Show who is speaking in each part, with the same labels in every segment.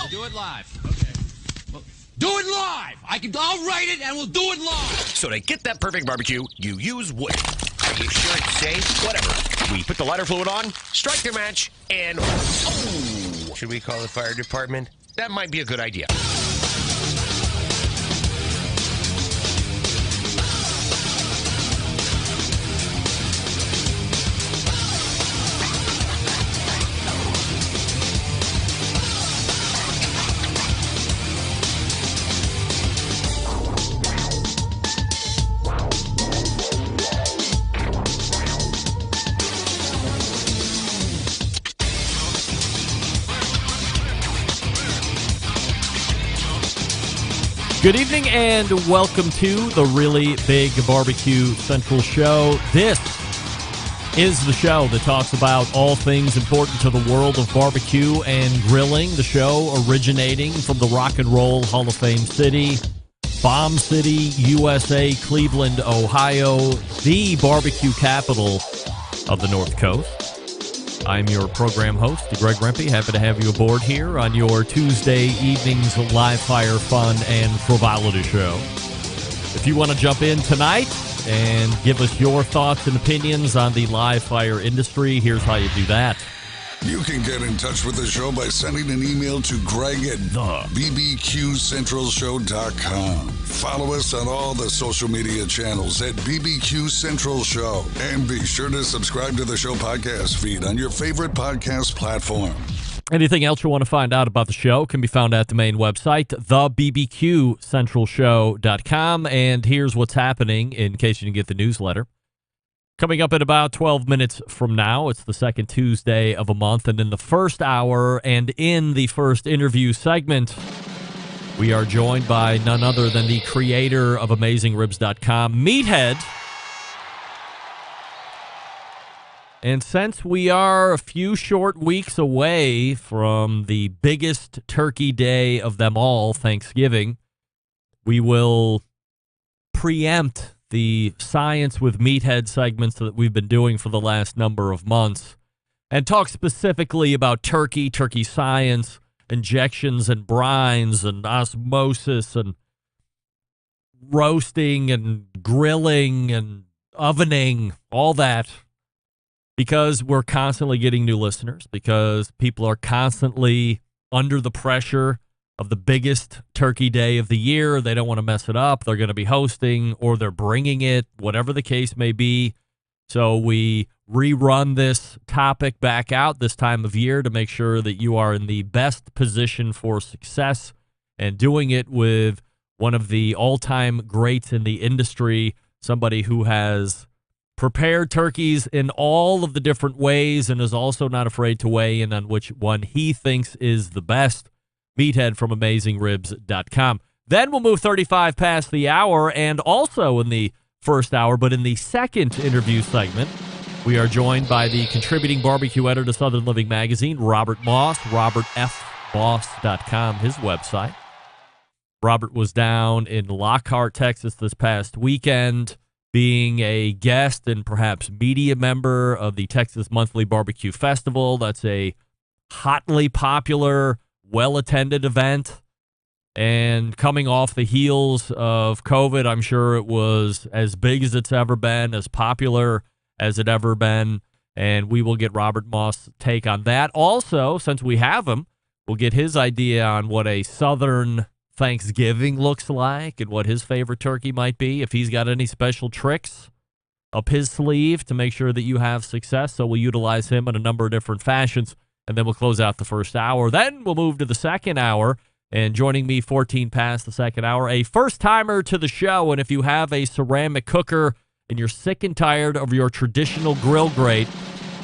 Speaker 1: We'll do it live. Okay. Well, do it live. I'll write it and we'll do it live.
Speaker 2: So to get that perfect barbecue, you use wood. Are you sure it's safe? Whatever. We put the lighter fluid on, strike the match, and oh! Should we call the fire department? That might be a good idea.
Speaker 3: Good evening and welcome to the Really Big Barbecue Central Show. This is the show that talks about all things important to the world of barbecue and grilling. The show originating from the Rock and Roll Hall of Fame city, Bomb City, USA, Cleveland, Ohio, the barbecue capital of the North Coast. I'm your program host, Greg Rempe. Happy to have you aboard here on your Tuesday evening's live fire fun and frivolity show. If you want to jump in tonight and give us your thoughts and opinions on the live fire industry, here's how you do that.
Speaker 4: You can get in touch with the show by sending an email to Greg at thebbqcentralshow.com. Follow us on all the social media channels at BBQ Central Show. And be sure to subscribe to the show podcast feed on your favorite podcast platform.
Speaker 3: Anything else you want to find out about the show can be found at the main website, thebbqcentralshow.com. And here's what's happening in case you didn't get the newsletter. Coming up in about 12 minutes from now, it's the second Tuesday of a month, and in the first hour and in the first interview segment, we are joined by none other than the creator of AmazingRibs.com, Meathead. And since we are a few short weeks away from the biggest turkey day of them all, Thanksgiving, we will preempt the Science with Meathead segments that we've been doing for the last number of months and talk specifically about turkey science, injections and brines and osmosis and roasting and grilling and ovening, all that, because we're constantly getting new listeners, because people are constantly under the pressure of the biggest turkey day of the year. They don't want to mess it up. They're going to be hosting or they're bringing it, whatever the case may be. So we rerun this topic back out this time of year to make sure that you are in the best position for success, and doing it with one of the all-time greats in the industry, somebody who has prepared turkeys in all of the different ways and is also not afraid to weigh in on which one he thinks is the best. Meathead from AmazingRibs.com. Then we'll move 35 past the hour, and also in the first hour, but in the second interview segment, we are joined by the contributing barbecue editor to Southern Living magazine, Robert Moss, robertfmoss.com, his website. Robert was down in Lockhart, Texas this past weekend, being a guest and perhaps media member of the Texas Monthly BBQ Festival. That's a hotly popular, well-attended event, and coming off the heels of COVID, I'm sure it was as big as it's ever been, as popular as it ever been, and we will get Robert Moss' take on that. Also, since we have him, we'll get his idea on what a Southern Thanksgiving looks like and what his favorite turkey might be, if he's got any special tricks up his sleeve to make sure that you have success. So we'll utilize him in a number of different fashions. And then we'll close out the first hour. Then we'll move to the second hour. And joining me 14 past the second hour, a first-timer to the show. And if you have a ceramic cooker and you're sick and tired of your traditional grill grate,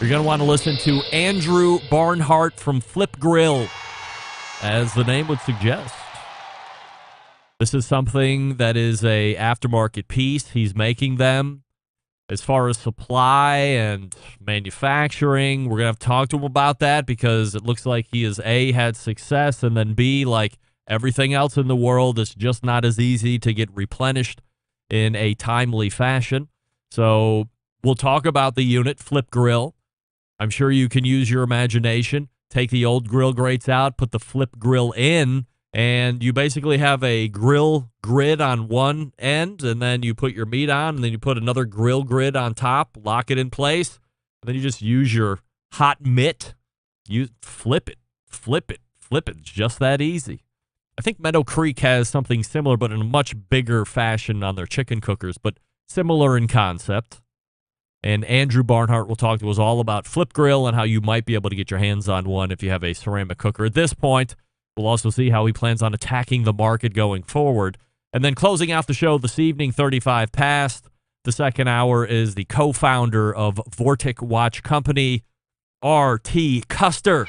Speaker 3: you're going to want to listen to Andrew Barnhart from Flip Grill, as the name would suggest. This is something that is a aftermarket piece. He's making them. As far as supply and manufacturing, we're going to have to talk to him about that, because it looks like he has, A, had success, and then B, like everything else in the world, it's just not as easy to get replenished in a timely fashion. So we'll talk about the unit, Flip Grill. I'm sure you can use your imagination. take the old grill grates out, put the flip grill in, and you basically have a grill grid on one end, and then you put your meat on, and then you put another grill grid on top, lock it in place, and then you just use your hot mitt. You flip it. It's just that easy. I think Meadow Creek has something similar, but in a much bigger fashion on their chicken cookers, but similar in concept. And Andrew Barnhart will talk to us all about Flip Grill and how you might be able to get your hands on one if you have a ceramic cooker. At this point, we'll also see how he plans on attacking the market going forward. And then closing out the show this evening, 35 past. The second hour is the co-founder of Vortic Watch Company, R.T. Custer,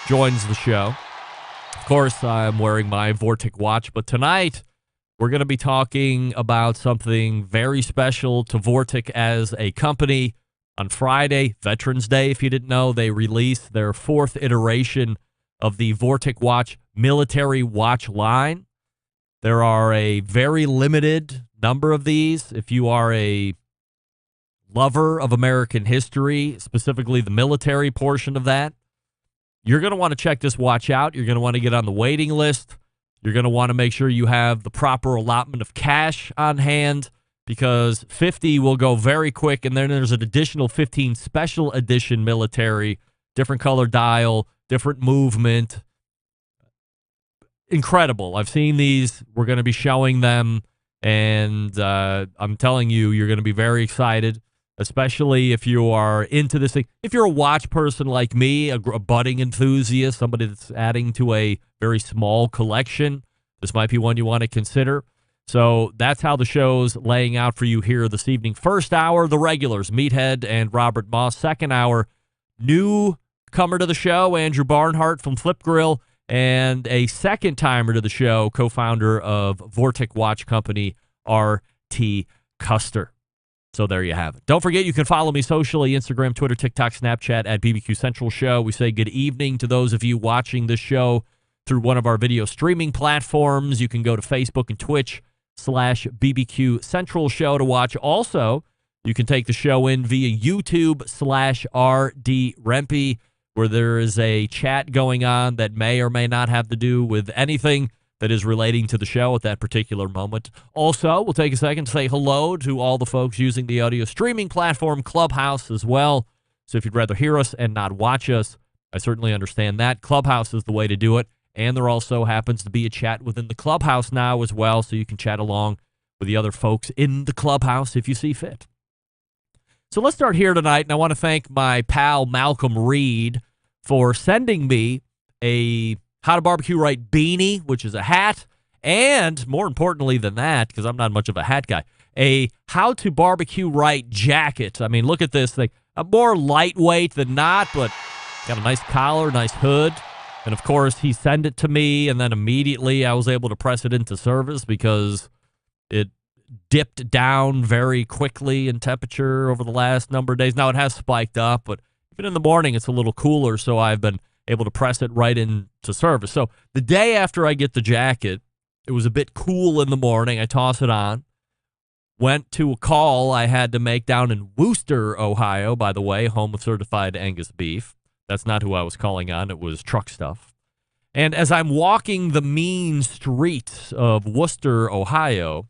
Speaker 3: joins the show. Of course, I'm wearing my Vortic watch, but tonight we're going to be talking about something very special to Vortic as a company. On Friday, Veterans Day, if you didn't know, they released their fourth iteration of the Vortic Watch military watch line. There are a very limited number of these. If you are a lover of American history, specifically the military portion of that, you're going to want to check this watch out. You're going to want to get on the waiting list. You're going to want to make sure you have the proper allotment of cash on hand, because 50 will go very quick, and then there's an additional 15 special edition military, different color dial, different movement. Incredible. I've seen these. We're going to be showing them, and I'm telling you, you're going to be very excited, especially if you are into this thing. If you're a watch person like me, a budding enthusiast, somebody that's adding to a very small collection, this might be one you want to consider. So that's how the show's laying out for you here this evening. First hour, the regulars, Meathead and Robert Moss. Second hour, newcomer to the show, Andrew Barnhart from Flip Grill, and a second timer to the show, co-founder of Vortic Watch Company, R.T. Custer. So there you have it. Don't forget, you can follow me socially, Instagram, Twitter, TikTok, Snapchat, at BBQ Central Show. We say good evening to those of you watching this show through one of our video streaming platforms. You can go to Facebook and Twitch/BBQ Central Show to watch. Also, you can take the show in via YouTube/RD Rempe, where there is a chat going on that may or may not have to do with anything that is relating to the show at that particular moment. Also, we'll take a second to say hello to all the folks using the audio streaming platform Clubhouse as well. So if you'd rather hear us and not watch us, I certainly understand that. Clubhouse is the way to do it. And there also happens to be a chat within the Clubhouse now as well, so you can chat along with the other folks in the Clubhouse if you see fit. So let's start here tonight, and I want to thank my pal Malcolm Reed for sending me a How to Barbecue Right beanie, which is a hat, and more importantly than that, because I'm not much of a hat guy, a How to Barbecue Right jacket. I mean, look at this thing. More lightweight than not, but got a nice collar, nice hood. And, of course, he sent it to me, and then immediately I was able to press it into service because it dipped down very quickly in temperature over the last number of days. Now, it has spiked up, but even in the morning, it's a little cooler, so I've been able to press it right into service. So the day after I get the jacket, it was a bit cool in the morning. I toss it on. Went to a call I had to make down in Wooster, Ohio, by the way, home of certified Angus beef. That's not who I was calling on. It was truck stuff. And as I'm walking the mean streets of Wooster, Ohio,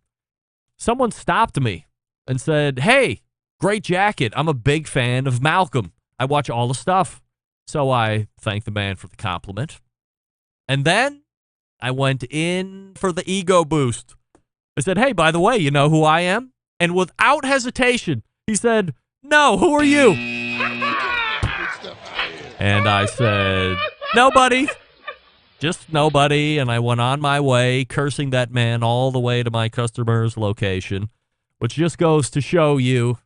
Speaker 3: someone stopped me and said, "Hey, great jacket. I'm a big fan of Malcolm. I watch all the stuff." So I thanked the man for the compliment. And then I went in for the ego boost. I said, "Hey, by the way, you know who I am?" And without hesitation, he said, "No, who are you?" And I said, "Nobody, just nobody." And I went on my way, cursing that man all the way to my customer's location, which just goes to show you,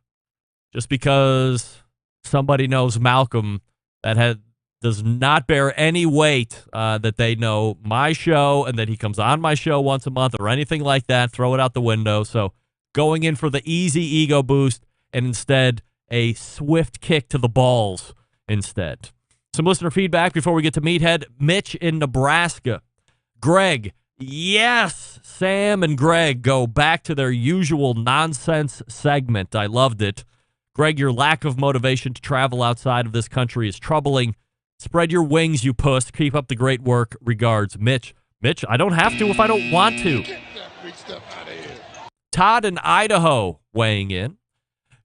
Speaker 3: just because somebody knows Malcolm, that does not bear any weight that they know my show and that he comes on my show once a month or anything like that. Throw it out the window. So going in for the easy ego boost and instead a swift kick to the balls instead. Some listener feedback before we get to Meathead. Mitch in Nebraska. Greg, yes, Sam and Greg go back to their usual nonsense segment. I loved it. Greg, your lack of motivation to travel outside of this country is troubling. Spread your wings, you puss. Keep up the great work. Regards, Mitch. Mitch, I don't have to if I don't want to.
Speaker 5: Get that big stuff out of here.
Speaker 3: Todd in Idaho weighing in.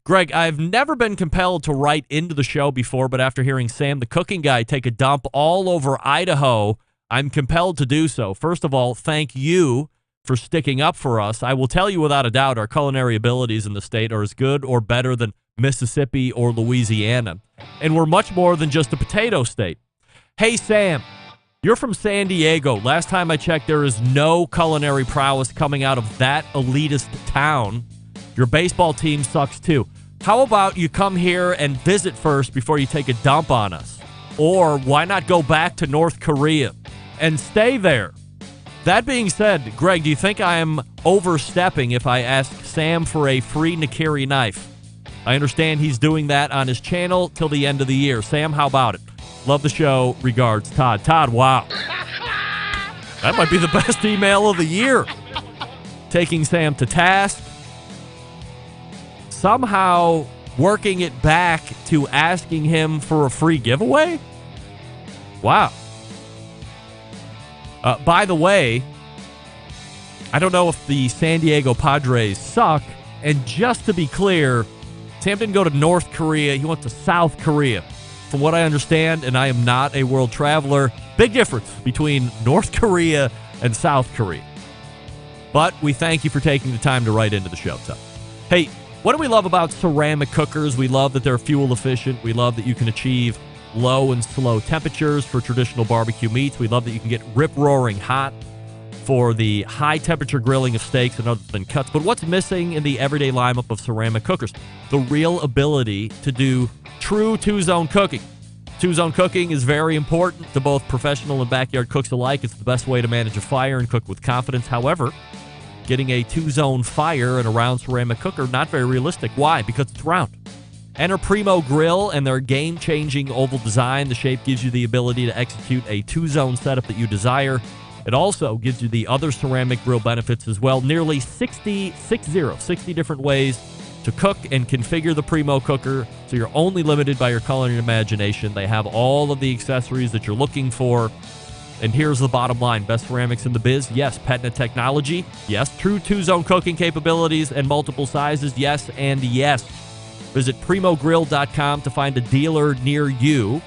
Speaker 3: Greg, I've never been compelled to write into the show before, but after hearing Sam, the cooking guy, take a dump all over Idaho, I'm compelled to do so. First of all, thank you for sticking up for us. I will tell you without a doubt our culinary abilities in the state are as good or better than Mississippi or Louisiana. And we're much more than just a potato state. Hey, Sam, you're from San Diego. Last time I checked, there is no culinary prowess coming out of that elitist town. Your baseball team sucks too. How about you come here and visit first before you take a dump on us? Or why not go back to North Korea and stay there? That being said, Greg, do you think I am overstepping if I ask Sam for a free Nakiri knife? I understand he's doing that on his channel till the end of the year. Sam, how about it? Love the show. Regards, Todd. Todd, wow. That might be the best email of the year. Taking Sam to task. Somehow working it back to asking him for a free giveaway? Wow. By the way, I don't know if the San Diego Padres suck. And just to be clear, Sam didn't go to North Korea. He went to South Korea. From what I understand, and I am not a world traveler, big difference between North Korea and South Korea. But we thank you for taking the time to write into the show. So, hey, what do we love about ceramic cookers? We love that they're fuel efficient. We love that you can achieve low and slow temperatures for traditional barbecue meats. We love that you can get rip-roaring hot for the high-temperature grilling of steaks and other than cuts. But what's missing in the everyday lineup of ceramic cookers? The real ability to do true two-zone cooking. Two-zone cooking is very important to both professional and backyard cooks alike. It's the best way to manage a fire and cook with confidence. However, getting a two-zone fire in a round ceramic cooker, not very realistic. Why? Because it's round. Enter Primo Grill and their game-changing oval design. The shape gives you the ability to execute a two-zone setup that you desire. It also gives you the other ceramic grill benefits as well. Nearly 60 different ways to cook and configure the Primo cooker, so you're only limited by your culinary imagination. They have all of the accessories that you're looking for. And here's the bottom line. Best ceramics in the biz? Yes. Patented technology? Yes. True two-zone cooking capabilities and multiple sizes? Yes and yes. Visit PrimoGrill.com to find a dealer near you,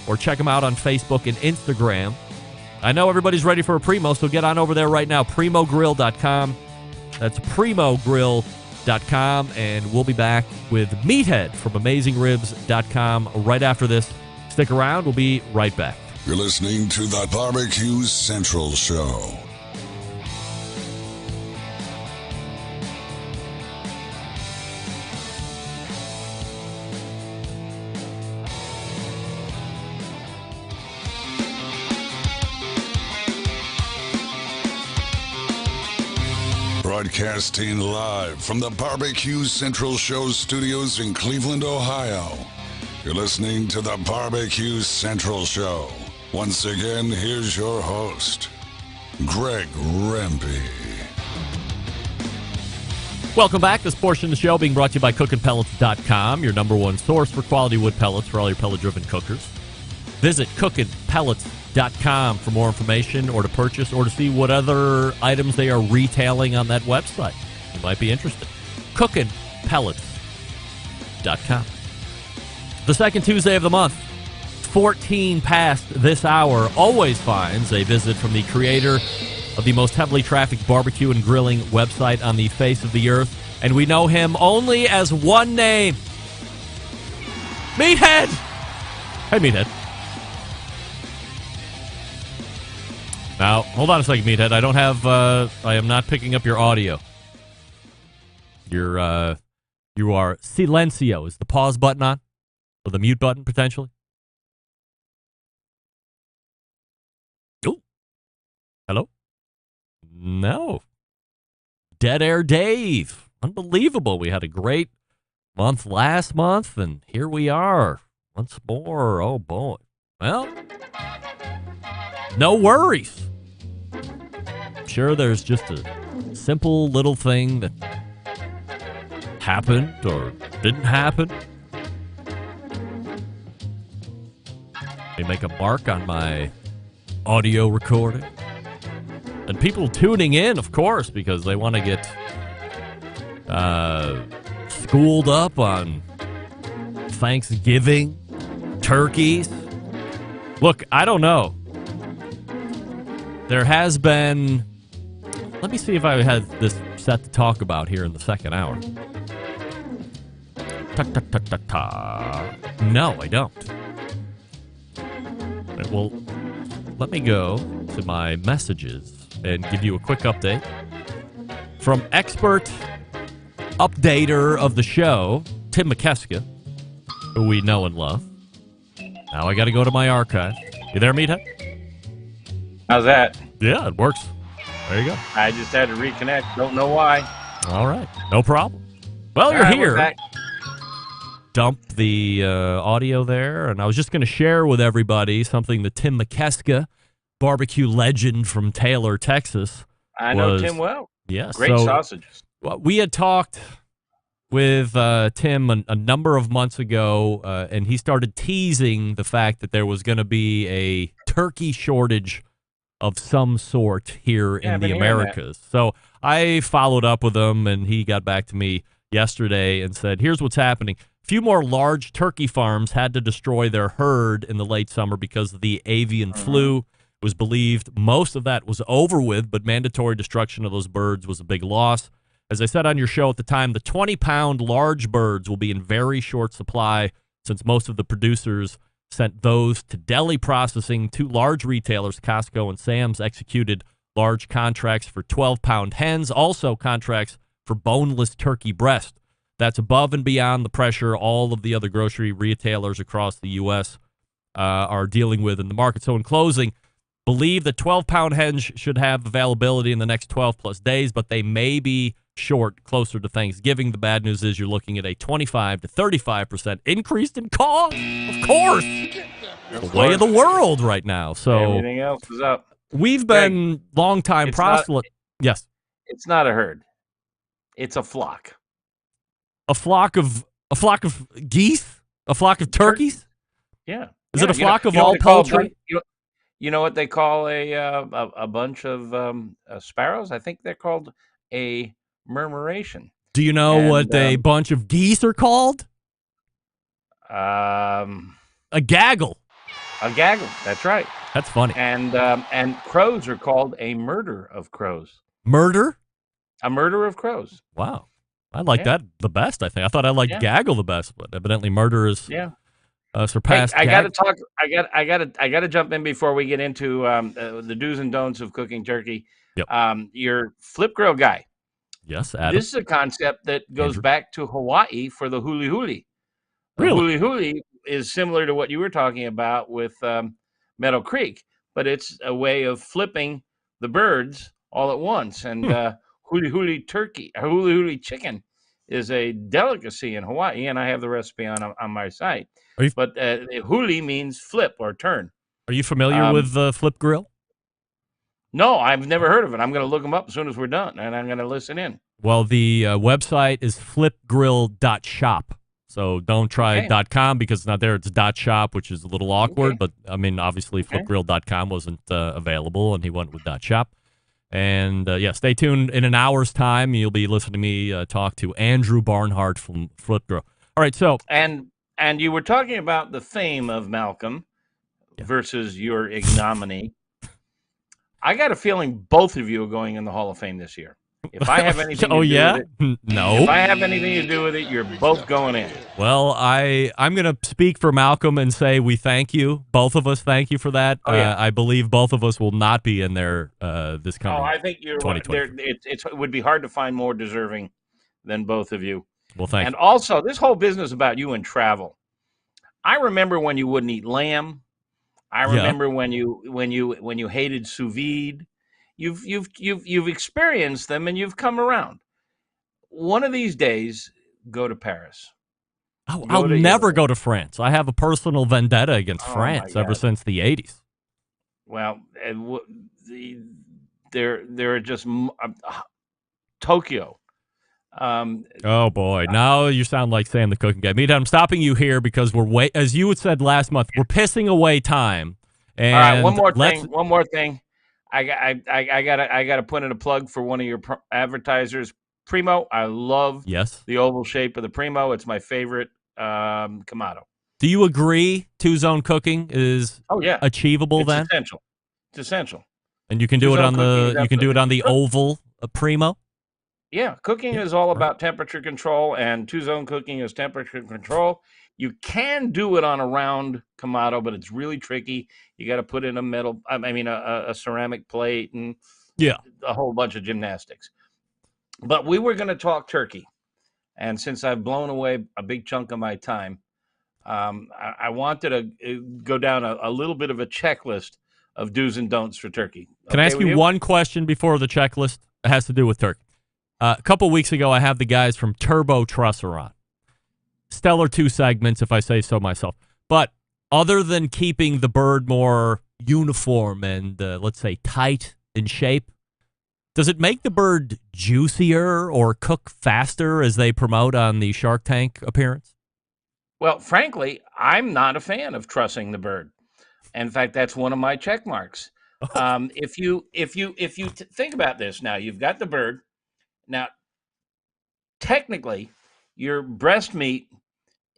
Speaker 3: or check them out on Facebook and Instagram. I know everybody's ready for a Primo, so get on over there right now. PrimoGrill.com. That's PrimoGrill.com, and we'll be back with Meathead from AmazingRibs.com right after this. Stick around. We'll be right back.
Speaker 4: You're listening to the Barbecue Central Show. Broadcasting live from the Barbecue Central Show studios in Cleveland, Ohio. You're listening to the Barbecue Central Show. Once again, here's your host, Greg Rempe.
Speaker 3: Welcome back. This portion of the show being brought to you by CookinPellets.com, your number one source for quality wood pellets for all your pellet-driven cookers. Visit CookinPellets.com for more information or to purchase or to see what other items they are retailing on that website. You might be interested. CookinPellets.com. The second Tuesday of the month, 14 past this hour, always finds a visit from the creator of the most heavily trafficked barbecue and grilling website on the face of the earth. And we know him only as one name. Meathead! Hey, Meathead. Now, hold on a second, Meathead. I don't have, I am not picking up your audio. You are silencio. Is the pause button on? Or the mute button, potentially? Oh. Hello? No. Dead Air Dave. Unbelievable. We had a great month last month, and here we are. Once more. Oh, boy. Well, no worries. Sure, there's just a simple little thing that happened or didn't happen. They make a mark on my audio recording. And people tuning in, of course, because they want to get schooled up on Thanksgiving, turkeys. Look, I don't know. There has been... Let me see if I had this set to talk about here in the second hour. No, I don't. Right, well, let me go to my messages and give you a quick update. From expert updater of the show, Tim McKeska, who we know and love. Now I got to go to my archive. You there, Meathead?
Speaker 6: How's that?
Speaker 3: Yeah, it works. There you go.
Speaker 6: I just had to reconnect. Don't know why.
Speaker 3: All right. No problem. Well, you're here. Dump the audio there, and I was just going to share with everybody something that Tim McKeska, barbecue legend from Taylor, Texas.
Speaker 6: I know Tim well.
Speaker 3: Yes.
Speaker 6: Great sausages.
Speaker 3: Well, we had talked with Tim a number of months ago, and he started teasing the fact that there was going to be a turkey shortage of some sort here in the Americas. So I followed up with him, and he got back to me yesterday and said, here's what's happening. A few more large turkey farms had to destroy their herd in the late summer because of the avian flu. It was believed most of that was over with, but mandatory destruction of those birds was a big loss. As I said on your show at the time, the 20-pound large birds will be in very short supply since most of the producers sent those to deli processing. Two large retailers, Costco and Sam's, executed large contracts for 12-pound hens, also contracts for boneless turkey breast. That's above and beyond the pressure all of the other grocery retailers across the U.S. Are dealing with in the market. So in closing, believe that 12-pound hens should have availability in the next 12-plus days, but they may be short closer to Thanksgiving. The bad news is you're looking at a 25 to 35% increase in cost. Of course. The way of the world right now. So
Speaker 6: everything else is up.
Speaker 3: We've been long-time proselytes. Yes.
Speaker 6: It's not a herd. It's a flock.
Speaker 3: A flock of geese? A flock of turkeys?
Speaker 6: Yeah.
Speaker 3: Is it a flock of all poultry?
Speaker 6: You know what they call a bunch of sparrows? I think they're called a murmuration.
Speaker 3: Do you know what a bunch of geese are called?
Speaker 6: A
Speaker 3: gaggle.
Speaker 6: A gaggle. That's right.
Speaker 3: That's funny.
Speaker 6: And crows are called a murder of crows.
Speaker 3: Murder?
Speaker 6: A murder of crows.
Speaker 3: Wow. I like that the best, I think. I thought I liked gaggle the best, but evidently murder is surpassed.
Speaker 6: Hey, I gotta jump in before we get into the do's and don'ts of cooking turkey.
Speaker 3: Yep.
Speaker 6: Your flip grill guy.
Speaker 3: Yes, Adam.
Speaker 6: This is a concept that goes back to Hawaii for the huli huli.
Speaker 3: Really?
Speaker 6: Huli huli is similar to what you were talking about with Meadow Creek, but it's a way of flipping the birds all at once. And huli huli turkey, huli huli chicken is a delicacy in Hawaii, and I have the recipe on my site. But huli means flip or turn.
Speaker 3: Are you familiar with the flip grill?
Speaker 6: No, I've never heard of it. I'm going to look them up as soon as we're done, and I'm going to listen in.
Speaker 3: Well, the website is flipgrill.shop. So don't try .com because it's not there. It's .shop, which is a little awkward. But, I mean, obviously flipgrill.com wasn't available, and he went with .shop. And, stay tuned. In an hour's time, you'll be listening to me talk to Andrew Barnhart from Flip Grill. All right, so...
Speaker 6: And you were talking about the fame of Malcolm versus your ignominy. I got a feeling both of you are going in the Hall of Fame this year. If I have anything to do with it,
Speaker 3: no.
Speaker 6: If I have anything to do with it, you're both going in.
Speaker 3: Well, I'm going to speak for Malcolm and say we thank you. Both of us thank you for that. I believe both of us will not be in there this coming.
Speaker 6: I think you're right. It would be hard to find more deserving than both of you.
Speaker 3: Well, thank you.
Speaker 6: And also, this whole business about you and travel. I remember when you wouldn't eat lamb. I remember when you hated sous vide. You've experienced them and you've come around. One of these days, go to Paris.
Speaker 3: I'll never go to France. I have a personal vendetta against France ever since the 80s.
Speaker 6: Well, there are just Tokyo.
Speaker 3: Oh boy! Now you sound like Sam the cooking guy. Meathead, I'm stopping you here because as you had said last month, we're pissing away time. And
Speaker 6: all right, one more thing. I gotta put in a plug for one of your advertisers, Primo. I love the oval shape of the Primo. It's my favorite Kamado.
Speaker 3: Do you agree two-zone cooking is achievable
Speaker 6: it's
Speaker 3: then?
Speaker 6: Essential. It's essential.
Speaker 3: And you can do it on the oval Primo?
Speaker 6: Yeah, cooking is all about temperature control, and two-zone cooking is temperature control. You can do it on a round Kamado, but it's really tricky. You got to put in a ceramic plate and a whole bunch of gymnastics. But we were going to talk turkey, and since I've blown away a big chunk of my time, I wanted to go down a little bit of a checklist of do's and don'ts for turkey.
Speaker 3: Can I ask you one question before the checklist? It has to do with turkey. A couple weeks ago, I had the guys from Turbo Trusser on. Stellar 2 segments, if I say so myself. But other than keeping the bird more uniform and, let's say, tight in shape, does it make the bird juicier or cook faster as they promote on the Shark Tank appearance?
Speaker 6: Well, frankly, I'm not a fan of trussing the bird. In fact, that's one of my check marks. If you think about this now, you've got the bird. Now, technically, your breast meat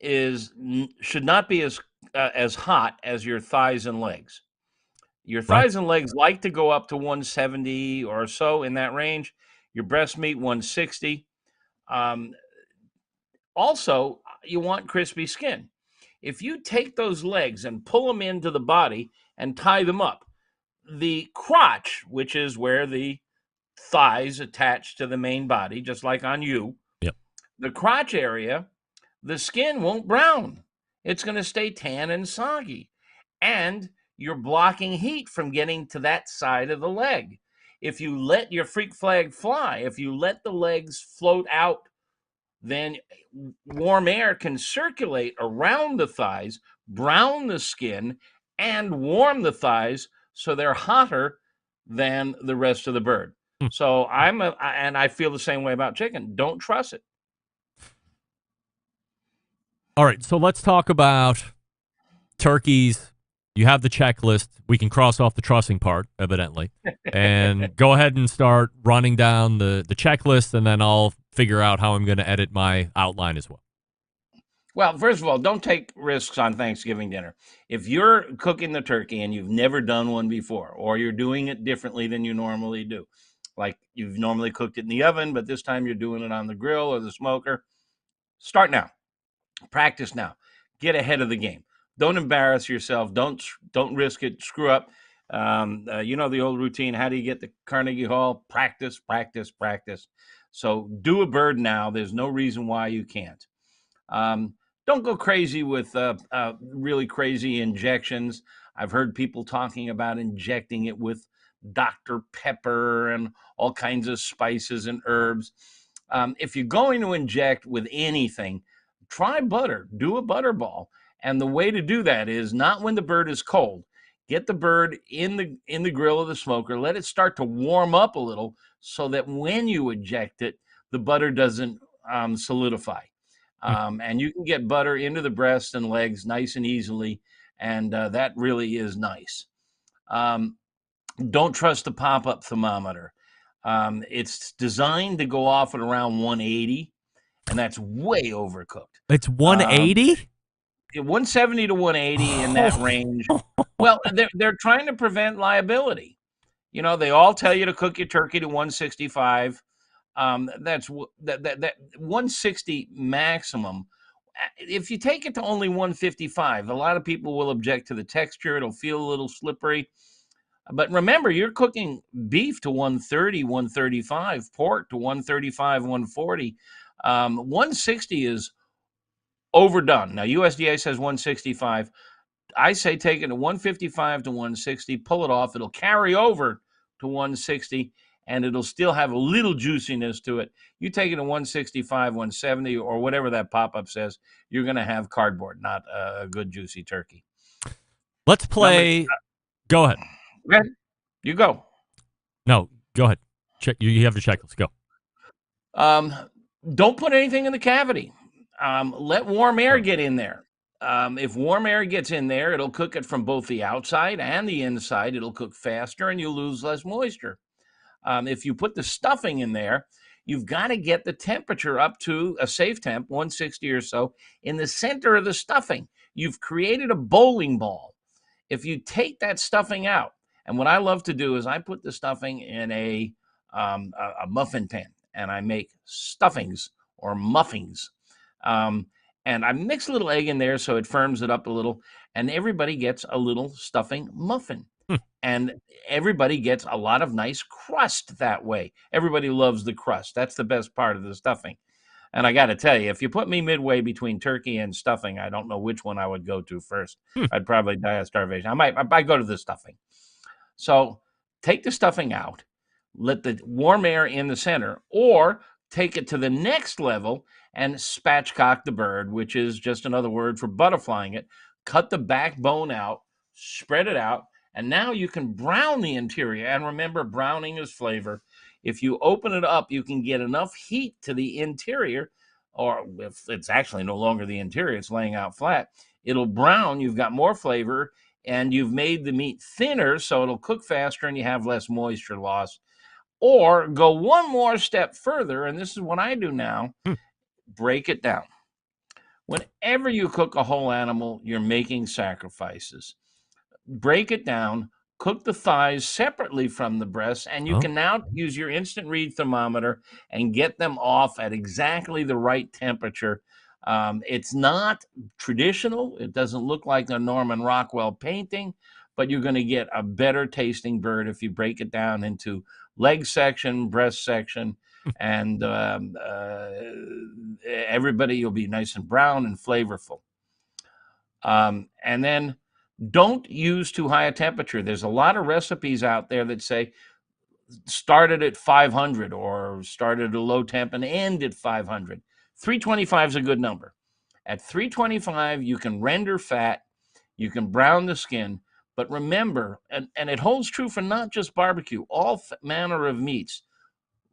Speaker 6: should not be as hot as your thighs and legs. Your thighs and legs like to go up to 170 or so in that range. Your breast meat 160. Also, you want crispy skin. If you take those legs and pull them into the body and tie them up, the crotch, which is where the thighs attach to the main body, just like on you, the crotch area, the skin won't brown. It's going to stay tan and soggy. And you're blocking heat from getting to that side of the leg. If you let your freak flag fly, if you let the legs float out, then warm air can circulate around the thighs, brown the skin, and warm the thighs so they're hotter than the rest of the bird. So and I feel the same way about chicken. Don't truss it.
Speaker 3: All right, so let's talk about turkeys. You have the checklist. We can cross off the trussing part, evidently. And go ahead and start running down the checklist, and then I'll figure out how I'm going to edit my outline as well.
Speaker 6: Well, first of all, don't take risks on Thanksgiving dinner. If you're cooking the turkey and you've never done one before, or you're doing it differently than you normally do, like you've normally cooked it in the oven, but this time you're doing it on the grill or the smoker, start now. Practice now. Get ahead of the game. Don't embarrass yourself. Don't risk it. Screw up. You know the old routine. How do you get to Carnegie Hall? Practice, practice, practice. So do a bird now. There's no reason why you can't. Don't go crazy with really crazy injections. I've heard people talking about injecting it with Dr. Pepper and all kinds of spices and herbs. If you're going to inject with anything, try butter. Do a butter ball. And the way to do that is not when the bird is cold. Get the bird in the grill of the smoker. Let it start to warm up a little so that when you eject it, the butter doesn't solidify. And you can get butter into the breast and legs nice and easily. And that really is nice. Don't trust the pop-up thermometer. It's designed to go off at around 180, and that's way overcooked.
Speaker 3: It's 180?
Speaker 6: 170 to 180 in that range. Well, they're trying to prevent liability. You know, they all tell you to cook your turkey to 165. That's 160 maximum. If you take it to only 155, a lot of people will object to the texture. It'll feel a little slippery. But remember, you're cooking beef to 130, 135, pork to 135, 140. 160 is overdone. Now, USDA says 165. I say take it to 155 to 160, pull it off. It'll carry over to 160, and it'll still have a little juiciness to it. You take it to 165, 170, or whatever that pop-up says, you're going to have cardboard, not a good, juicy turkey.
Speaker 3: Let's play. Go ahead.
Speaker 6: You go.
Speaker 3: No, go ahead. Check. You have the checklist. Go.
Speaker 6: Don't put anything in the cavity. Let warm air get in there. If warm air gets in there, it'll cook it from both the outside and the inside. It'll cook faster and you'll lose less moisture. If you put the stuffing in there, you've got to get the temperature up to a safe temp, 160 or so, in the center of the stuffing. You've created a bowling ball. If you take that stuffing out, and what I love to do is I put the stuffing in a muffin pan, and I make stuffings or muffins. And I mix a little egg in there so it firms it up a little, and everybody gets a little stuffing muffin. And everybody gets a lot of nice crust that way. Everybody loves the crust. That's the best part of the stuffing. And I got to tell you, if you put me midway between turkey and stuffing, I don't know which one I would go to first. I'd probably die of starvation. I go to the stuffing. So take the stuffing out, let the warm air in the center, or take it to the next level and spatchcock the bird, which is just another word for butterflying it. Cut the backbone out, spread it out, and now you can brown the interior. And remember, browning is flavor. If you open it up, you can get enough heat to the interior, or if it's actually no longer the interior, it's laying out flat, it'll brown, you've got more flavor, and you've made the meat thinner, so it'll cook faster and you have less moisture loss. Or go one more step further, and this is what I do now, break it down. Whenever you cook a whole animal, you're making sacrifices. Break it down, cook the thighs separately from the breasts, and you can now use your instant read thermometer and get them off at exactly the right temperature. It's not traditional. It doesn't look like a Norman Rockwell painting, but you're going to get a better tasting bird if you break it down into leg section, breast section, and everybody, you'll be nice and brown and flavorful. And then don't use too high a temperature. There's a lot of recipes out there that say started at 500 or started at a low temp and end at 500. 325 is a good number. At 325, you can render fat, you can brown the skin, but remember, and it holds true for not just barbecue, all manner of meats,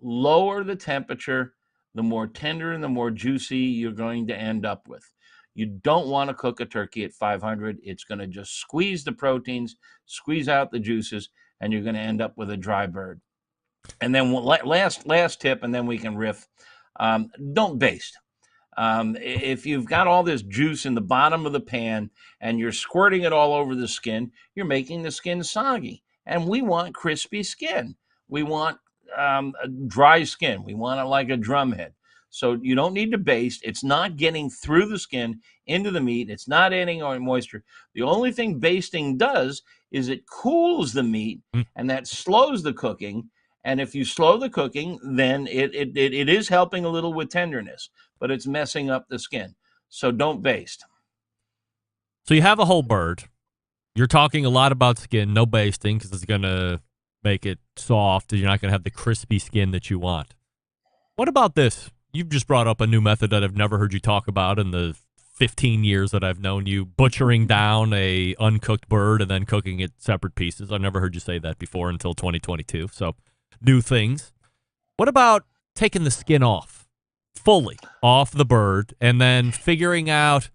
Speaker 6: lower the temperature, the more tender and the more juicy you're going to end up with. You don't want to cook a turkey at 500. It's going to just squeeze the proteins, squeeze out the juices, and you're going to end up with a dry bird. And then last tip, and then we can riff. Don't baste. If you've got all this juice in the bottom of the pan and you're squirting it all over the skin, you're making the skin soggy. And we want crispy skin. We want a dry skin. We want it like a drumhead. So you don't need to baste. It's not getting through the skin into the meat. It's not adding any moisture. The only thing basting does is it cools the meat, and that slows the cooking. And if you slow the cooking, then it is helping a little with tenderness, but it's messing up the skin. So don't baste.
Speaker 3: So you have a whole bird. You're talking a lot about skin, no basting, because it's going to make it soft, and you're not going to have the crispy skin that you want. What about this? You've just brought up a new method that I've never heard you talk about in the 15 years that I've known you, butchering down a uncooked bird and then cooking it separate pieces. I've never heard you say that before until 2022. So new things. What about taking the skin off, fully off the bird, and then figuring out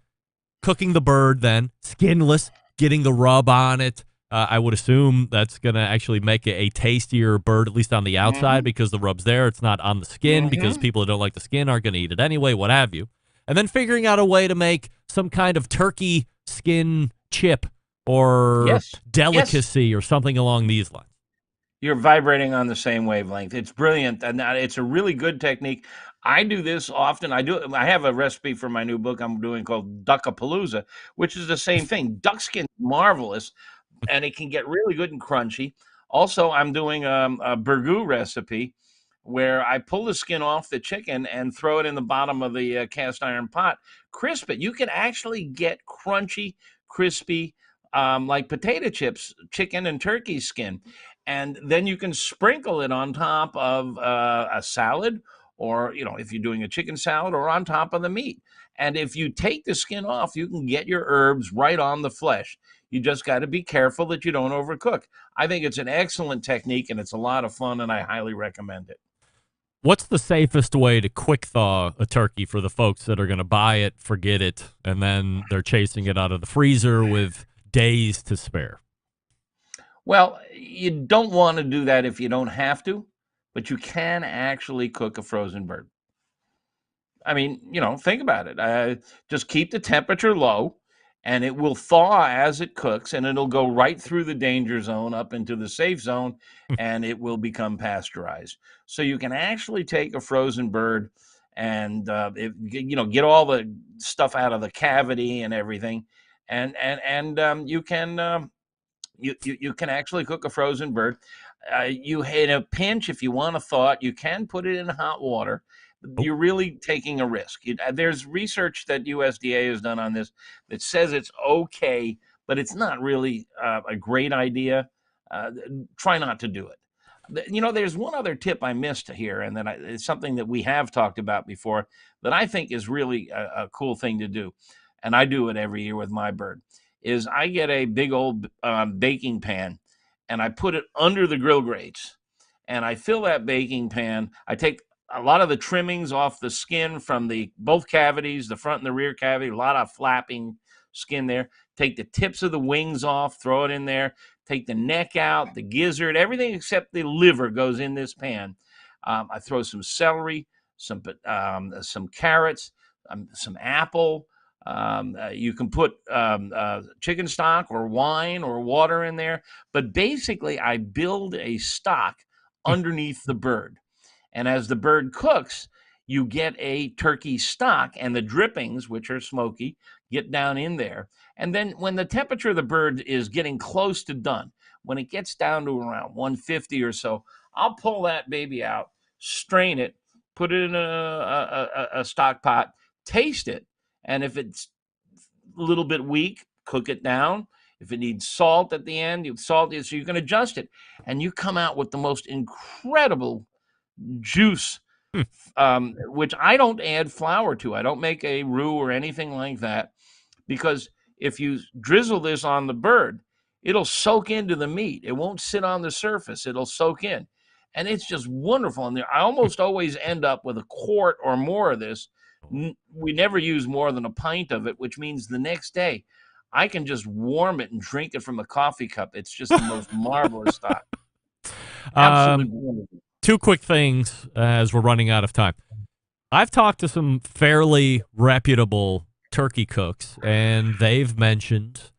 Speaker 3: cooking the bird then, skinless, getting the rub on it? I would assume that's going to actually make it a tastier bird, at least on the outside, because the rub's there. It's not on the skin because people that don't like the skin aren't going to eat it anyway, what have you. And then figuring out a way to make some kind of turkey skin chip or delicacy or something along these lines.
Speaker 6: You're vibrating on the same wavelength. It's brilliant, and it's a really good technique. I do this often. I have a recipe for my new book I'm doing called Duckapalooza, which is the same thing. Duck skin, marvelous, and it can get really good and crunchy. Also, I'm doing a burgoo recipe where I pull the skin off the chicken and throw it in the bottom of the cast iron pot, crisp it. You can actually get crunchy, crispy, like potato chips, chicken and turkey skin. And then you can sprinkle it on top of a salad, or, if you're doing a chicken salad, or on top of the meat. And if you take the skin off, you can get your herbs right on the flesh. You just got to be careful that you don't overcook. I think it's an excellent technique, and it's a lot of fun, and I highly recommend it.
Speaker 3: What's the safest way to quick thaw a turkey for the folks that are going to buy it, forget it, and then they're chasing it out of the freezer with days to spare?
Speaker 6: Well, you don't want to do that if you don't have to, but you can actually cook a frozen bird. I mean, think about it. Just keep the temperature low, and it will thaw as it cooks, and it'll go right through the danger zone up into the safe zone, and it will become pasteurized. So you can actually take a frozen bird and get all the stuff out of the cavity and everything, and you can actually cook a frozen bird. You in a pinch, if you want to thaw it, you can put it in hot water. You're really taking a risk. There's research that USDA has done on this that says it's okay, but it's not really a great idea. Try not to do it. There's one other tip I missed here, and it's something that we have talked about before that I think is really a cool thing to do, and I do it every year with my bird, is I get a big old baking pan, and I put it under the grill grates, and I fill that baking pan. I take a lot of the trimmings off the skin from both cavities, the front and the rear cavity, a lot of flapping skin there. Take the tips of the wings off, throw it in there. Take the neck out, the gizzard, everything except the liver goes in this pan. I throw some celery, some carrots, some apple. You can put chicken stock or wine or water in there. But basically, I build a stock underneath the bird. And as the bird cooks, you get a turkey stock, and the drippings, which are smoky, get down in there. And then when the temperature of the bird is getting close to done, when it gets down to around 150 or so, I'll pull that baby out, strain it, put it in a stock pot, taste it. And if it's a little bit weak, cook it down. If it needs salt at the end, you salt it so you can adjust it. And you come out with the most incredible juice, which I don't add flour to. I don't make a roux or anything like that, because if you drizzle this on the bird, it'll soak into the meat. It won't sit on the surface. It'll soak in. And it's just wonderful. And I almost always end up with a quart or more of this. We never use more than a pint of it, which means the next day I can just warm it and drink it from a coffee cup. It's just the most marvelous stuff. Absolutely wonderful.
Speaker 3: Two quick things as we're running out of time. I've talked to some fairly reputable turkey cooks, and they've mentioned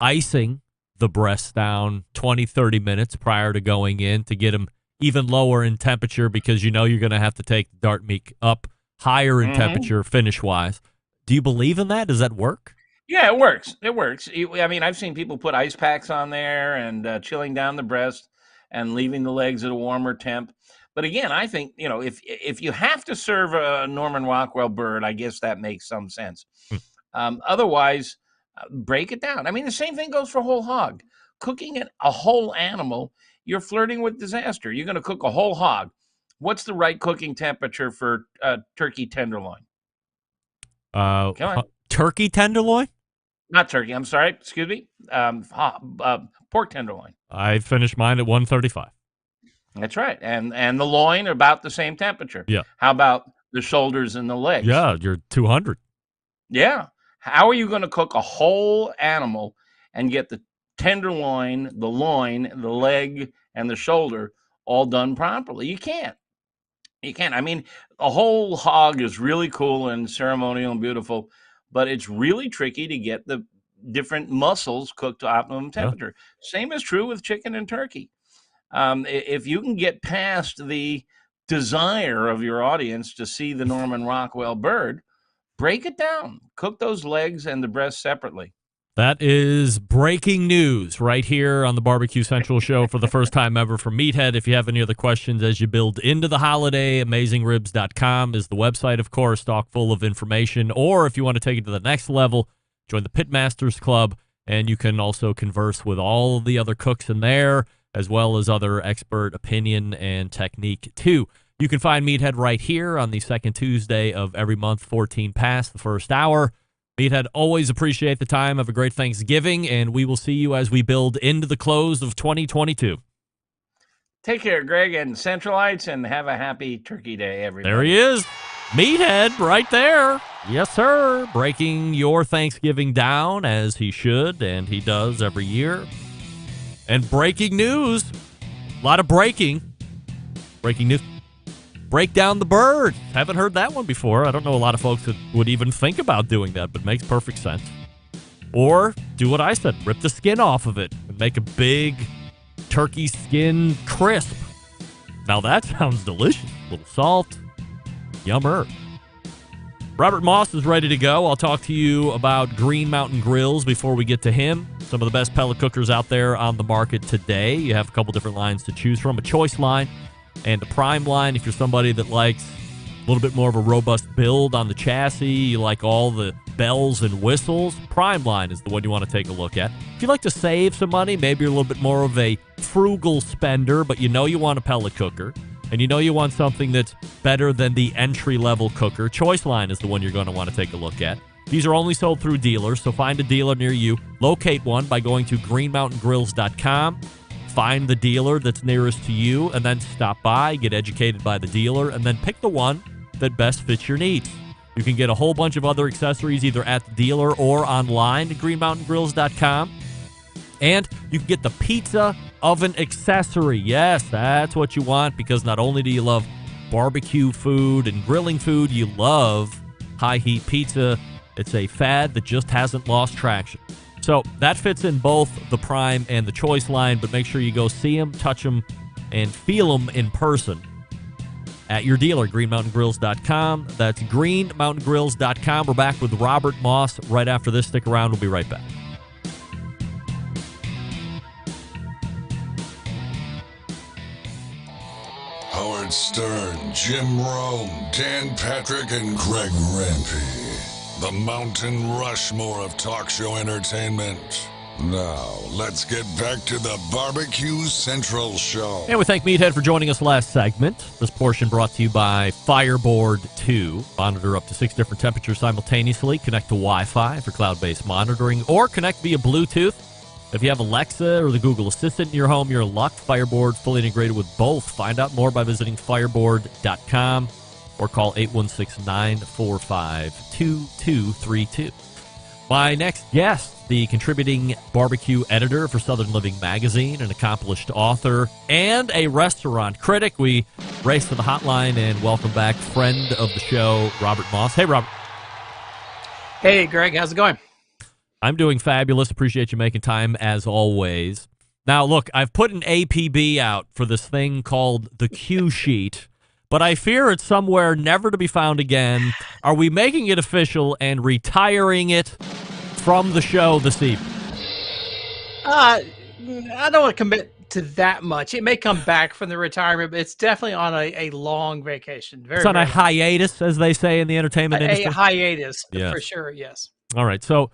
Speaker 3: icing the breasts down 20, 30 minutes prior to going in to get them even lower in temperature, because you're going to have to take the dart meat up higher in temperature finish-wise. Do you believe in that? Does that work?
Speaker 6: Yeah, it works. It works. I mean, I've seen people put ice packs on there and chilling down the breast and leaving the legs at a warmer temp. But again, I think, if you have to serve a Norman Rockwell bird, I guess that makes some sense. Otherwise, break it down. I mean, the same thing goes for whole hog. Cooking a whole animal, you're flirting with disaster. You're going to cook a whole hog. What's the right cooking temperature for turkey tenderloin? Come on.
Speaker 3: Turkey tenderloin?
Speaker 6: Not turkey. I'm sorry. Excuse me. Pork tenderloin.
Speaker 3: I finished mine at 135.
Speaker 6: That's right. And the loin are about the same temperature.
Speaker 3: Yeah.
Speaker 6: How about the shoulders and the legs?
Speaker 3: Yeah, you're 200.
Speaker 6: Yeah. How are you going to cook a whole animal and get the tenderloin, the loin, the leg, and the shoulder all done properly? You can't. I mean, a whole hog is really cool and ceremonial and beautiful, but it's really tricky to get the different muscles cooked to optimum temperature. Yeah. Same is true with chicken and turkey. If you can get past the desire of your audience to see the Norman Rockwell bird, break it down. Cook those legs and the breast separately.
Speaker 3: That is breaking news right here on the Barbecue Central show for the first time ever from Meathead. If you have any other questions as you build into the holiday, AmazingRibs.com is the website, of course, stock full of information. Or if you want to take it to the next level, join the Pitmasters Club, and you can also converse with all the other cooks in there, as well as other expert opinion and technique, too. You can find Meathead right here on the second Tuesday of every month, 14 past the first hour. Meathead, always appreciate the time. Have a great Thanksgiving, and we will see you as we build into the close of 2022.
Speaker 6: Take care, Greg and Centralites, and have a happy Turkey Day, everybody.
Speaker 3: There he is. Meathead right there. Yes, sir. Breaking your Thanksgiving down as he should, and he does every year. And breaking news. A lot of breaking. Breaking news. Break down the bird. Haven't heard that one before. I don't know a lot of folks that would even think about doing that, but it makes perfect sense. Or do what I said. Rip the skin off of it and make a big turkey skin crisp. Now that sounds delicious. A little salt. Yummer. Robert Moss is ready to go. I'll talk to you about Green Mountain Grills before we get to him. Some of the best pellet cookers out there on the market today. You have a couple different lines to choose from. A choice line and a prime line if you're somebody that likes a little bit more of a robust build on the chassis. You like all the bells and whistles. Prime line is the one you want to take a look at. If you like to save some money, maybe you're a little bit more of a frugal spender, but you know you want a pellet cooker, and you know you want something that's better than the entry-level cooker, Choice Line is the one you're going to want to take a look at. These are only sold through dealers, so find a dealer near you. Locate one by going to greenmountaingrills.com. Find the dealer that's nearest to you, and then stop by, get educated by the dealer, and then pick the one that best fits your needs. You can get a whole bunch of other accessories either at the dealer or online at greenmountaingrills.com. And you can get the pizza oven accessory. Yes, that's what you want, because not only do you love barbecue food and grilling food, you love high-heat pizza. It's a fad that just hasn't lost traction. So that fits in both the Prime and the Choice line, but make sure you go see them, touch them, and feel them in person at your dealer, greenmountaingrills.com. That's greenmountaingrills.com. We're back with Robert Moss right after this. Stick around. We'll be right back.
Speaker 4: Howard Stern, Jim Rome, Dan Patrick, and Greg Rempe. The Mountain Rushmore of talk show entertainment. Now, let's get back to the Barbecue Central Show.
Speaker 3: And we thank Meathead for joining us last segment. This portion brought to you by Fireboard 2. Monitor up to 6 different temperatures simultaneously. Connect to Wi-Fi for cloud-based monitoring, or connect via Bluetooth. If you have Alexa or the Google Assistant in your home, you're in luck. Fireboard fully integrated with both. Find out more by visiting fireboard.com or call 816-945-2232. My next guest, the contributing barbecue editor for Southern Living magazine, an accomplished author, and a restaurant critic. We race to the hotline and welcome back friend of the show, Robert Moss. Hey, Robert.
Speaker 7: Hey, Greg. How's it going?
Speaker 3: I'm doing fabulous. Appreciate you making time, as always. Now, look, I've put an APB out for this thing called the Q Sheet, but I fear it's somewhere never to be found again. Are we making it official and retiring it from the show this evening?
Speaker 7: I don't want to commit to that much. It may come back from the retirement, but it's definitely on a long vacation.
Speaker 3: It's on a hiatus, as they say in the entertainment industry.
Speaker 7: A hiatus,
Speaker 3: Yes.
Speaker 7: for sure, yes.
Speaker 3: All right, so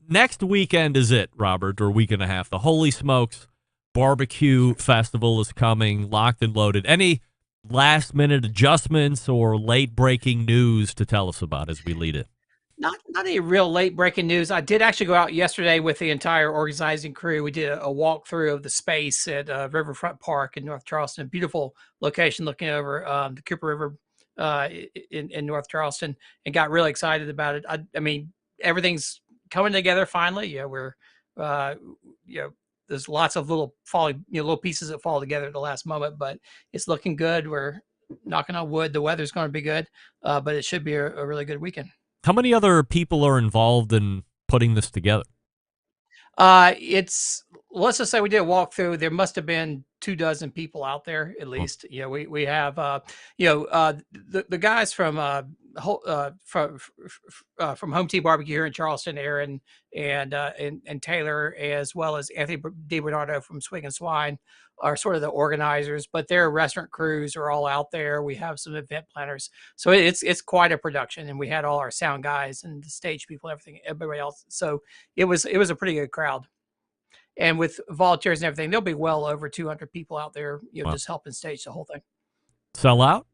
Speaker 3: next weekend is it, Robert, or week and a half. The Holy Smokes Barbecue Festival is coming, locked and loaded. Any last-minute adjustments or late-breaking news to tell us about as we lead it?
Speaker 7: Not any real late-breaking news. I did actually go out yesterday with the entire organizing crew. We did a walkthrough of the space at Riverfront Park in North Charleston. Beautiful location looking over the Cooper River in North Charleston, and got really excited about it. I mean, everything's coming together finally. Yeah, we're there's lots of little little pieces that fall together at the last moment, but it's looking good. We're knocking on wood. The weather's going to be good, but it should be a really good weekend.
Speaker 3: How many other people are involved in putting this together?
Speaker 7: Let's just say we did a walkthrough. There must have been 24 people out there at least. We have the guys from Home Tea Barbecue here in Charleston, Aaron and Taylor, as well as Anthony DiBernardo from Swig and Swine, are sort of the organizers, but their restaurant crews are all out there. We have some event planners, so it's quite a production, and we had all our sound guys and the stage people, everybody else. So it was a pretty good crowd, and with volunteers and everything, there'll be well over 200 people out there,
Speaker 3: Wow.
Speaker 7: just helping stage the whole thing.
Speaker 3: Sell out?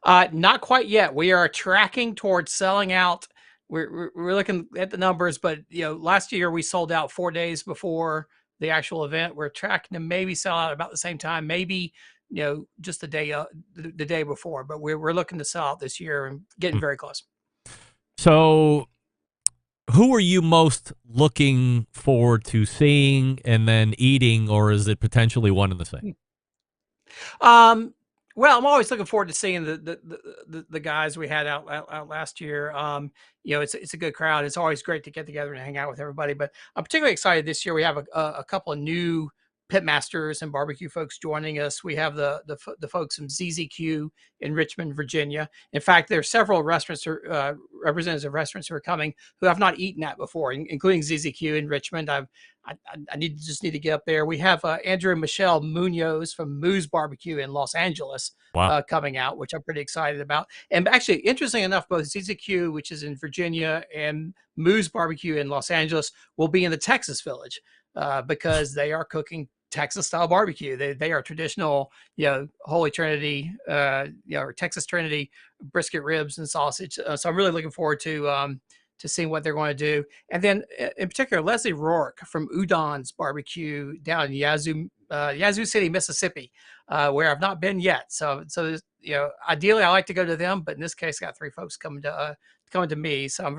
Speaker 7: Not quite yet. We are tracking towards selling out. We're looking at the numbers, but last year we sold out 4 days before the actual event. We're tracking to maybe sell out about the same time, maybe just the day before. But we're looking to sell out this year and getting very close.
Speaker 3: So, who are you most looking forward to seeing and then eating, or is it potentially one and the same?
Speaker 7: Well, I'm always looking forward to seeing the guys we had out last year. It's a good crowd. It's always great to get together and hang out with everybody. But I'm particularly excited this year. We have a couple of new pitmasters and barbecue folks joining us. We have the folks from ZZQ in Richmond, Virginia. In fact, there are several restaurants, representatives of restaurants who are coming who have not eaten at before, including ZZQ in Richmond. I need to get up there. We have Andrew and Michelle Munoz from Moo's Barbecue in Los Angeles coming out, which I'm pretty excited about. And actually, interesting enough, both ZZQ, which is in Virginia, and Moo's Barbecue in Los Angeles will be in the Texas Village because they are cooking Texas style barbecue. They are traditional, Holy Trinity, or Texas Trinity brisket ribs and sausage. So I'm really looking forward to seeing what they're going to do. And then in particular, Leslie Rourke from Udon's Barbecue down in Yazoo City, Mississippi, where I've not been yet. So ideally I like to go to them, but in this case, I got 3 folks coming to me. So I'm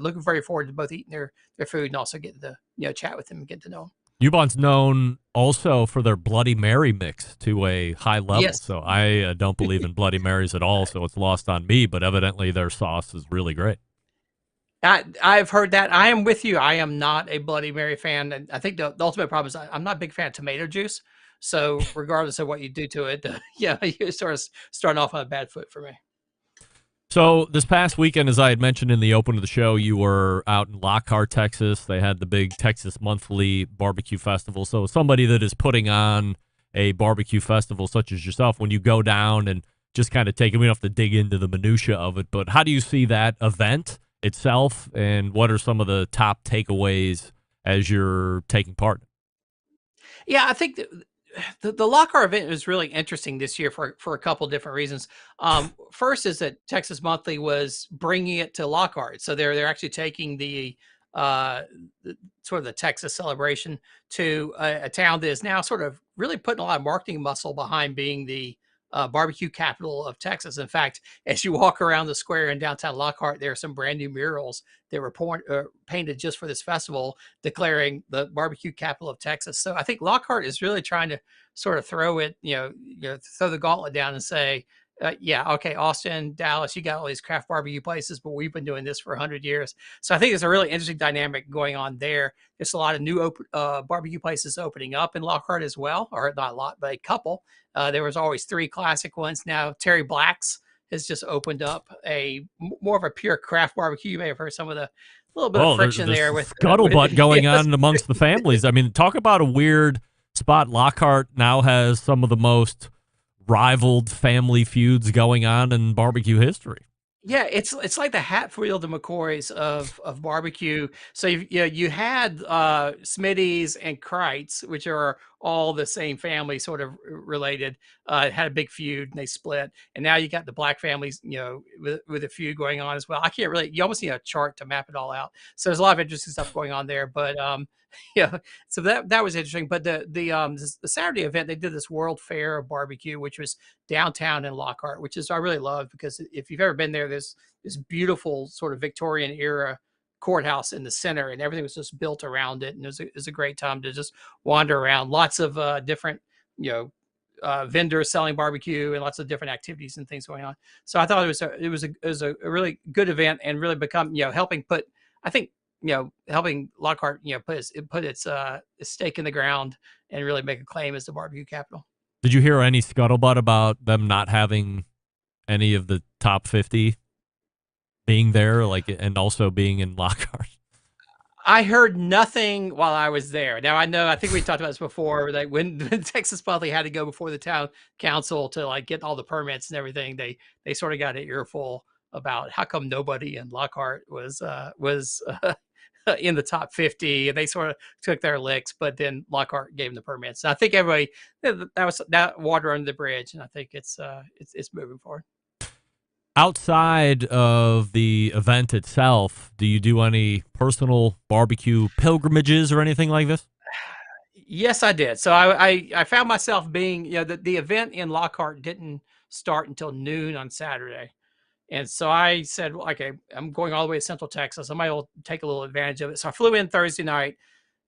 Speaker 7: looking very forward to both eating their food and also getting to chat with them and get to know them.
Speaker 3: Ubon's known also for their Bloody Mary mix to a high level.
Speaker 7: Yes.
Speaker 3: So I don't believe in Bloody Marys at all, so it's lost on me, but evidently their sauce is really great.
Speaker 7: I've heard that. I am with you. I am not a Bloody Mary fan. And I think the ultimate problem is I'm not a big fan of tomato juice. So regardless of what you do to it, you sort of starting off on a bad foot for me.
Speaker 3: So this past weekend, as I had mentioned in the open of the show, you were out in Lockhart, Texas. They had the big Texas Monthly BBQ Festival. So somebody that is putting on a barbecue festival such as yourself, when you go down and just kind of we don't have to dig into the minutia of it, but how do you see that event itself, and what are some of the top takeaways as you're taking part?
Speaker 7: Yeah, I think the Lockhart event is really interesting this year for a couple different reasons. First is that Texas Monthly was bringing it to Lockhart, so they're actually taking the sort of the Texas celebration to a town that is now sort of really putting a lot of marketing muscle behind being the barbecue capital of Texas. In fact, as you walk around the square in downtown Lockhart, there are some brand new murals that were painted just for this festival, declaring the barbecue capital of Texas. So I think Lockhart is really trying to sort of throw the gauntlet down and say, okay, Austin, Dallas, you got all these craft barbecue places, but we've been doing this for 100 years. So I think there's a really interesting dynamic going on there. There's a lot of new barbecue places opening up in Lockhart as well, or not a lot, but a couple. There was always 3 classic ones. Now Terry Black's has just opened up more of a pure craft barbecue. You may have heard some of the little bit of friction there with
Speaker 3: scuttlebutt going on amongst the families. I mean, talk about a weird spot. Lockhart now has some of the most rivaled family feuds going on in barbecue history.
Speaker 7: Yeah, it's like the Hatfield and McCoys of barbecue. So you had Smitty's and Kreitz, which are all the same family, sort of related. Had a big feud and they split, and now you got the Black families, with a feud going on as well. I can't really. You almost need a chart to map it all out. So there's a lot of interesting stuff going on there, but so that was interesting. But the Saturday event, they did this World Fair of Barbecue, which was downtown in Lockhart, which I really love, because if you've ever been there, there's this beautiful sort of Victorian era courthouse in the center, and everything was just built around it, and it was a great time to just wander around. Lots of different vendors selling barbecue and lots of different activities and things going on. So I thought it was a really good event, and really become helping put, I think, helping Lockhart put its stake in the ground and really make a claim as the barbecue capital.
Speaker 3: Did you hear any scuttlebutt about them not having any of the top 50 being there, and also being in Lockhart?
Speaker 7: I heard nothing while I was there. Now I think we talked about this before. Like when Texas Monthly had to go before the town council to get all the permits and everything, they sort of got an earful about how come nobody in Lockhart was in the top 50, and they sort of took their licks, but then Lockhart gave them the permits. And I think everybody, that water under the bridge, and I think it's moving forward.
Speaker 3: Outside of the event itself, do you do any personal barbecue pilgrimages or anything like this?
Speaker 7: Yes, I did. So I found myself being, the event in Lockhart didn't start until noon on Saturday. And so I said, well, okay, I'm going all the way to Central Texas. I might well take a little advantage of it. So I flew in Thursday night,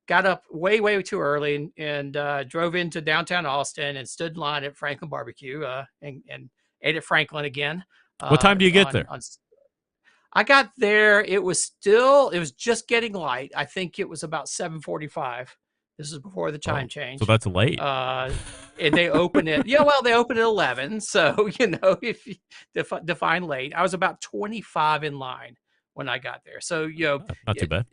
Speaker 7: got up way, way too early and drove into downtown Austin and stood in line at Franklin Barbecue and ate at Franklin again.
Speaker 3: What time do you get there?
Speaker 7: I got there. It was just getting light. I think it was about 7:45. This is before the chime change.
Speaker 3: So that's late.
Speaker 7: And they open it. Yeah, well, they open at 11. So, if you define late, I was about 25 in line when I got there. So,
Speaker 3: not too bad.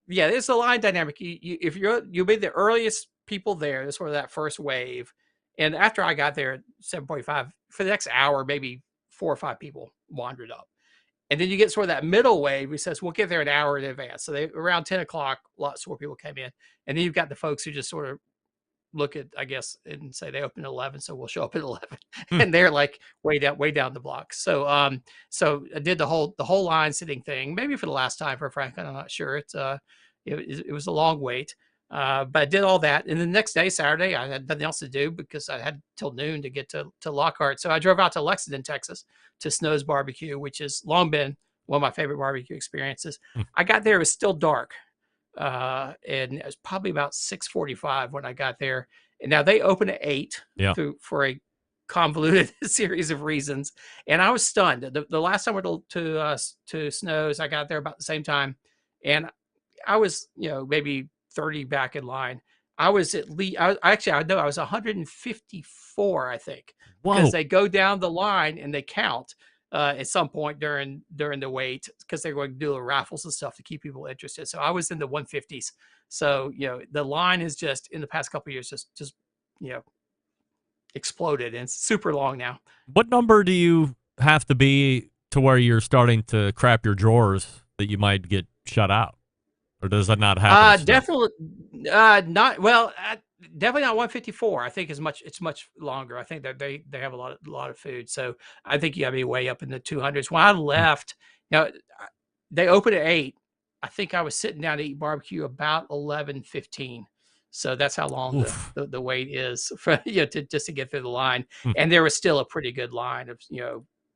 Speaker 7: Yeah, it's a line dynamic. If you'll be the earliest people there, that's sort of that first wave. And after I got there at 7:45, for the next hour, maybe 4 or 5 people wandered up. And then you get sort of that middle wave. He says, we'll get there an hour in advance. So around 10 o'clock, lots more people came in. And then you've got the folks who just sort of look at, I guess, and say they open at 11, so we'll show up at 11. And they're like way down the block. So so I did the whole line sitting thing, maybe for the last time for Franklin. I'm not sure. It was a long wait. But I did all that. And the next day, Saturday, I had nothing else to do because I had till noon to get to Lockhart. So I drove out to Lexington, Texas to Snow's Barbecue, which has long been one of my favorite barbecue experiences. I got there, it was still dark. And it was probably about 6:45 when I got there. And now they open at 8 for a convoluted series of reasons. And I was stunned. The last time I went to Snow's, I got there about the same time. And I was, maybe 30 back in line. I was at least, I was 154, I think, because they go down the line and they count at some point during the wait because they're going to do raffles and stuff to keep people interested. So I was in the 150s. So, the line is just in the past couple of years, just exploded and it's super long now.
Speaker 3: What number do you have to be to where you're starting to crap your drawers that you might get shut out? Or does that not happen?
Speaker 7: Definitely not. Well, definitely not 154. I think it's much longer. I think that they have a lot of food. So I think you got to be way up in the 200s. When I left, they opened at 8. I think I was sitting down to eat barbecue about 11:15. So that's how long the wait is for just to get through the line. And there was still a pretty good line of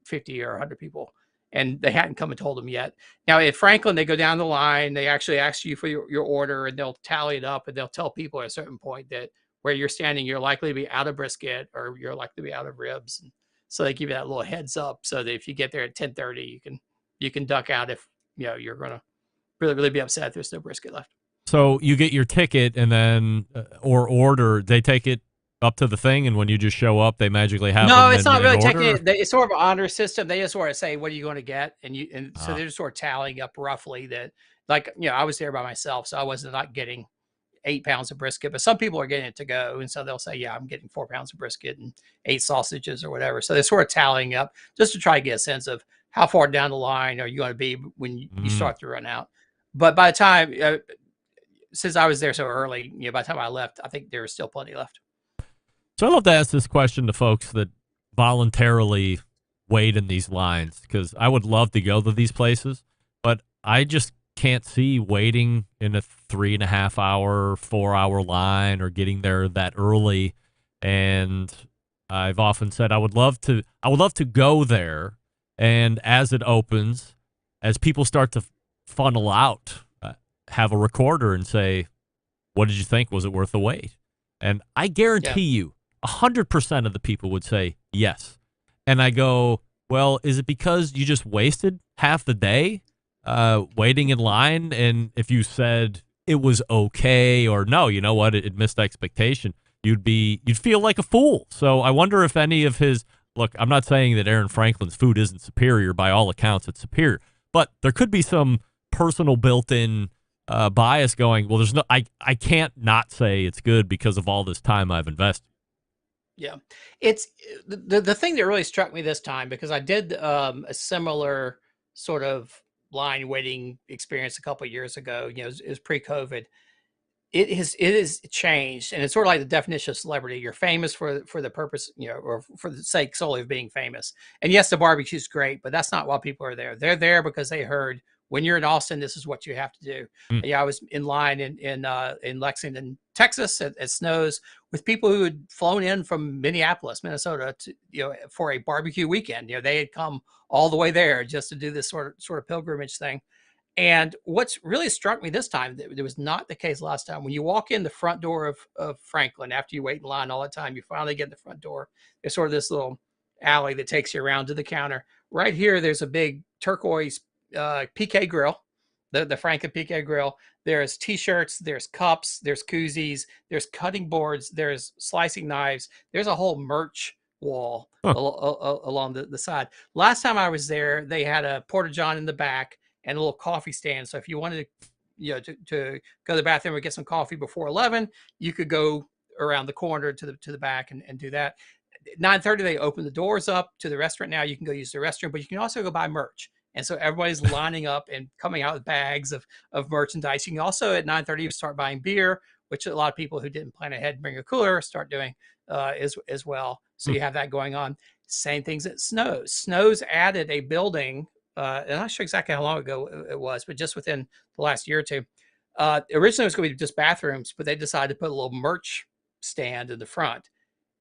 Speaker 7: 50 or 100 people. And they hadn't come and told them yet. Now at Franklin, they go down the line. They actually ask you for your order, and they'll tally it up, and they'll tell people at a certain point that where you're standing, you're likely to be out of brisket or you're likely to be out of ribs. And so they give you that little heads up so that if you get there at 10:30, you can duck out if you're going to really be upset if there's no brisket left.
Speaker 3: So you get your ticket and then or order. They take it up to the thing, and when you just show up, they magically have.
Speaker 7: No, it's not really taking. It's sort of an honor system. They just sort of say, "What are you going to get?" And so they're just sort of tallying up roughly that. Like I was there by myself, so I wasn't not getting 8 pounds of brisket, but some people are getting it to go, and so they'll say, "Yeah, I'm getting 4 pounds of brisket and 8 sausages or whatever." So they're sort of tallying up just to try to get a sense of how far down the line are you going to be when you start to run out. But by the time, since I was there so early, by the time I left, I think there was still plenty left.
Speaker 3: So I love to ask this question to folks that voluntarily wait in these lines because I would love to go to these places, but I just can't see waiting in a 3.5 hour, 4 hour line or getting there that early. And I've often said I would love to go there, and as it opens, as people start to funnel out, have a recorder and say, "What did you think? Was it worth the wait?" And I guarantee you 100% of the people would say yes. And I go, well, is it because you just wasted half the day waiting in line? And if you said it was okay or no, you know what, it missed expectation, you'd feel like a fool. So I wonder if any of his, look, I'm not saying that Aaron Franklin's food isn't superior. By all accounts, it's superior. But there could be some personal built-in bias going, well, there's no, I can't not say it's good because of all this time I've invested.
Speaker 7: Yeah, it's the thing that really struck me this time, because I did a similar sort of line waiting experience a couple of years ago. It was pre-COVID. It is changed, and it's sort of like the definition of celebrity. You're famous for the purpose, or for the sake solely of being famous. And yes, the barbecue's great, but that's not why people are there. They're there because they heard when you're in Austin, this is what you have to do. Yeah, I was in line in Lexington, Texas at Snows with people who had flown in from Minneapolis, Minnesota, to, for a barbecue weekend. They had come all the way there just to do this sort of pilgrimage thing. And what's really struck me this time, that was not the case last time. When you walk in the front door of Franklin, after you wait in line all the time, you finally get in the front door. There's sort of this little alley that takes you around to the counter. Right here, there's a big turquoise PK grill, the Franklin PK grill. There's T-shirts, there's cups, there's koozies, there's cutting boards, there's slicing knives. There's a whole merch wall along the side. Last time I was there, they had a Porta-John in the back and a little coffee stand. So if you wanted to go to the bathroom or get some coffee before 11, you could go around the corner to the back and do that. At 9:30, they open the doors up to the restaurant. Now you can go use the restroom, but you can also go buy merch. And so everybody's lining up and coming out with bags of merchandise. You can also at 9:30 start buying beer, which a lot of people who didn't plan ahead and bring a cooler start doing as well. So you have that going on. Same things at Snows. Snows added a building. I'm not sure exactly how long ago it was, but just within the last year or two. Originally, it was going to be just bathrooms, but they decided to put a little merch stand in the front.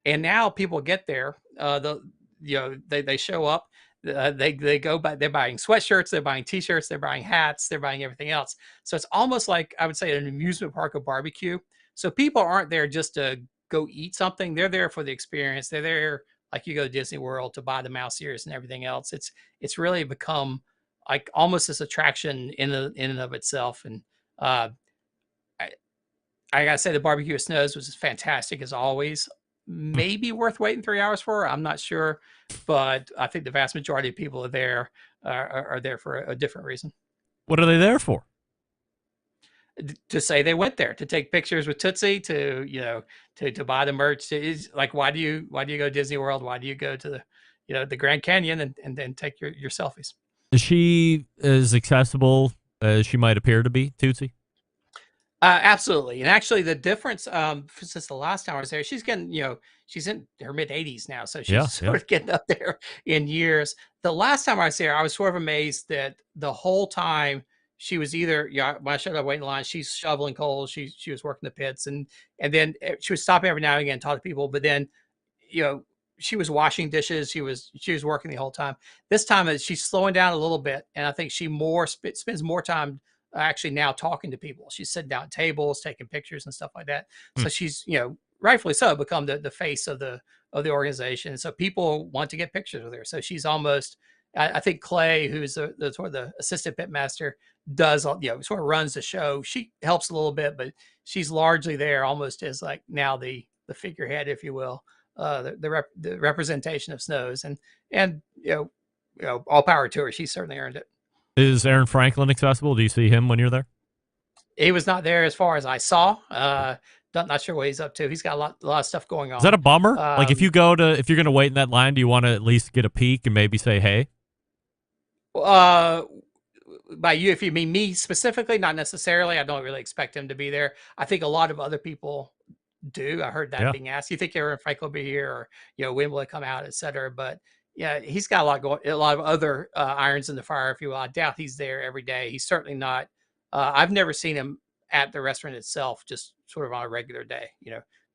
Speaker 7: And now people get there. They show up. They go by. They're buying sweatshirts. They're buying T-shirts. They're buying hats. They're buying everything else. So it's almost like, I would say, an amusement park of barbecue. So people aren't there just to go eat something. They're there for the experience. They're there, like you go to Disney World, to buy the mouse ears and everything else. It's really become like almost this attraction in and of itself. And I gotta say, the barbecue at Snows was fantastic as always. Maybe worth waiting 3 hours for. I'm not sure, but I think the vast majority of people are there for a different reason.
Speaker 3: What are they there for?
Speaker 7: To say they went there to take pictures with Tootsie, to buy the merch. It's like, why do you go to Disney World? Why do you go to the Grand Canyon and then take your selfies?
Speaker 3: Is she as accessible as she might appear to be, Tootsie?
Speaker 7: Absolutely. And actually the difference, since the last time I was there, she's getting, she's in her mid 80s now. So she's sort of getting up there in years. The last time I was there, I was sort of amazed that the whole time she was either, when I showed up waiting in line, she's shoveling coal. She was working the pits, and then she was stopping every now and again, talk to people. But then, she was washing dishes. She was working the whole time. This time she's slowing down a little bit. And I think she spends more time actually now talking to people. She's sitting down at tables, taking pictures and stuff like that. So she's, rightfully so, become the face of the organization. So people want to get pictures with her. So she's almost, I think Clay, who's the sort of the assistant pit master, does, sort of runs the show. She helps a little bit, but she's largely there almost as like now the figurehead, if you will, the representation of Snows, and all power to her. She certainly earned it.
Speaker 3: Is Aaron Franklin accessible? Do you see him when you're there?
Speaker 7: He was not there as far as I saw. Not sure what he's up to. He's got a lot of stuff going on.
Speaker 3: Is that a bummer? Like if you're going to wait in that line, do you want to at least get a peek and maybe say, hey?
Speaker 7: By you, if you mean me specifically, not necessarily. I don't really expect him to be there. I think a lot of other people do. I heard that being asked. You think Aaron Franklin will be here, or when will it come out, et cetera. But yeah, he's got a lot of other irons in the fire, if you will. I doubt he's there every day. He's certainly not. I've never seen him at the restaurant itself, just sort of on a regular day.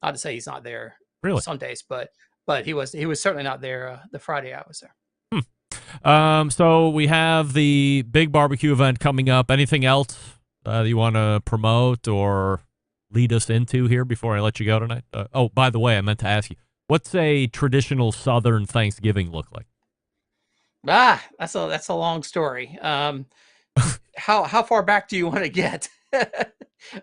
Speaker 7: Not to say he's not there some days, but he was certainly not there the Friday I was there.
Speaker 3: So we have the big barbecue event coming up. Anything else that you want to promote or lead us into here before I let you go tonight? Oh, by the way, I meant to ask you, what's a traditional Southern Thanksgiving look like?
Speaker 7: That's a long story. How far back do you want to get?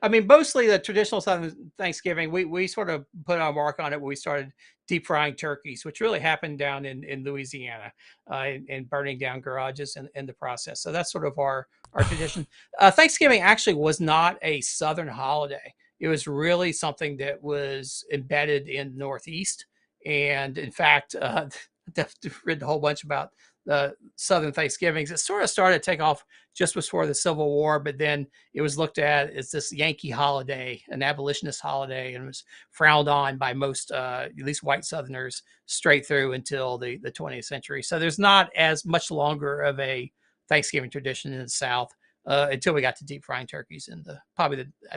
Speaker 7: I mean, mostly the traditional Southern Thanksgiving, we sort of put our mark on it when we started deep frying turkeys, which really happened down in Louisiana, and burning down garages in the process. So that's sort of our tradition. Thanksgiving actually was not a Southern holiday. It was really something that was embedded in the Northeast. And in fact, I've written a whole bunch about the Southern Thanksgivings. It sort of started to take off just before the Civil War, but then it was looked at as this Yankee holiday, an abolitionist holiday, and was frowned on by most, at least white Southerners, straight through until the 20th century. So there's not as much longer of a Thanksgiving tradition in the South. until we got to deep frying turkeys in I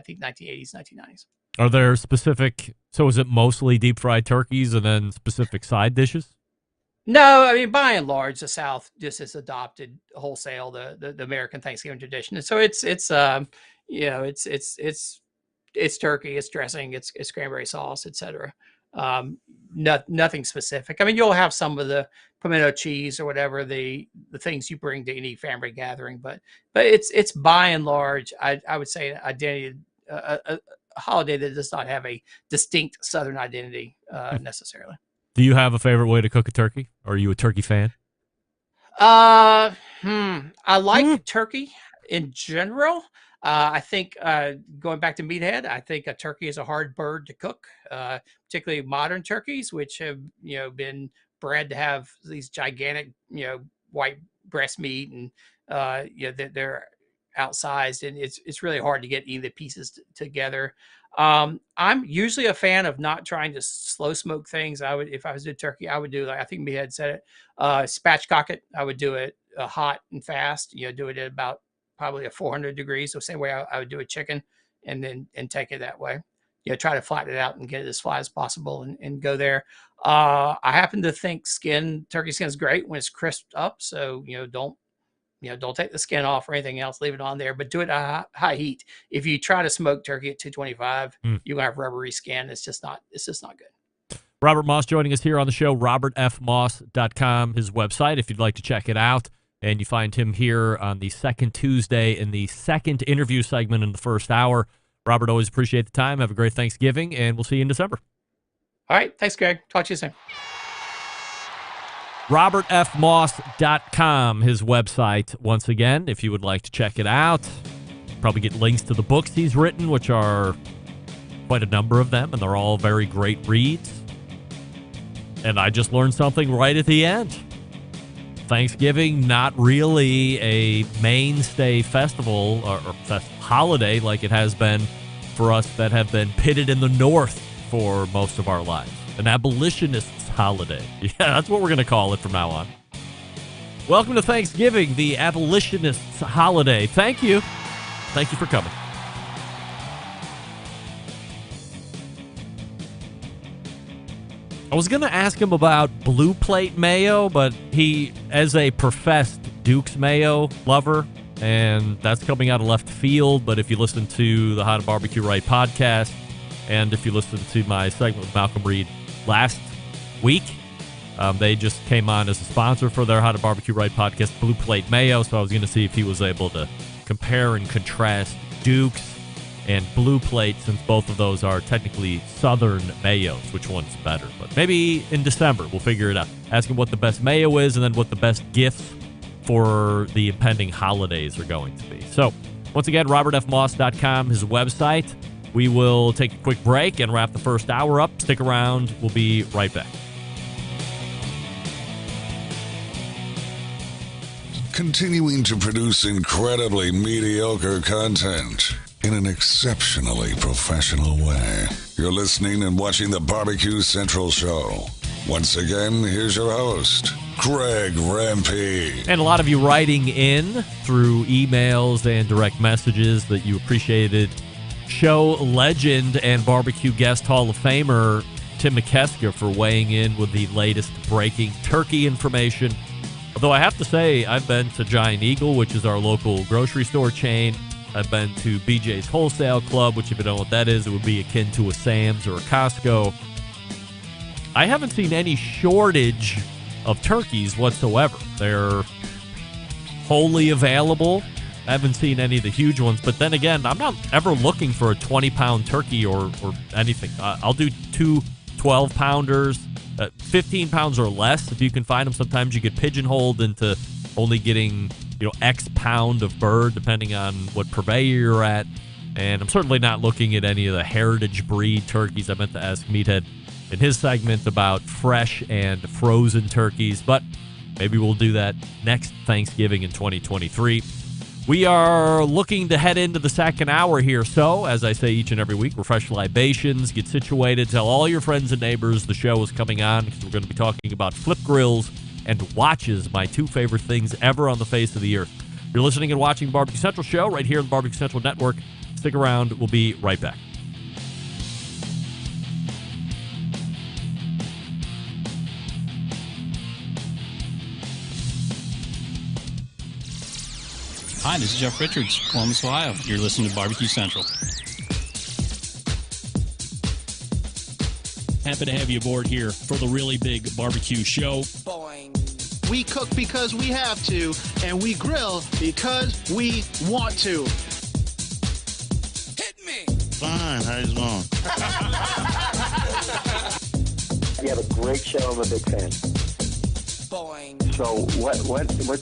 Speaker 7: think 1980s, 1990s.
Speaker 3: Are there specific? So is it mostly deep fried turkeys and then specific side dishes?
Speaker 7: No, I mean, by and large, the South just has adopted wholesale the American Thanksgiving tradition, and so it's turkey, it's dressing, it's cranberry sauce, etc. Nothing specific. I mean, you'll have some of the pimento cheese or whatever the things you bring to any family gathering, but it's by and large, I would say, identity a holiday that does not have a distinct Southern identity necessarily.
Speaker 3: Do you have a favorite way to cook a turkey? Are you a turkey fan?
Speaker 7: I like turkey in general. I think going back to Meathead, I think a turkey is a hard bird to cook, particularly modern turkeys, which have been bred to have these gigantic white breast meat, and they're outsized, and it's really hard to get any of the pieces together. I'm usually a fan of not trying to slow smoke things. If I was doing turkey, I would do, like I think Meathead said it, spatchcock it. I would do it hot and fast. Do it at about probably a 400 degrees. So same way I would do a chicken, and take it that way. Try to flatten it out and get it as flat as possible, and go there. I happen to think turkey skin is great when it's crisped up. So don't take the skin off or anything else. Leave it on there, but do it at high heat. If you try to smoke turkey at 225, you're gonna have rubbery skin. It's just not good.
Speaker 3: Robert Moss joining us here on the show. RobertFMoss.com, his website, if you'd like to check it out. And you find him here on the second Tuesday in the second interview segment in the first hour. Robert, always appreciate the time. Have a great Thanksgiving, and we'll see you in December.
Speaker 7: All right. Thanks, Greg. Talk to you soon.
Speaker 3: RobertFMoss.com, his website, once again, if you would like to check it out. Probably get links to the books he's written, which are quite a number of them, and they're all very great reads. And I just learned something right at the end. Thanksgiving, not really a mainstay festival or holiday like it has been for us that have been pitted in the North for most of our lives. An abolitionists holiday. Yeah, that's what we're going to call it from now on. Welcome to Thanksgiving, the abolitionists holiday. Thank you. Thank you for coming. I was going to ask him about Blue Plate mayo, but he, as a professed Duke's mayo lover, and that's coming out of left field, but if you listen to the How to Barbecue Right podcast, and if you listen to my segment with Malcolm Reed last week, they just came on as a sponsor for their How to Barbecue Right podcast, Blue Plate mayo, so I was going to see if he was able to compare and contrast Duke's and Blue Plate, since both of those are technically Southern mayos, which one's better. But maybe in December, we'll figure it out. Ask him what the best mayo is and then what the best gifts for the impending holidays are going to be. So, once again, RobertFMoss.com, his website. We will take a quick break and wrap the first hour up. Stick around. We'll be right back.
Speaker 4: Continuing to produce incredibly mediocre content in an exceptionally professional way. You're listening and watching the Barbecue Central Show. Once again, here's your host, Greg Rempe.
Speaker 3: And a lot of you writing in through emails and direct messages that you appreciated show legend and barbecue guest Hall of Famer Tim McKeska for weighing in with the latest breaking turkey information. Although I have to say, I've been to Giant Eagle, which is our local grocery store chain. I've been to BJ's Wholesale Club, which if you don't know what that is, it would be akin to a Sam's or a Costco. I haven't seen any shortage of turkeys whatsoever. They're wholly available. I haven't seen any of the huge ones, but then again, I'm not ever looking for a 20-pound turkey or anything. I'll do two 12-pounders, 15 pounds or less if you can find them. Sometimes you get pigeonholed into only getting X pound of bird, depending on what purveyor you're at. And I'm certainly not looking at any of the heritage breed turkeys. I meant to ask Meathead in his segment about fresh and frozen turkeys, but maybe we'll do that next Thanksgiving in 2023. We are looking to head into the second hour here. So, as I say each and every week, refresh libations, get situated, tell all your friends and neighbors the show is coming on, because we're going to be talking about flip grills and watches, my two favorite things ever on the face of the earth. You're listening and watching Barbecue Central show right here on the Barbecue Central Network. Stick around. We'll be right back.
Speaker 8: Hi, this is Jeff Richards, Columbus, Ohio. You're listening to Barbecue Central. Happy to have you aboard here for the really big barbecue show.
Speaker 9: Boing. We cook because we have to, and we grill because we want to. Hit me!
Speaker 10: Fine, how's it going?
Speaker 11: You have a great show. I'm a big fan.
Speaker 9: Boing.
Speaker 11: So what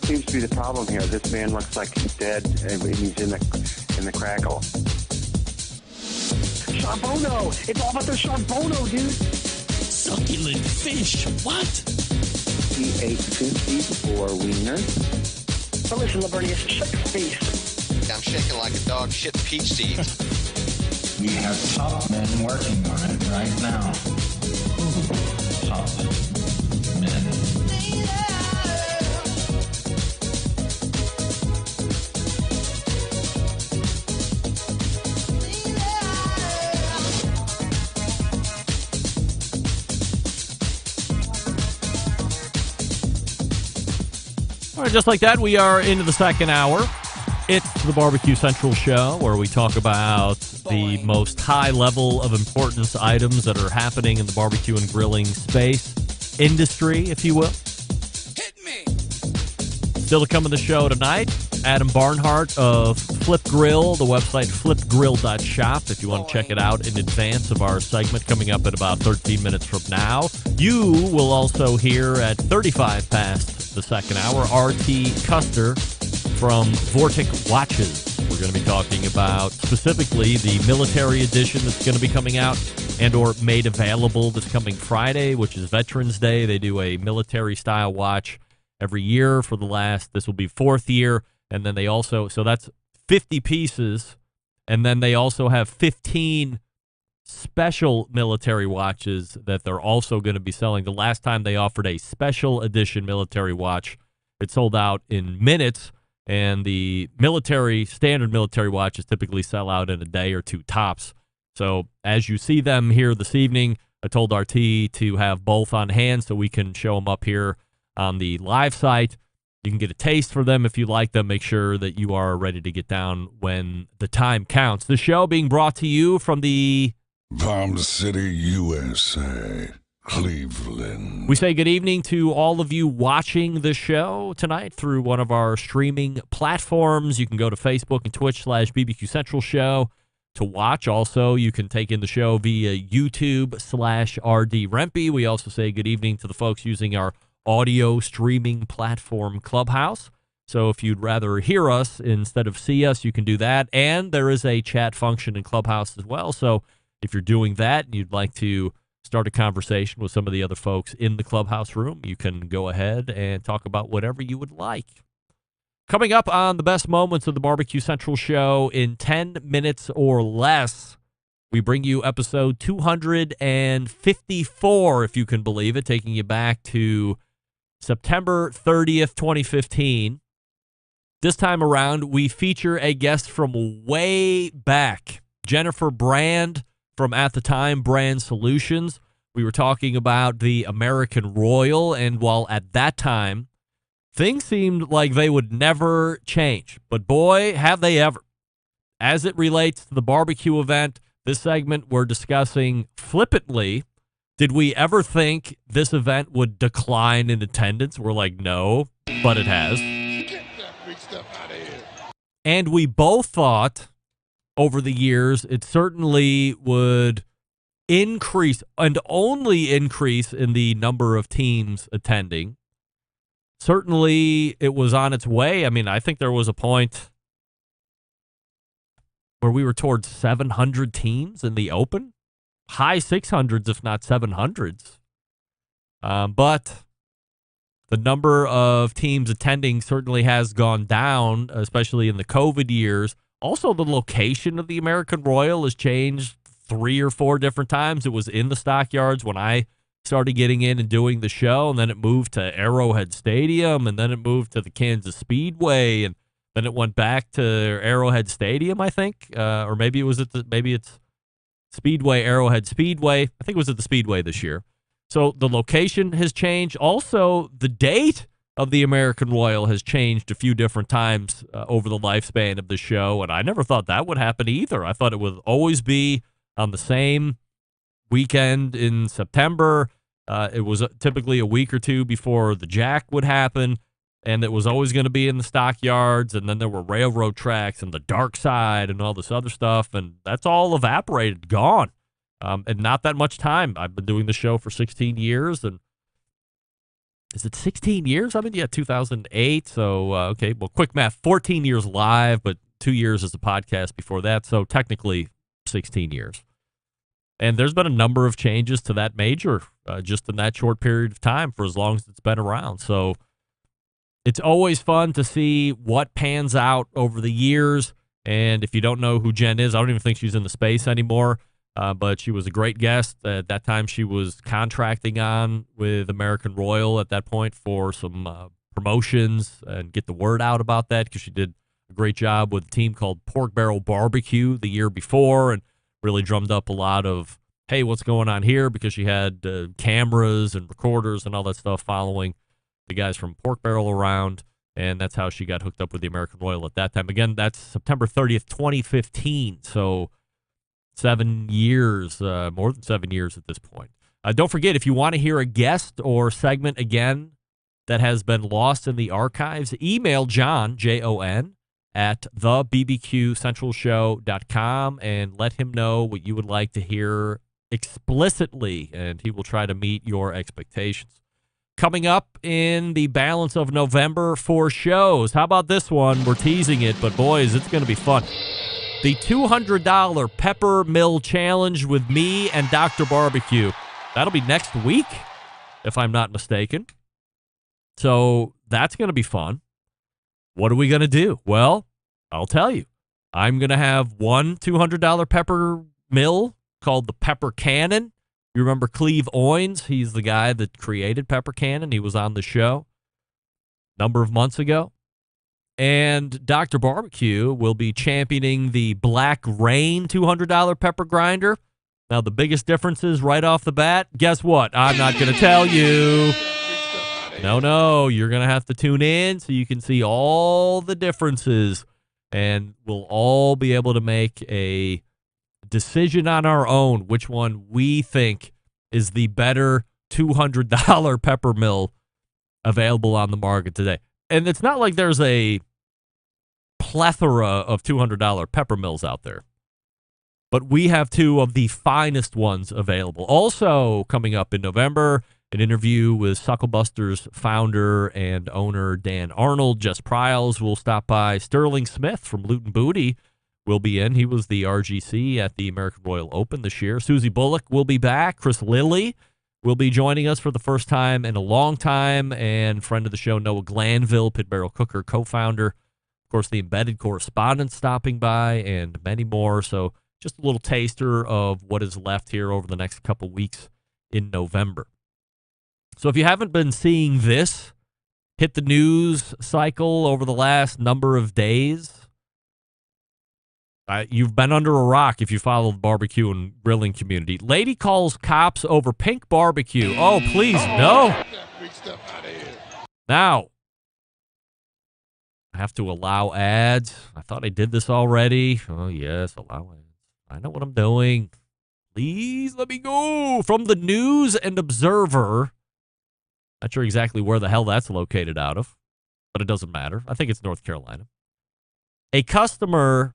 Speaker 11: seems to be the problem here? This man looks like he's dead, and he's in the crackle. Charbono! It's all about the charbono, dude!
Speaker 8: Succulent fish! What?
Speaker 11: He ate 54 wieners.
Speaker 12: But listen, Libertius, shut your face.
Speaker 13: I'm shaking like a dog shit peach seeds.
Speaker 14: We have top men working on it right now. Top men.
Speaker 3: All right, just like that, we are into the second hour. It's the Barbecue Central show where we talk about the most high level of importance items that are happening in the barbecue and grilling space industry, if you will.
Speaker 9: Hit me!
Speaker 3: Still to come in the show tonight, Adam Barnhart of Flip Grill, the website flipgrill.shop, if you want to check it out in advance of our segment coming up in about 13 minutes from now. You will also hear at 35 past the second hour, R.T. Custer from Vortic Watches. We're going to be talking about specifically the military edition that's going to be coming out and or made available this coming Friday, which is Veterans Day. They do a military-style watch every year for the last, this will be 4th year, and then they also, so that's 50 pieces, and then they also have 15 special military watches that they're also going to be selling. The last time they offered a special edition military watch, it sold out in minutes, and the standard military watches typically sell out in a day or two tops. So as you see them here this evening, I told RT to have both on hand so we can show them up here on the live site. You can get a taste for them if you like them. Make sure that you are ready to get down when the time counts. The show being brought to you from the
Speaker 4: Palm City, USA, Cleveland.
Speaker 3: We say good evening to all of you watching the show tonight through one of our streaming platforms. You can go to Facebook and Twitch/BBQ Central Show to watch. Also, you can take in the show via YouTube/RD Rempe. We also say good evening to the folks using our audio streaming platform Clubhouse. So if you'd rather hear us instead of see us, you can do that. And there is a chat function in Clubhouse as well. So if you're doing that and you'd like to start a conversation with some of the other folks in the Clubhouse room, you can go ahead and talk about whatever you would like. Coming up on the best moments of the Barbecue Central show in 10 minutes or less, we bring you episode 254, if you can believe it, taking you back to September 30th, 2015. This time around, we feature a guest from way back, Jennifer Brand from, at the time, Brand Solutions. We were talking about the American Royal, and while at that time, things seemed like they would never change. But boy, have they ever. As it relates to the barbecue event, this segment we're discussing flippantly, did we ever think this event would decline in attendance? We're like, no, but it has.
Speaker 5: Get that big stuff out of here.
Speaker 3: And we both thought over the years it certainly would increase and only increase in the number of teams attending. Certainly it was on its way. I mean, I think there was a point where we were towards 700 teams in the open. High 600s, if not 700s. But the number of teams attending certainly has gone down, especially in the COVID years. Also, the location of the American Royal has changed 3 or 4 different times. It was in the stockyards when I started getting in and doing the show, and then it moved to Arrowhead Stadium, and then it moved to the Kansas Speedway. And Then it went back to Arrowhead Stadium, I think, or maybe it's Speedway, Arrowhead Speedway. I think it was at the Speedway this year. So the location has changed. Also, the date of the American Royal has changed a few different times over the lifespan of the show, and I never thought that would happen either. I thought it would always be on the same weekend in September. It was typically a week or two before the Jack would happen, and it was always going to be in the stockyards, and then there were railroad tracks and the dark side and all this other stuff, and that's all evaporated, gone. And not that much time. I've been doing the show for 16 years, and is it 16 years? I mean, yeah, 2008. So, okay, well, quick math, 14 years live, but 2 years as a podcast before that. So technically 16 years. And there's been a number of changes to that major just in that short period of time for as long as it's been around. So it's always fun to see what pans out over the years. And if you don't know who Jen is, I don't even think she's in the space anymore. But she was a great guest. At that time, she was contracting on with American Royal at that point for some promotions and get the word out about that, because she did a great job with a team called Pork Barrel Barbecue the year before and really drummed up a lot of, hey, what's going on here? Because she had cameras and recorders and all that stuff following the guys from Pork Barrel around, and that's how she got hooked up with the American Royal at that time. Again, that's September 30th, 2015, so 7 years, more than 7 years at this point. Don't forget, if you want to hear a guest or segment again that has been lost in the archives, email John, Jon, at thebbqcentralshow.com and let him know what you would like to hear explicitly, and he will try to meet your expectations. Coming up in the balance of November, 4 shows. How about this one? We're teasing it, but boys, it's going to be fun. The $200 Pepper Mill Challenge with me and Dr. Barbecue. That'll be next week, if I'm not mistaken. So that's going to be fun. What are we going to do? Well, I'll tell you. I'm going to have one $200 pepper mill called the Pepper Cannon. You remember Cleve Owens? He's the guy that created Pepper Cannon. He was on the show a number of months ago. And Dr. Barbecue will be championing the Black Rain $200 pepper grinder. Now, the biggest difference is right off the bat, guess what? I'm not going to tell you. No, you're going to have to tune in so you can see all the differences, and we'll all be able to make a decision on our own which one we think is the better $200 pepper mill available on the market today. And it's not like there's a plethora of $200 pepper mills out there, but we have two of the finest ones available. Also coming up in November, an interview with Sucklebuster's founder and owner Dan Arnold. Jess Pryles will stop by. Sterling Smith from Loot and Booty will be in. He was the RGC at the American Royal Open this year. Susie Bullock will be back. Chris Lilly will be joining us for the first time in a long time, and friend of the show, Noah Glanville, Pit Barrel Cooker co-founder. Of course, the Embedded Correspondent stopping by, and many more. So just a little taster of what is left here over the next couple weeks in November. So if you haven't been seeing this hit the news cycle over the last number of days, you've been under a rock if you follow the barbecue and grilling community. Lady calls cops over pink barbecue. Oh, please, no. Now, I have to allow ads. I thought I did this already. Oh, yes, allow ads. I know what I'm doing. Please let me go. From the News and Observer. Not sure exactly where the hell that's located out of, but it doesn't matter. I think it's North Carolina. A customer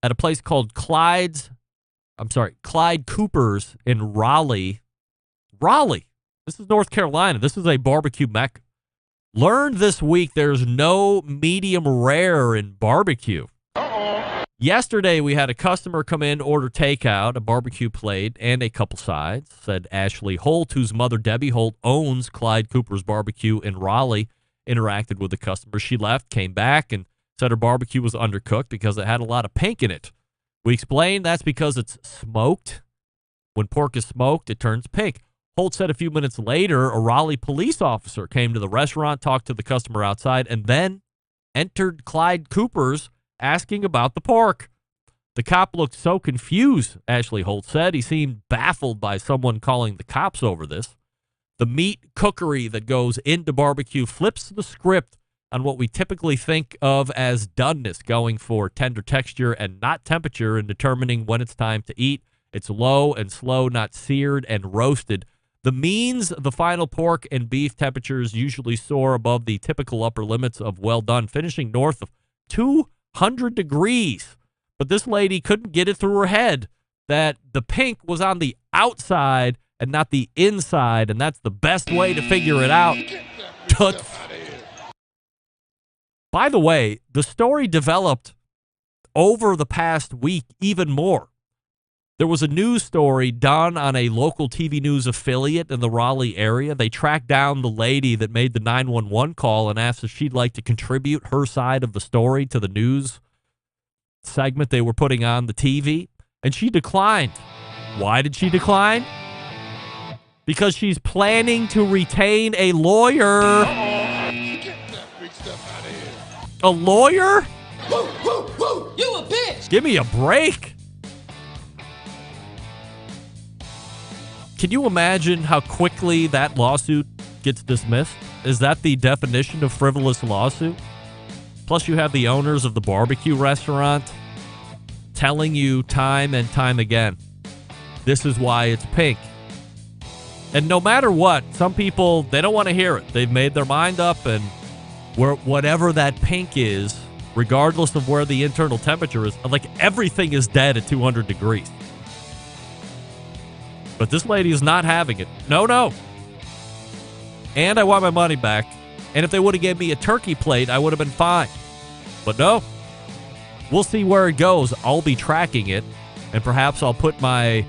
Speaker 3: at a place called Clyde Cooper's in Raleigh. This is North Carolina. This is a barbecue mecca. Learned this week there's no medium rare in barbecue. Yesterday, we had a customer come in, order takeout, a barbecue plate, and a couple sides. Said Ashley Holt, whose mother, Debbie Holt, owns Clyde Cooper's Barbecue in Raleigh, interacted with the customer. She left, came back, and said her barbecue was undercooked because it had a lot of pink in it. We explained that's because it's smoked. When pork is smoked, it turns pink. Holt said a few minutes later, a Raleigh police officer came to the restaurant, talked to the customer outside, and then entered Clyde Cooper's asking about the pork. The cop looked so confused, Ashley Holt said. He seemed baffled by someone calling the cops over this. The meat cookery that goes into barbecue flips the script on what we typically think of as doneness, going for tender texture and not temperature in determining when it's time to eat. It's low and slow, not seared and roasted. The means the final pork and beef temperatures usually soar above the typical upper limits of well done, finishing north of 200 degrees. But this lady couldn't get it through her head that the pink was on the outside and not the inside, and that's the best way to figure it out. By the way, the story developed over the past week even more. There was a news story done on a local TV news affiliate in the Raleigh area. They tracked down the lady that made the 911 call and asked if she'd like to contribute her side of the story to the news segment they were putting on the TV, and she declined. Why did she decline? Because she's planning to retain a lawyer. A lawyer?
Speaker 1: Woo, woo, woo! You a bitch!
Speaker 3: Give me a break. Can you imagine how quickly that lawsuit gets dismissed? Is that the definition of frivolous lawsuit? Plus, you have the owners of the barbecue restaurant telling you time and time again, this is why it's pink. And no matter what, some people, they don't want to hear it. They've made their mind up, and whatever that pink is, regardless of where the internal temperature is, like everything is dead at 200 degrees. But this lady is not having it. No. And I want my money back. And if they would have gave me a turkey plate, I would have been fine. But no. We'll see where it goes. I'll be tracking it. And perhaps I'll put my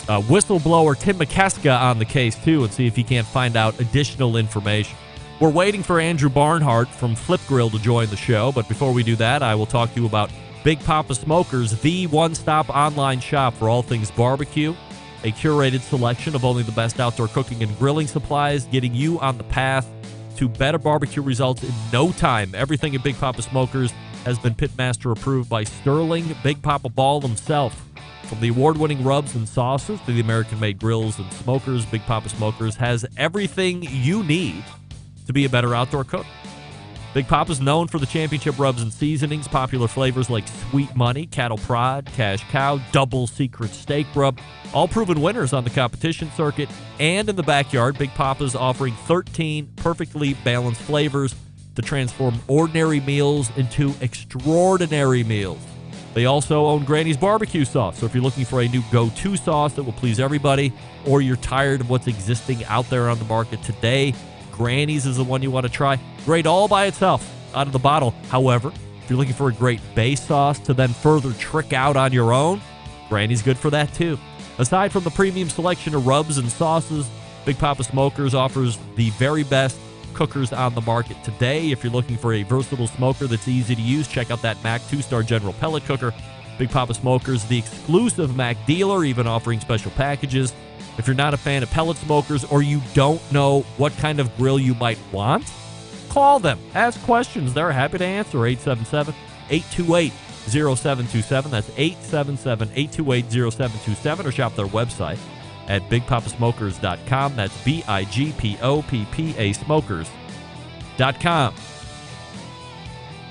Speaker 3: whistleblower Tim McKeska on the case, too, and see if he can't find out additional information. We're waiting for Andrew Barnhart from Flip Grill to join the show. But before we do that, I will talk to you about Big Papa Smokers, the one-stop online shop for all things barbecue. A curated selection of only the best outdoor cooking and grilling supplies, getting you on the path to better barbecue results in no time. Everything at Big Papa Smokers has been Pitmaster approved by Sterling Big Papa Ball himself. From the award-winning rubs and sauces to the American-made grills and smokers, Big Papa Smokers has everything you need to be a better outdoor cook. Big Papa's known for the championship rubs and seasonings, popular flavors like Sweet Money, Cattle Prod, Cash Cow, Double Secret Steak Rub, all proven winners on the competition circuit. And in the backyard, Big Papa's offering 13 perfectly balanced flavors to transform ordinary meals into extraordinary meals. They also own Granny's barbecue sauce, so if you're looking for a new go-to sauce that will please everybody, or you're tired of what's existing out there on the market today, Granny's is the one you want to try. Great all by itself, out of the bottle. However, if you're looking for a great base sauce to then further trick out on your own, Granny's good for that too. Aside from the premium selection of rubs and sauces, Big Papa Smokers offers the very best cookers on the market today. If you're looking for a versatile smoker that's easy to use, check out that Mac 2-star General Pellet Cooker. Big Papa Smokers, the exclusive Mac dealer, even offering special packages. If you're not a fan of pellet smokers or you don't know what kind of grill you might want, call them. Ask questions. They're happy to answer. 877-828-0727. That's 877-828-0727. Or shop their website at bigpapasmokers.com. That's BIGPOPPA smokers.com.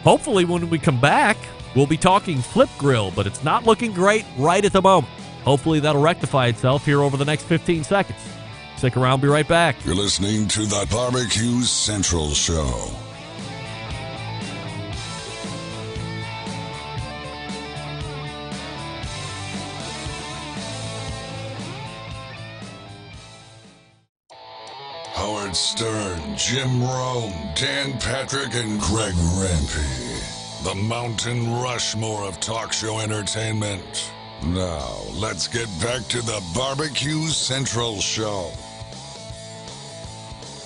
Speaker 3: Hopefully when we come back, we'll be talking Flip Grill, but it's not looking great right at the moment. Hopefully that'll rectify itself here over the next 15 seconds. Stick around, be right back.
Speaker 4: You're listening to the Barbecue Central Show. Howard Stern, Jim Rome, Dan Patrick, and Greg Rempe. The Mountain Rushmore of talk show entertainment. Now, let's get back to the Barbecue Central Show.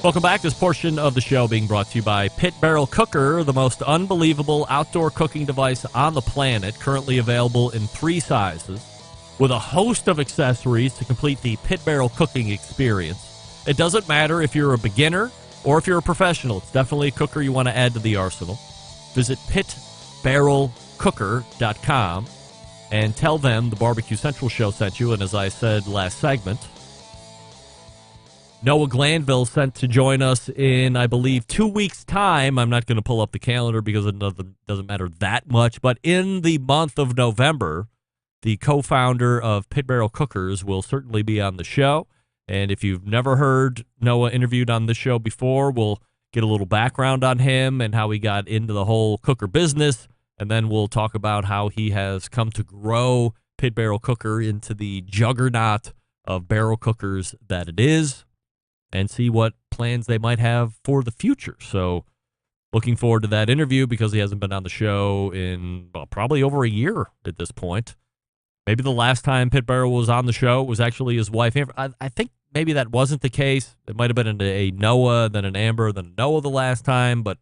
Speaker 3: Welcome back. This portion of the show being brought to you by Pit Barrel Cooker, the most unbelievable outdoor cooking device on the planet, currently available in 3 sizes, with a host of accessories to complete the Pit Barrel cooking experience. It doesn't matter if you're a beginner Or if you're a professional, it's definitely a cooker you want to add to the arsenal. Visit pitbarrelcooker.com and tell them the Barbecue Central show sent you. And as I said last segment, Noah Glanville sent to join us in, I believe, 2 weeks' time. I'm not going to pull up the calendar because it doesn't matter that much. But in the month of November, the co-founder of Pit Barrel Cookers will certainly be on the show. And if you've never heard Noah interviewed on this show before, we'll get a little background on him and how he got into the whole cooker business. And then we'll talk about how he has come to grow Pit Barrel Cooker into the juggernaut of barrel cookers that it is, and see what plans they might have for the future. So looking forward to that interview because he hasn't been on the show in probably over a year at this point. Maybe the last time Pit Barrel was on the show was actually his wife, Amber. I think maybe that wasn't the case. It might have been a Noah, then an Amber, then a Noah the last time, but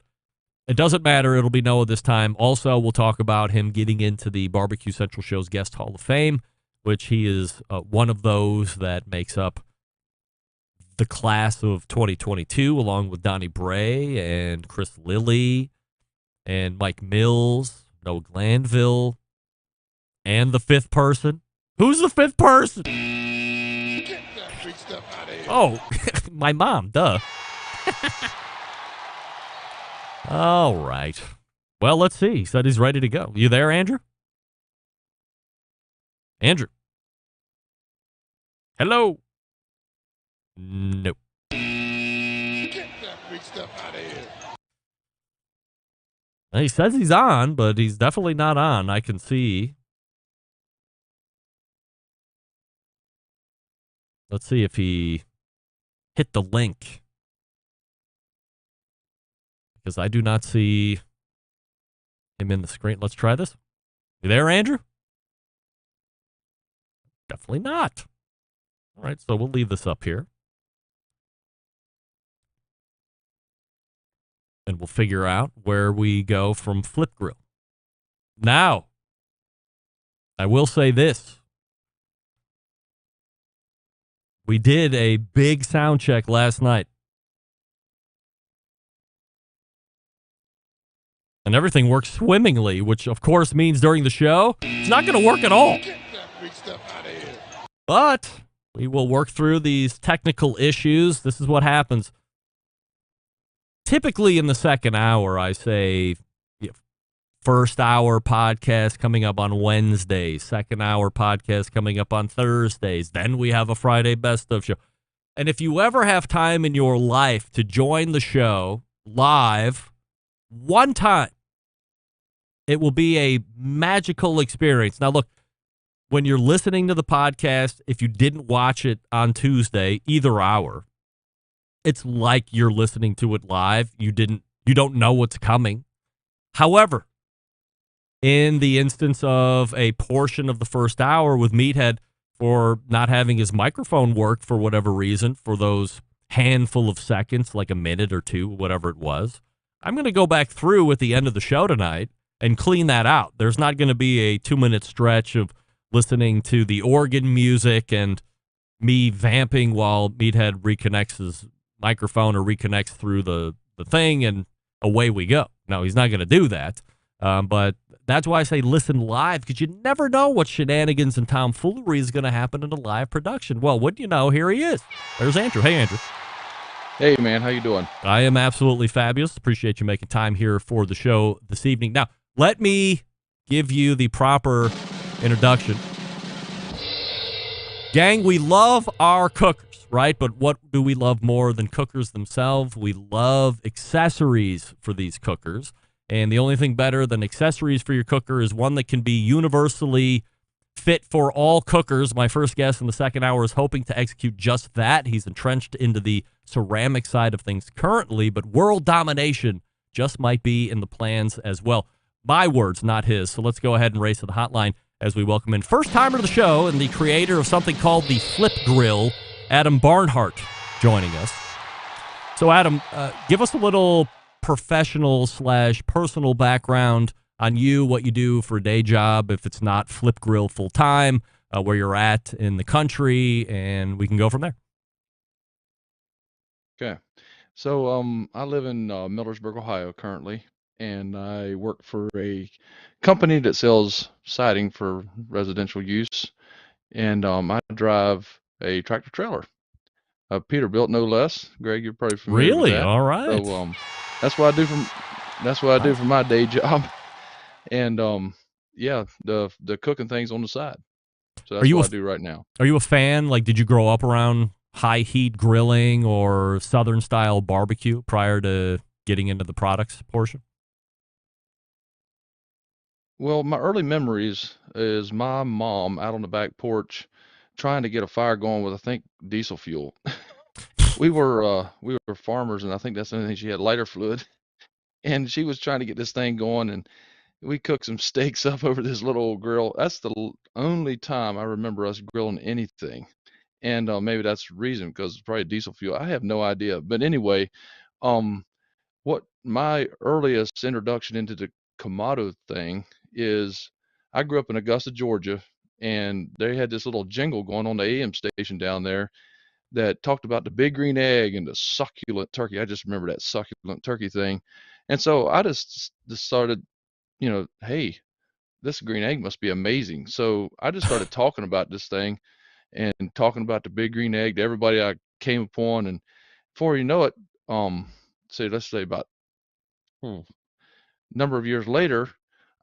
Speaker 3: it doesn't matter. It'll be Noah this time. Also, we'll talk about him getting into the Barbecue Central Show's Guest Hall of Fame, which he is one of those that makes up the class of 2022, along with Donnie Bray and Chris Lilly and Mike Mills, Noah Glanville, and the fifth person. Who's the fifth person?
Speaker 5: Get that freak stuff out of here.
Speaker 3: Oh, my mom, duh. All right. Well, let's see. He said he's ready to go. You there, Andrew? Andrew. Hello. Nope.
Speaker 5: Get that freak stuff out of here.
Speaker 3: He says he's on, but he's definitely not on. I can see. Let's see if he hit the link. Because I do not see him in the screen. Let's try this. You there, Andrew? Definitely not. All right, so we'll leave this up here. And we'll figure out where we go from Flip Grill. Now, I will say this. We did a big sound check last night. And everything worked swimmingly, which of course means during the show, it's not going to work at all.
Speaker 5: Get that freak stuff out of here.
Speaker 3: But we will work through these technical issues. This is what happens. Typically in the second hour, I say first hour podcast coming up on Wednesdays, second hour podcast coming up on Thursdays. Then we have a Friday best of show. And if you ever have time in your life to join the show live one time, it will be a magical experience. Now, look, when you're listening to the podcast, if you didn't watch it on Tuesday, either hour, it's like you're listening to it live. You don't know what's coming. However, in the instance of a portion of the first hour with Meathead for not having his microphone work for whatever reason, for those handful of seconds, like a minute or two, whatever it was, I'm going to go back through at the end of the show tonight and clean that out. There's not going to be a 2-minute stretch of listening to the organ music and me vamping while Meathead reconnects his microphone or reconnects through the thing and away we go. No, he's not going to do that. But that's why I say listen live, because you never know what shenanigans and tomfoolery is going to happen in a live production. Well, wouldn't you know, here he is. There's Andrew. Hey, Andrew.
Speaker 10: Hey, man. How you doing?
Speaker 3: I am absolutely fabulous. Appreciate you making time here for the show this evening. Now, let me give you the proper introduction. Gang, we love our cookers, right? But what do we love more than cookers themselves? We love accessories for these cookers. And the only thing better than accessories for your cooker is one that can be universally fit for all cookers. My first guest in the second hour is hoping to execute just that. He's entrenched into the ceramic side of things currently, but world domination just might be in the plans as well. My words, not his. So let's go ahead and race to the hotline as we welcome in first timer to the show and the creator of something called the Flip Grill, Adam Barnhart, joining us. So Adam, give us a little professional / personal background on you, what you do for a day job, if it's not Flip Grill full time, where you're at in the country, and we can go from there.
Speaker 10: Okay. So I live in Millersburg, Ohio currently, and I work for a company that sells siding for residential use, and I drive a tractor trailer. Peterbilt, no less. Greg, you're probably familiar with
Speaker 3: Really?
Speaker 10: that.
Speaker 3: All right.
Speaker 10: So that's what I do from that's what I do for my day job, and yeah, the cooking things on the side. So
Speaker 3: Are
Speaker 10: that's
Speaker 3: you
Speaker 10: what I do right now.
Speaker 3: are you a fan? Like, did you grow up around high heat grilling or Southern style barbecue prior to getting into the products portion?
Speaker 10: Well, my early memories is my mom out on the back porch trying to get a fire going with, I think, diesel fuel. We were farmers, and I think that's the only thing she had, lighter fluid. And she was trying to get this thing going, and we cooked some steaks up over this little old grill. That's the only time I remember us grilling anything. And maybe that's the reason, because it's probably diesel fuel. I have no idea. But anyway, um, what my earliest introduction into the Kamado thing is, I grew up in Augusta, Georgia, and they had this little jingle going on the AM station down there that talked about the big green egg and the succulent turkey. I just remember that succulent turkey thing. And so I just started, hey, this green egg must be amazing. So I just started talking about this thing and talking about the big green egg to everybody I came upon. And before you know it, let's say about number of years later,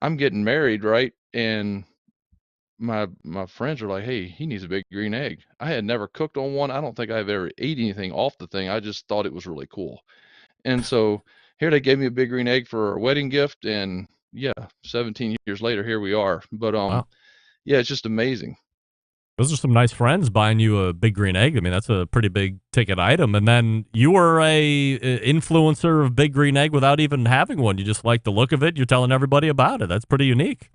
Speaker 10: I'm getting married, right? And my friends are like, "Hey, he needs a big green egg." I had never cooked on one. I don't think I've ever ate anything off the thing. I just thought it was really cool. And so here they gave me a big green egg for a wedding gift, and yeah, 17 years later, here we are. But
Speaker 3: Wow.
Speaker 10: yeah, it's just amazing.
Speaker 3: Those are some nice friends buying you a big green egg. I mean, that's a pretty big ticket item. And then you were a influencer of big green egg without even having one. You just like the look of it. You're telling everybody about it. That's pretty unique.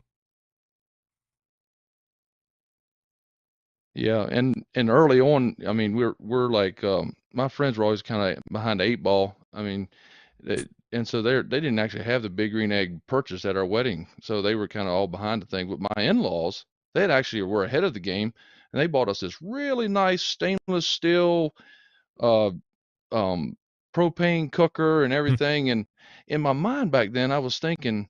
Speaker 10: Yeah, and early on, I mean, we're like, my friends were always kind of behind the eight ball. I mean, and so they didn't actually have the big green egg purchase at our wedding, so they were kind of all behind the thing. But my in-laws, they had actually were ahead of the game, and they bought us this really nice stainless steel, uh, um, propane cooker and everything. And in my mind back then, I was thinking,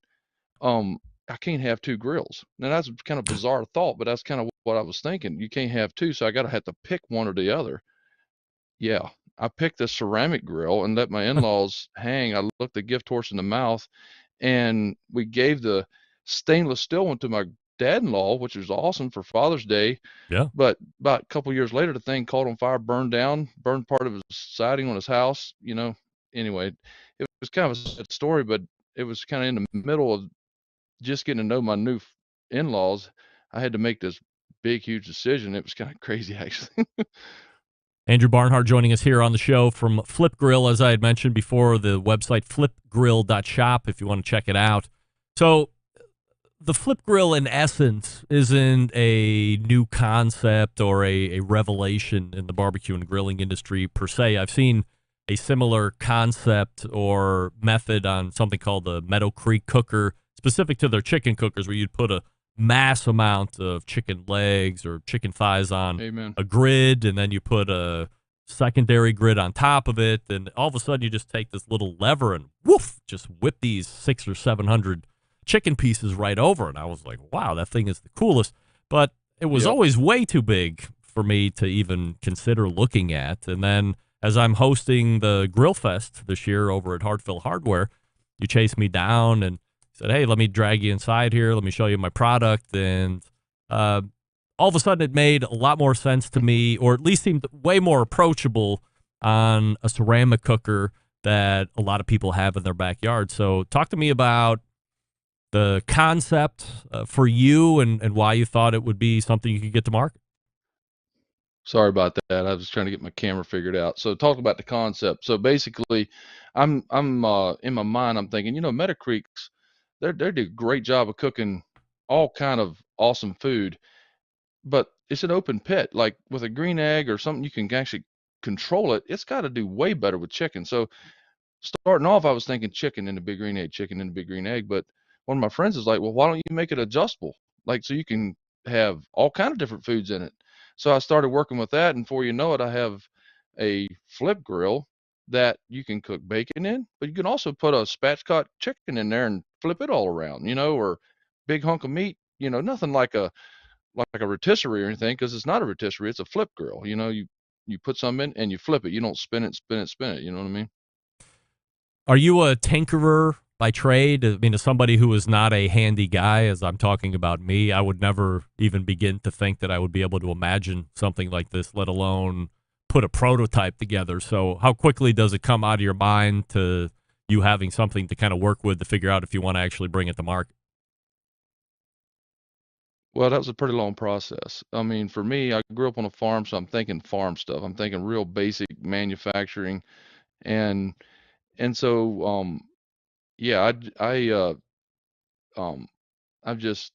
Speaker 10: um, I can't have two grills. Now that's kind of bizarre thought, but that's kind of what I was thinking. You can't have two, so I gotta have to pick one or the other. Yeah, I picked the ceramic grill and let my in-laws hang. I looked the gift horse in the mouth, and we gave the stainless steel one to my dad-in-law, which was awesome for Father's Day.
Speaker 3: Yeah.
Speaker 10: But about a couple years later, the thing caught on fire, burned down, burned part of his siding on his house. Anyway, it was kind of a sad story, but it was kind of in the middle of just getting to know my new in-laws. I had to make this big, huge decision. It was kind of crazy, actually.
Speaker 3: Andrew Barnhart joining us here on the show from Flip Grill, as I had mentioned before, the website flipgrill.shop if you want to check it out. So the Flip Grill, in essence, isn't a new concept or a revelation in the barbecue and grilling industry per se. I've seen a similar concept or method on something called the Meadow Creek cooker, specific to their chicken cookers, where you'd put a mass amount of chicken legs or chicken thighs on
Speaker 10: Amen.
Speaker 3: a grid, and then you put a secondary grid on top of it, and all of a sudden you just take this little lever and woof, just whip these 600 or 700 chicken pieces right over. And I was like, wow, that thing is the coolest. But it was always way too big for me to even consider looking at. And then as I'm hosting the Grill Fest this year over at Hartville Hardware, you chased me down and said, hey, let me drag you inside here. Let me show you my product. And all of a sudden it made a lot more sense to me, or at least seemed way more approachable on a ceramic cooker that a lot of people have in their backyard. So talk to me about the concept for you and why you thought it would be something you could get to market.
Speaker 10: Sorry about that. I was trying to get my camera figured out. So talk about the concept. So basically, I'm in my mind, I'm thinking, Meadow Creeks, they do a great job of cooking all kind of awesome food, but it's an open pit. Like with a green egg or something, you can actually control it. It's got to do way better with chicken. So starting off, I was thinking chicken in the big green egg, chicken in the big green egg. But one of my friends is like, well, why don't you make it adjustable? Like, so you can have all kind of different foods in it. So I started working with that, and before you know it, I have a flip grill that you can cook bacon in, but you can also put a spatchcock chicken in there and flip it all around, or big hunk of meat, nothing like a rotisserie or anything, because it's not a rotisserie, it's a flip grill. You put some in and you flip it. You don't spin it, spin it, spin it. You know what I mean?
Speaker 3: Are you a tinkerer by trade? I mean, as somebody who is not a handy guy, as I'm talking about me, I would never even begin to think that I would be able to imagine something like this, let alone put a prototype together. So how quickly does it come out of your mind to you having something to kind of work with to figure out if you want to actually bring it to market?
Speaker 10: Well, that was a pretty long process. I mean, for me, I grew up on a farm, so I'm thinking farm stuff. I'm thinking real basic manufacturing, and so yeah, I've just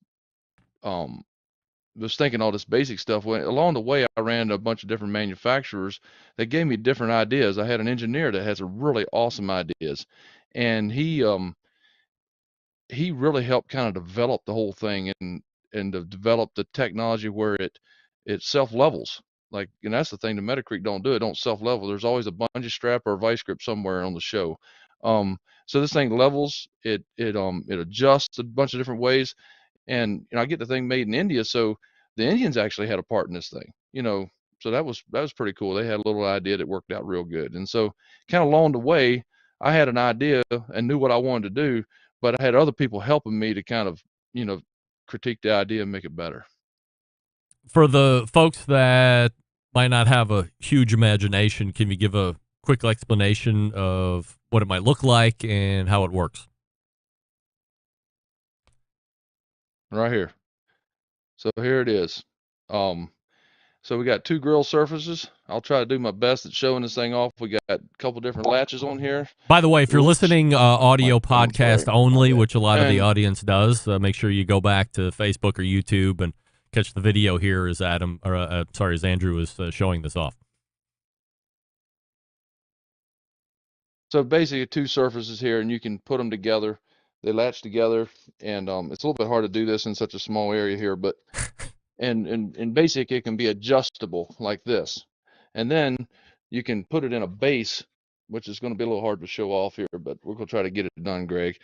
Speaker 10: was thinking all this basic stuff. When along the way, I ran to a bunch of different manufacturers that gave me different ideas. I had an engineer that has some really awesome ideas, and he really helped kind of develop the whole thing and to develop the technology where it self levels. Like, and that's the thing, the Metacreek don't do it, don't self level. There's always a bungee strap or a vice grip somewhere on the show. So this thing levels, it adjusts a bunch of different ways. And I get the thing made in India, so the Indians actually had a part in this thing, so that was pretty cool. They had a little idea that worked out real good. And so kind of along the way, I had an idea and knew what I wanted to do, but I had other people helping me to kind of, critique the idea and make it better.
Speaker 3: For the folks that might not have a huge imagination, can you give a quick explanation of what it might look like and how it works?
Speaker 10: Right here. So here it is. So we got two grill surfaces. I'll try to do my best at showing this thing off. We got a couple different latches on here.
Speaker 3: By the way, if you're listening audio podcast
Speaker 10: sorry.
Speaker 3: only, which a lot of the
Speaker 10: And-
Speaker 3: audience does, make sure you go back to Facebook or YouTube and catch the video here as as Andrew is showing this off.
Speaker 10: So basically two surfaces here, and you can put them together. They latch together, and it's a little bit hard to do this in such a small area here, but and basic, it can be adjustable like this. And then you can put it in a base, which is going to be a little hard to show off here, but we're going to try to get it done, Greg.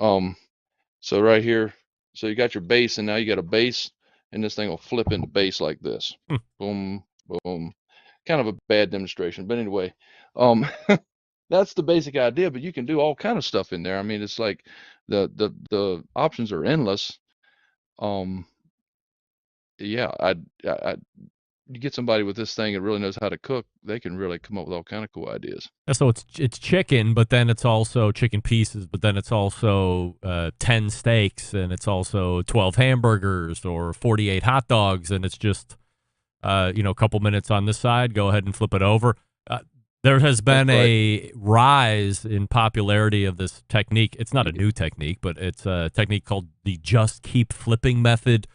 Speaker 10: So right here, so you got your base, and now you got a base, and this thing will flip into base like this. Boom, boom. Kind of a bad demonstration, but anyway, that's the basic idea. But you can do all kind of stuff in there. I mean, it's like the options are endless. Yeah, you get somebody with this thing that really knows how to cook, they can really come up with all kind of cool ideas.
Speaker 3: So it's chicken, but then it's also chicken pieces, but then it's also 10 steaks, and it's also 12 hamburgers or 48 hot dogs, and it's just a couple minutes on this side, go ahead and flip it over. There has been a rise in popularity of this technique. It's not a new technique, but it's a technique called the just keep flipping method.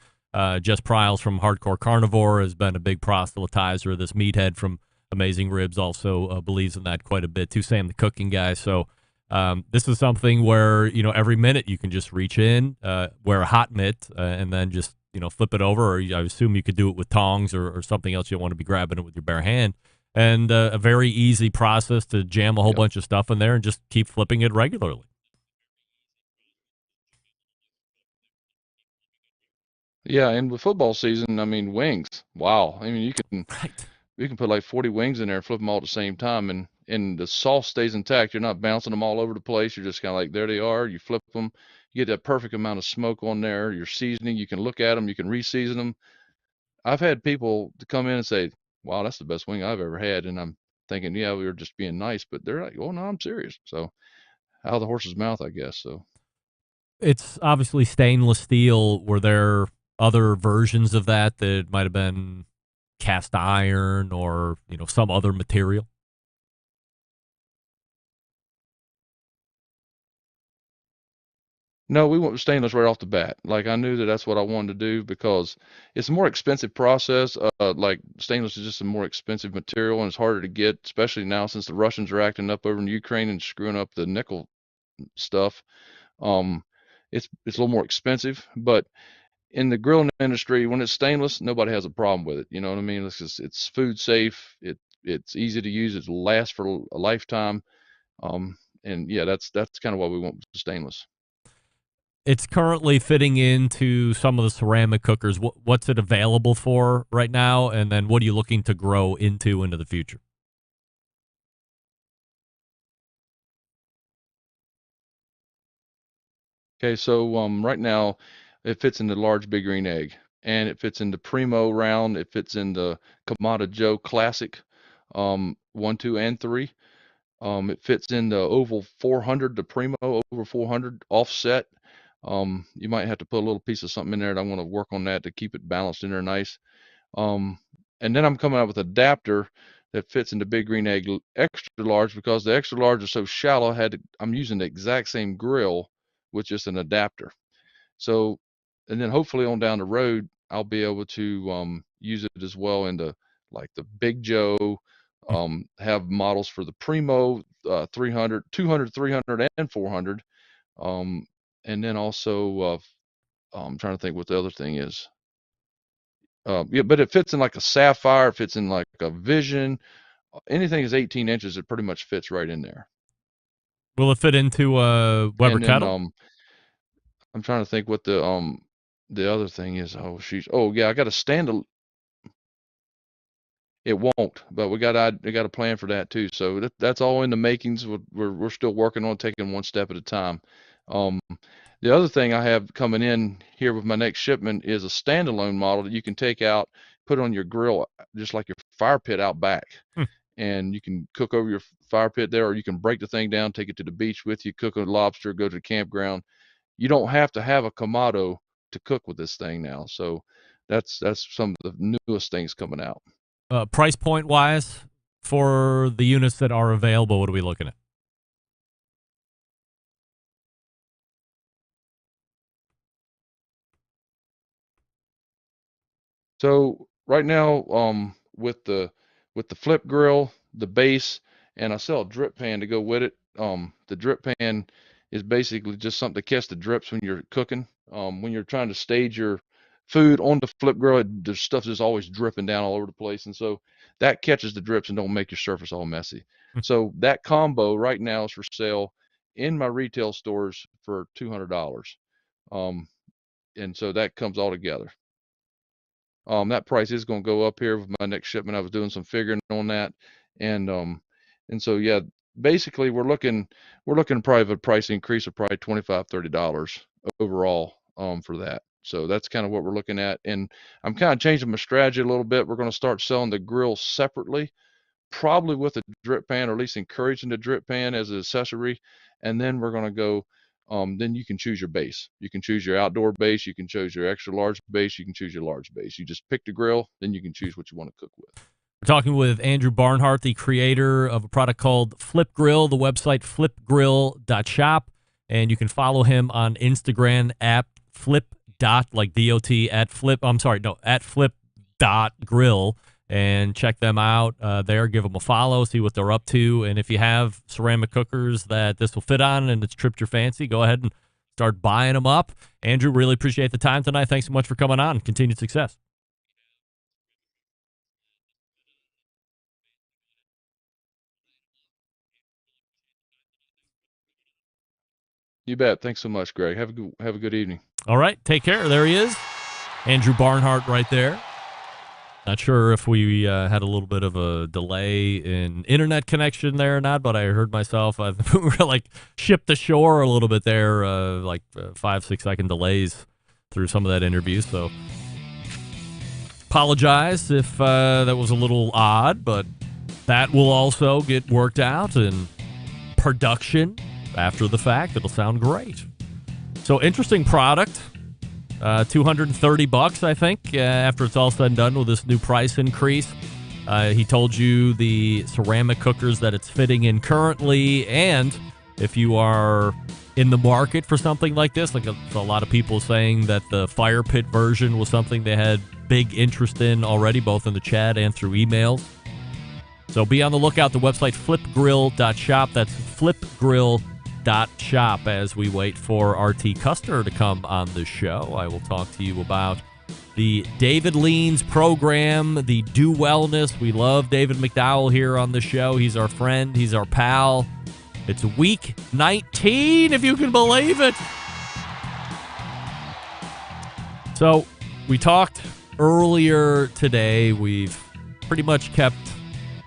Speaker 3: Jess Pryles from Hardcore Carnivore has been a big proselytizer of this. Meathead from Amazing Ribs also believes in that quite a bit too. Sam, the cooking guy. So this is something where every minute you can just reach in, wear a hot mitt, and then just flip it over. Or I assume you could do it with tongs or something else. You don't want to be grabbing it with your bare hand. And a very easy process to jam a whole bunch of stuff in there and just keep flipping it regularly.
Speaker 10: Yeah, and with football season, I mean, wings. Wow. I mean, you can put like 40 wings in there and flip them all at the same time, and the sauce stays intact. You're not bouncing them all over the place. You're just kind of like, there they are. You flip them. You get that perfect amount of smoke on there. Your seasoning, you can look at them. You can re-season them. I've had people to come in and say, wow, that's the best wing I've ever had. And I'm thinking, yeah, we were just being nice. But they're like, oh, no, I'm serious. So out of the horse's mouth, I guess. So
Speaker 3: it's obviously stainless steel. Were there other versions of that might have been cast iron or some other material?
Speaker 10: No, we went with stainless right off the bat. Like, I knew that that's what I wanted to do because it's a more expensive process. Like, stainless is just a more expensive material, and it's harder to get, especially now since the Russians are acting up over in Ukraine and screwing up the nickel stuff. It's a little more expensive, but in the grilling industry, when it's stainless, nobody has a problem with it. You know what I mean? It's food safe. It's easy to use. It lasts for a lifetime. And yeah, that's kind of what we want with the stainless.
Speaker 3: It's currently fitting into some of the ceramic cookers. What's it available for right now? And then what are you looking to grow into the future?
Speaker 10: Okay, so right now it fits in the large big green egg, and it fits in the Primo round. It fits in the Kamada Joe Classic 1, 2, and 3. It fits in the Oval 400, the Primo over 400 offset. You might have to put a little piece of something in there, and I'm going to work on that to keep it balanced in there nice. And then I'm coming out with an adapter that fits in the big green egg extra large, because the extra large is so shallow. I'm using the exact same grill with just an adapter. So, and then hopefully on down the road, I'll be able to use it as well into like the Big Joe, have models for the Primo 300, 200, 300, and 400. And then also, I'm trying to think what the other thing is. Yeah, but it fits in like a Sapphire, it fits in like a Vision. Anything is 18 inches, it pretty much fits right in there.
Speaker 3: Will it fit into a Weber
Speaker 10: And then,
Speaker 3: kettle?
Speaker 10: I'm trying to think what the other thing is. Oh yeah, I got a stand. It won't, but we got a plan for that too. So that's all in the makings. We're still working on taking one step at a time. The other thing I have coming in here with my next shipment is a standalone model that you can take out, put on your grill, just like your fire pit out back. And you can cook over your fire pit there, or you can break the thing down, take it to the beach with you, cook a lobster, go to the campground. You don't have to have a Kamado to cook with this thing now. So that's some of the newest things coming out.
Speaker 3: Price point wise, for the units that are available, what are we looking at?
Speaker 10: So right now, with the flip grill, the base, and I sell a drip pan to go with it. The drip pan is basically just something to catch the drips when you're cooking. When you're trying to stage your food on the flip grill, the stuff is always dripping down all over the place, and so that catches the drips and don't make your surface all messy. So that combo right now is for sale in my retail stores for $200. And so that comes all together. That price is going to go up here with my next shipment. I was doing some figuring on that, and so yeah, basically we're looking probably have a price increase of probably $25, $30 overall for that. So that's kind of what we're looking at, and I'm kind of changing my strategy a little bit. We're going to start selling the grill separately, probably with a drip pan, or at least encouraging the drip pan as an accessory, and then we're going to go. Then you can choose your base. You can choose your outdoor base. You can choose your extra large base. You can choose your large base. You just pick the grill, then you can choose what you want to cook with.
Speaker 3: We're talking with Andrew Barnhart, the creator of a product called Flip Grill, the website flipgrill.shop, and you can follow him on Instagram at flip dot, like D-O-T, at flip dot grill, and check them out there. Give them a follow, see what they're up to. And if you have ceramic cookers that this will fit on and it's tripped your fancy, go ahead and start buying them up. Andrew, really appreciate the time tonight. Thanks so much for coming on. Continued success.
Speaker 10: You bet. Thanks so much, Greg. Have a good evening.
Speaker 3: All right. Take care. There he is. Andrew Barnhart right there. Not sure if we had a little bit of a delay in internet connection there or not, but I heard myself. We were like shipped ashore a little bit there, 5-6 second delays through some of that interview. So apologize if that was a little odd, but that will also get worked out in production after the fact. It'll sound great. So interesting product. $230, I think, after it's all said and done with this new price increase. He told you the ceramic cookers that it's fitting in currently, and if you are in the market for something like this, like a lot of people saying that the fire pit version was something they had big interest in already, both in the chat and through emails. So be on the lookout. The website flipgrill.shop. That's flipgrill.shop as we wait for RT Custer to come on the show. I will talk to you about the David Leans program, the Do Wellness. We love David McDowell here on the show. He's our friend. He's our pal. It's week 19, if you can believe it. So we talked earlier today. We've pretty much kept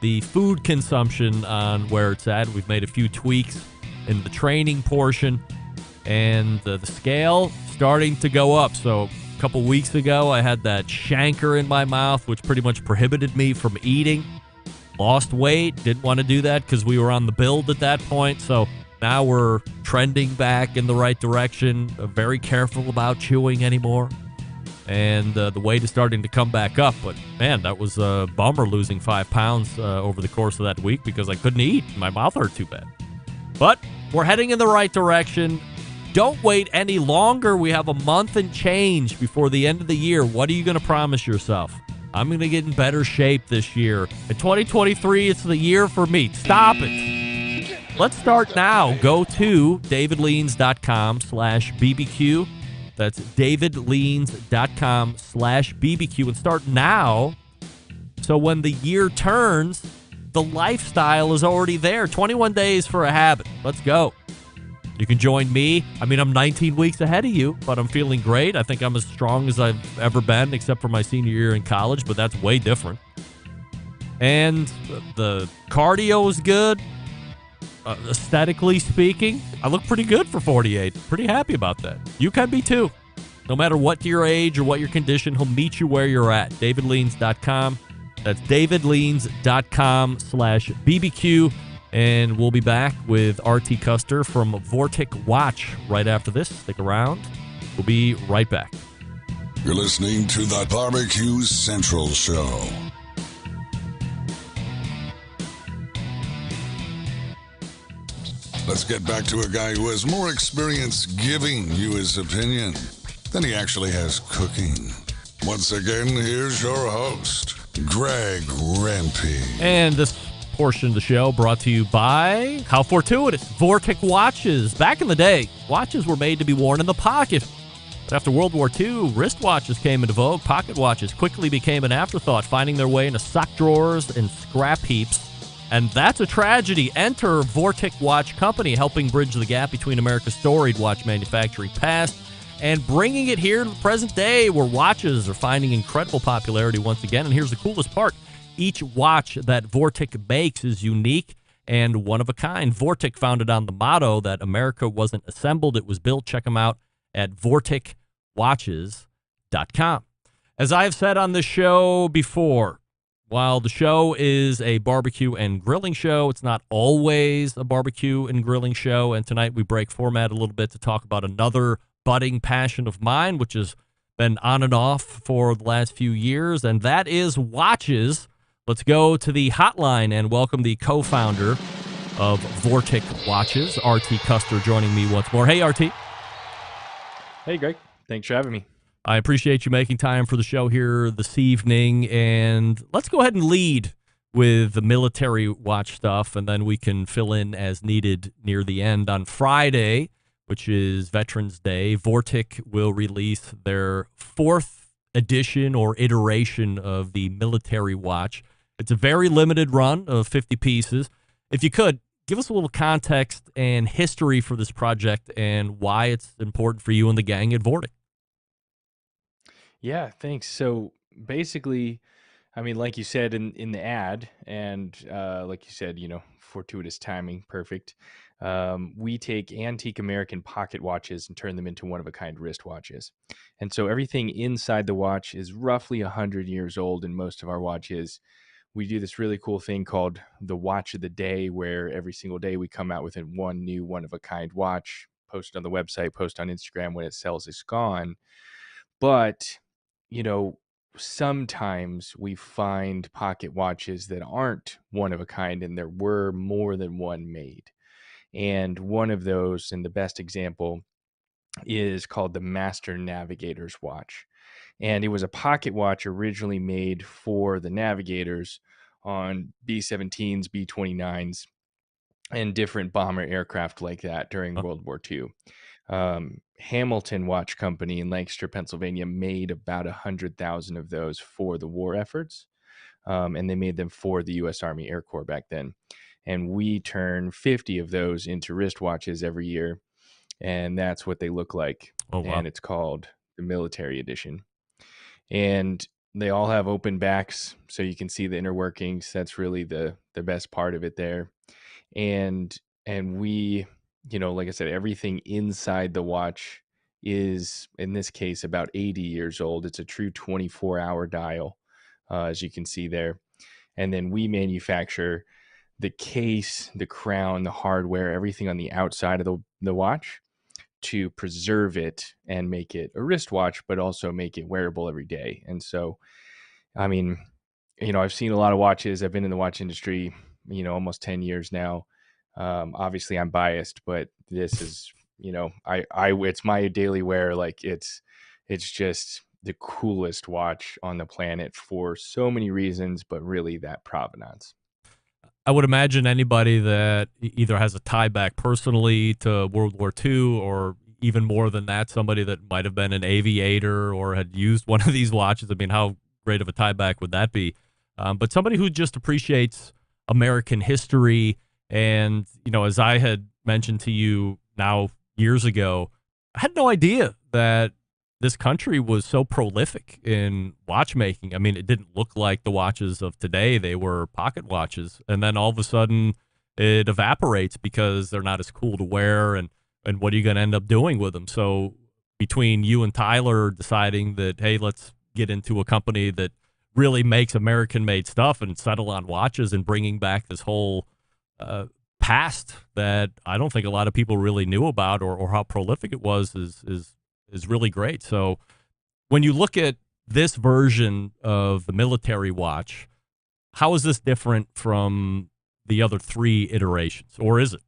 Speaker 3: the food consumption on where it's at. We've made a few tweaks in the training portion, and the scale starting to go up. So a couple weeks ago, I had that chancre in my mouth, which pretty much prohibited me from eating. Lost weight, didn't want to do that because we were on the build at that point. So now we're trending back in the right direction. Very careful about chewing anymore. And the weight is starting to come back up. But, man, that was a bummer losing 5 pounds over the course of that week because I couldn't eat. My mouth hurt too bad. But we're heading in the right direction. Don't wait any longer. We have a month and change before the end of the year. What are you going to promise yourself? I'm going to get in better shape this year. In 2023, it's the year for me. Stop it. Let's start now. Go to davidleans.com/BBQ. That's davidleans.com/BBQ and start now. So when the year turns, the lifestyle is already there. 21 days for a habit. Let's go. You can join me. I mean, I'm 19 weeks ahead of you, but I'm feeling great. I think I'm as strong as I've ever been, except for my senior year in college, but that's way different. And the cardio is good. Aesthetically speaking, I look pretty good for 48. Pretty happy about that. You can be too. No matter what your age or what your condition, he'll meet you where you're at. davidleans.com. That's davidleans.com/BBQ. And we'll be back with R.T. Custer from Vortic Watch right after this. Stick around. We'll be right back.
Speaker 4: You're listening to the Barbecue Central Show. Let's get back to a guy who has more experience giving you his opinion than he actually has cooking. Once again, here's your host, Greg Rempe.
Speaker 3: And this portion of the show brought to you by, how fortuitous, Vortic Watches. Back in the day, watches were made to be worn in the pocket. But after World War II, wristwatches came into vogue. Pocket watches quickly became an afterthought, finding their way into sock drawers and scrap heaps. And that's a tragedy. Enter Vortic Watch Company, helping bridge the gap between America's storied watch manufacturing past and bringing it here to the present day, where watches are finding incredible popularity once again. And here's the coolest part. Each watch that Vortic makes is unique and one of a kind. Vortic founded on the motto that America wasn't assembled, it was built. Check them out at vorticwatches.com. As I've said on the show before, while the show is a barbecue and grilling show, it's not always a barbecue and grilling show. And tonight we break format a little bit to talk about another budding passion of mine, which has been on and off for the last few years, and that is watches. Let's go to the hotline and welcome the co-founder of Vortic Watches, R.T. Custer, joining me once more. Hey, R.T.
Speaker 15: Hey, Greg. Thanks for having me.
Speaker 3: I appreciate you making time for the show here this evening, and let's go ahead and lead with the military watch stuff, and then we can fill in as needed near the end. On Friday, which is Veterans Day, Vortic will release their 4th edition or iteration of the military watch. It's a very limited run of 50 pieces. If you could, give us a little context and history for this project and why it's important for you and the gang at Vortic.
Speaker 15: Yeah, thanks. So basically, I mean, like you said in the ad, and like you said, fortuitous timing, perfect. We take antique American pocket watches and turn them into one-of-a-kind wristwatches. And so everything inside the watch is roughly 100 years old in most of our watches. We do this really cool thing called the Watch of the Day, where every single day we come out with one new one-of-a-kind watch, post on the website, post on Instagram. When it sells, it's gone. But, sometimes we find pocket watches that aren't one-of-a-kind, and there were more than one made. And one of those, and the best example, is called the Master Navigator's Watch. And it was a pocket watch originally made for the navigators on B-17s, B-29s, and different bomber aircraft like that during World War II. Hamilton Watch Company in Lancaster, Pennsylvania, made about 100,000 of those for the war efforts, and they made them for the U.S. Army Air Corps back then. And we turn 50 of those into wristwatches every year, and that's what they look like.
Speaker 3: Oh, wow.
Speaker 15: And it's called the Military Edition. And they all have open backs, so you can see the inner workings. That's really the best part of it there. And we, like I said, everything inside the watch is, in this case, about 80 years old. It's a true 24-hour dial, as you can see there. And then we manufacture the case, the crown, the hardware, everything on the outside of the watch to preserve it and make it a wristwatch, but also make it wearable every day. And so, I mean, I've seen a lot of watches. I've been in the watch industry, almost 10 years now. Obviously I'm biased, but this is, it's my daily wear. Like it's just the coolest watch on the planet for so many reasons, but really that provenance.
Speaker 3: I would imagine anybody that either has a tie back personally to World War II, or even more than that, somebody that might have been an aviator or had used one of these watches. I mean, how great of a tie back would that be? But somebody who just appreciates American history. And, as I had mentioned to you now years ago, I had no idea that this country was so prolific in watchmaking. I mean, it didn't look like the watches of today. They were pocket watches. And then all of a sudden it evaporates because they're not as cool to wear. And what are you going to end up doing with them? So between you and Tyler deciding that, hey, let's get into a company that really makes American-made stuff and settle on watches, and bringing back this whole past that I don't think a lot of people really knew about, or how prolific it was, is really great. So when you look at this version of the military watch, how is this different from the other three iterations, or is it?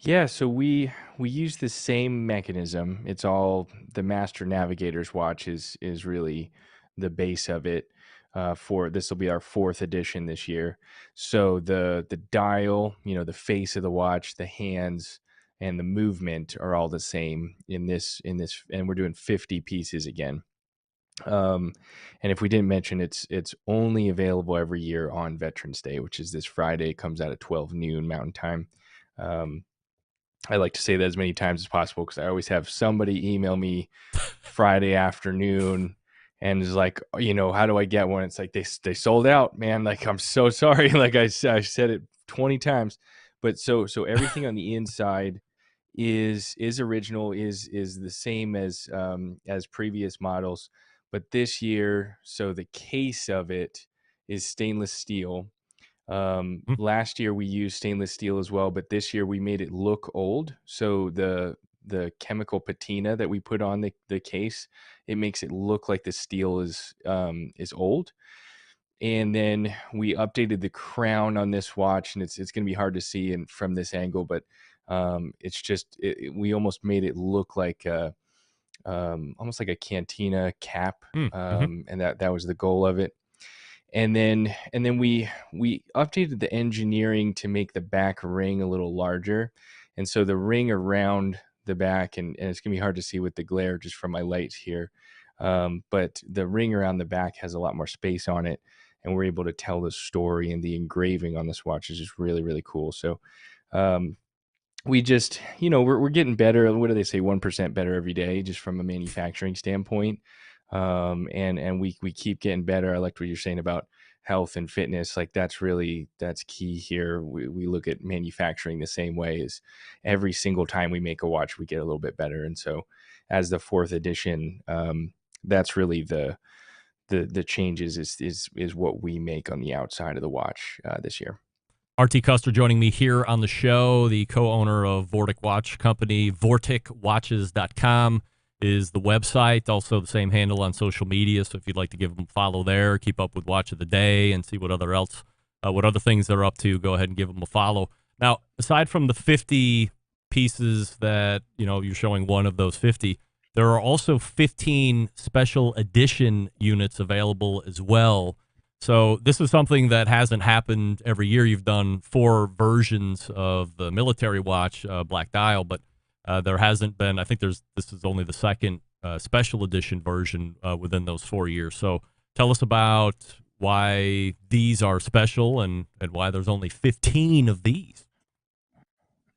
Speaker 15: Yeah, so we use the same mechanism. It's all the Master Navigator's watch is really the base of it. For this will be our 4th edition this year. So the dial, the face of the watch, the hands, and the movement are all the same in this, and we're doing 50 pieces again. And if we didn't mention, it's only available every year on Veterans Day, which is this Friday. It comes out at 12 noon Mountain Time. I like to say that as many times as possible because I always have somebody email me Friday afternoon and is like, how do I get one? It's like they sold out, man. Like, I'm so sorry. Like I said it 20 times, but so everything on the inside is original, is the same as previous models, but this year, so the case of it is stainless steel. Last year we used stainless steel as well, but this year we made it look old. So the chemical patina that we put on the case, it makes it look like the steel is old. And then we updated the crown on this watch, and it's going to be hard to see from this angle, but it's just we almost made it look like almost like a cantina cap, and that was the goal of it. And then we updated the engineering to make the back ring a little larger. And so the ring around the back, and it's going to be hard to see with the glare just from my lights here, but the ring around the back has a lot more space on it, and we're able to tell the story, and the engraving on this watch is just really, really cool. So we just, we're getting better. What do they say? 1% better every day, just from a manufacturing standpoint. And we keep getting better. I liked what you're saying about health and fitness. Like that's key here. We look at manufacturing the same way. As every single time we make a watch, we get a little bit better. And so as the 4th edition, that's really the changes is what we make on the outside of the watch this year.
Speaker 3: RT Custer joining me here on the show, the co-owner of Vortic Watch Company. VorticWatches.com is the website. Also the same handle on social media. So if you'd like to give them a follow there, keep up with Watch of the Day and see what other things they're up to, go ahead and give them a follow. Now, aside from the 50 pieces that, you're showing one of those 50, there are also 15 special edition units available as well. So this is something that hasn't happened every year. You've done 4 versions of the military watch, Black Dial, but There hasn't been. I think this is only the second special edition version within those 4 years. So tell us about why these are special and why there's only 15 of these.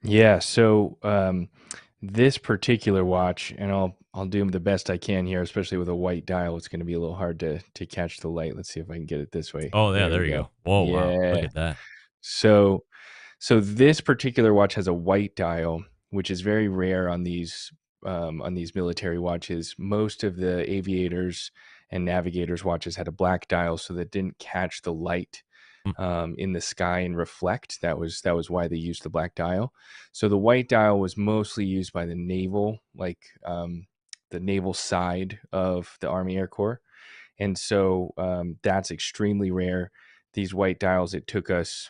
Speaker 15: Yeah, so this particular watch, and I'll do the best I can here, especially with a white dial. It's going to be a little hard to catch the light. Let's see if I can get it this way.
Speaker 3: Oh yeah, there you go. Whoa, wow, look at that.
Speaker 15: So this particular watch has a white dial, which is very rare on these military watches. Most of the aviators and navigators watches had a black dial, so that didn't catch the light in the sky and reflect. That was why they used the black dial. So the white dial was mostly used by the naval, the naval side of the Army Air Corps, and so that's extremely rare. These white dials, it took us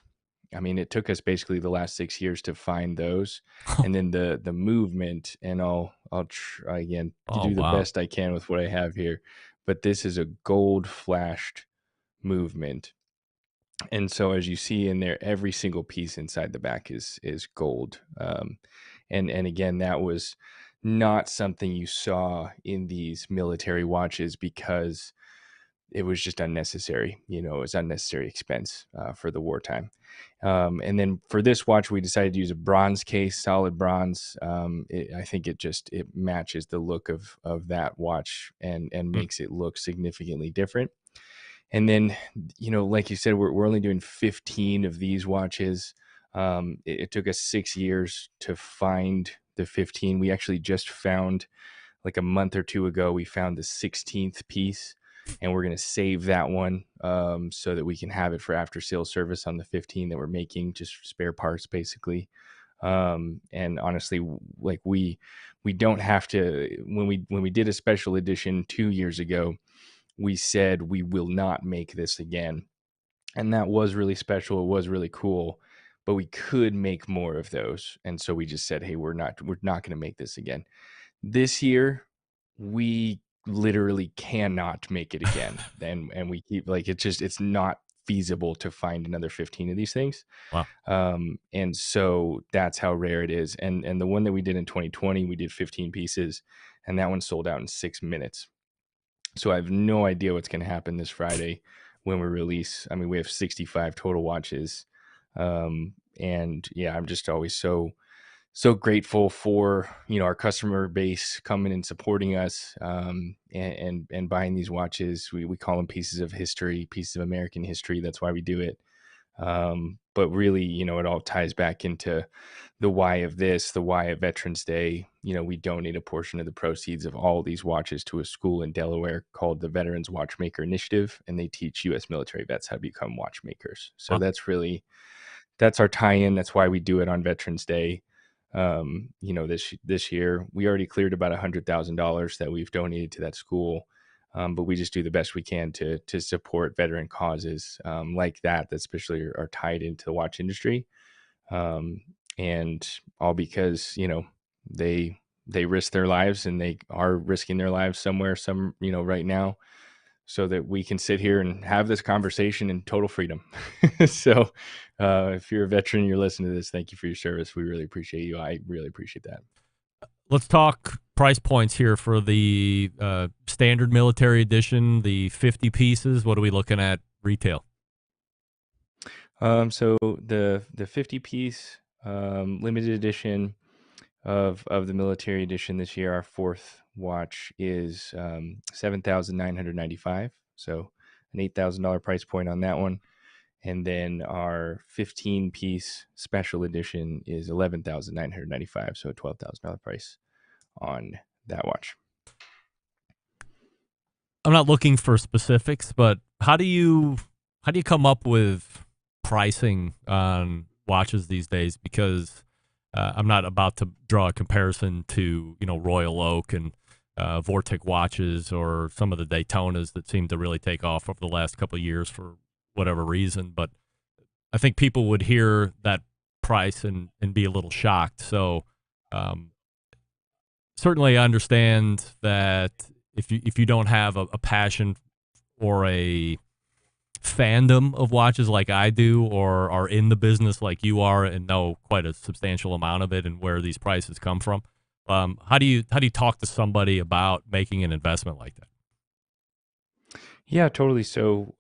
Speaker 15: basically the last 6 years to find those, and then the movement. And I'll try again to do the best I can with what I have here. But this is a gold flashed movement. And so as you see in there, every single piece inside the back is gold. And again, that was not something you saw in these military watches because it was just unnecessary. It was unnecessary expense for the wartime. And then for this watch, we decided to use a bronze case, solid bronze. I think it matches the look of that watch and makes it look significantly different. And then, like you said, we're only doing 15 of these watches. It took us 6 years to find the 15. We actually just found, like a month or two ago, we found the 16th piece, and we're going to save that one so that we can have it for after sales service on the 15 that we're making, just spare parts basically. And honestly, like we don't have to, when we did a special edition 2 years ago, we said we will not make this again. And that was really special. It was really cool, but we could make more of those. And so we just said, hey, we're not going to make this again. This year, we literally cannot make it again. and we keep it's not feasible to find another 15 of these things.
Speaker 3: Wow.
Speaker 15: And so that's how rare it is. And the one that we did in 2020, we did 15 pieces, and that one sold out in 6 minutes. So I have no idea what's going to happen this Friday when we release. I mean, we have 65 total watches. And yeah, I'm just always so grateful for, our customer base coming and supporting us, and buying these watches. We call them pieces of history, pieces of American history. That's why we do it. But really, it all ties back into the why of this, the why of Veterans Day. We donate a portion of the proceeds of all these watches to a school in Delaware called the Veterans Watchmaker Initiative, and they teach U.S. military vets how to become watchmakers. So that's our tie-in. That's why we do it on Veterans Day. This year we already cleared about $100,000 that we've donated to that school. But we just do the best we can to support veteran causes like that especially are tied into the watch industry. And all because, they risk their lives, and they are risking their lives somewhere, right now, so that we can sit here and have this conversation in total freedom. So if you're a veteran, you're listening to this, thank you for your service. We really appreciate you. I really appreciate that.
Speaker 3: Let's talk price points here for the standard military edition, the 50 pieces. What are we looking at retail?
Speaker 15: So the 50 piece limited edition of the military edition this year, our fourth watch, is $7,995. So an $8,000 price point on that one. And then our 15 piece special edition is $11,995. So a $12,000 price on that watch.
Speaker 3: I'm not looking for specifics, but how do you come up with pricing on watches these days? Because I'm not about to draw a comparison to, Royal Oak and Vortic watches or some of the Daytonas that seem to really take off over the last couple of years for whatever reason. But I think people would hear that price and be a little shocked. So certainly I understand that if you don't have a passion or a fandom of watches like I do, or are in the business like you are and know quite a substantial amount of it and where these prices come from, How do you talk to somebody about making an investment like that?
Speaker 15: Yeah, totally. So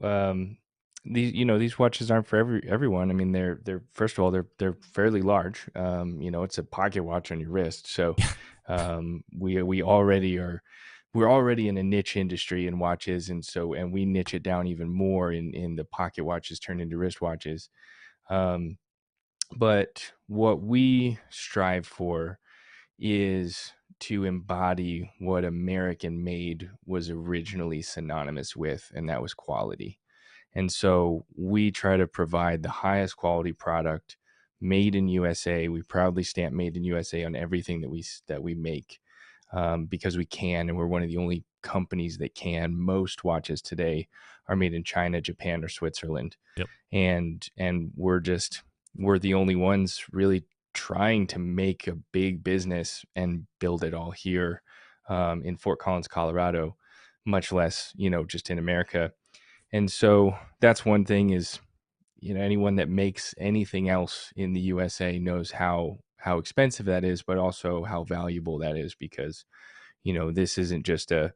Speaker 15: these watches aren't for everyone. I mean, they're first of all they're fairly large. It's a pocket watch on your wrist. So we already are we're already in a niche industry in watches, and we niche it down even more in the pocket watches turned into wristwatches. But what we strive for is to embody what American made was originally synonymous with, and that was quality. And so we try to provide the highest quality product made in USA. We proudly stamp made in USA on everything that we make, because we can, and we're one of the only companies that can. Most watches today are made in China, Japan, or Switzerland.
Speaker 3: Yep.
Speaker 15: And we're the only ones really trying to make a big business and build it all here in Fort Collins, Colorado, much less, just in America. And so that's one thing is, anyone that makes anything else in the USA knows how expensive that is, but also how valuable that is, because, this isn't just a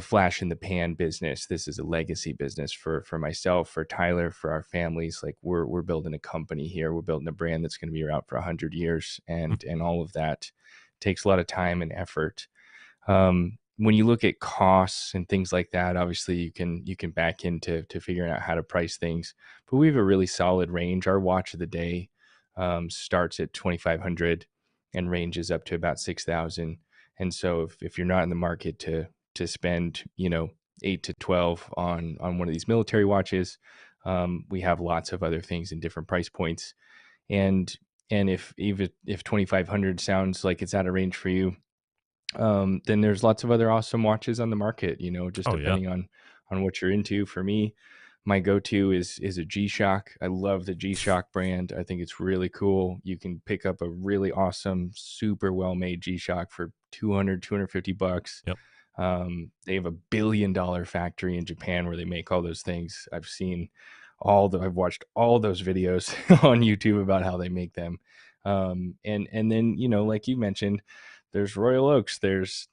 Speaker 15: flash in the pan business. This is a legacy business for myself, for Tyler, for our families. Like we're building a company here. We're building a brand that's going to be around for 100 years. And all of that takes a lot of time and effort. When you look at costs and things like that, obviously you can back into figuring out how to price things, but we have a really solid range. Our watch of the day starts at $2,500 and ranges up to about $6,000. And so if you're not in the market to spend 8 to 12 on one of these military watches, we have lots of other things in different price points. And if 2,500 sounds like it's out of range for you, then there's lots of other awesome watches on the market, just depending on what you're into. For me, my go-to is a G-Shock. I love the G-Shock brand. I think it's really cool. You can pick up a really awesome, super well-made G-Shock for $250.
Speaker 3: Yep.
Speaker 15: They have $1 billion factory in Japan where they make all those things. I've watched all those videos on YouTube about how they make them. And then, like you mentioned, there's Royal Oaks, there's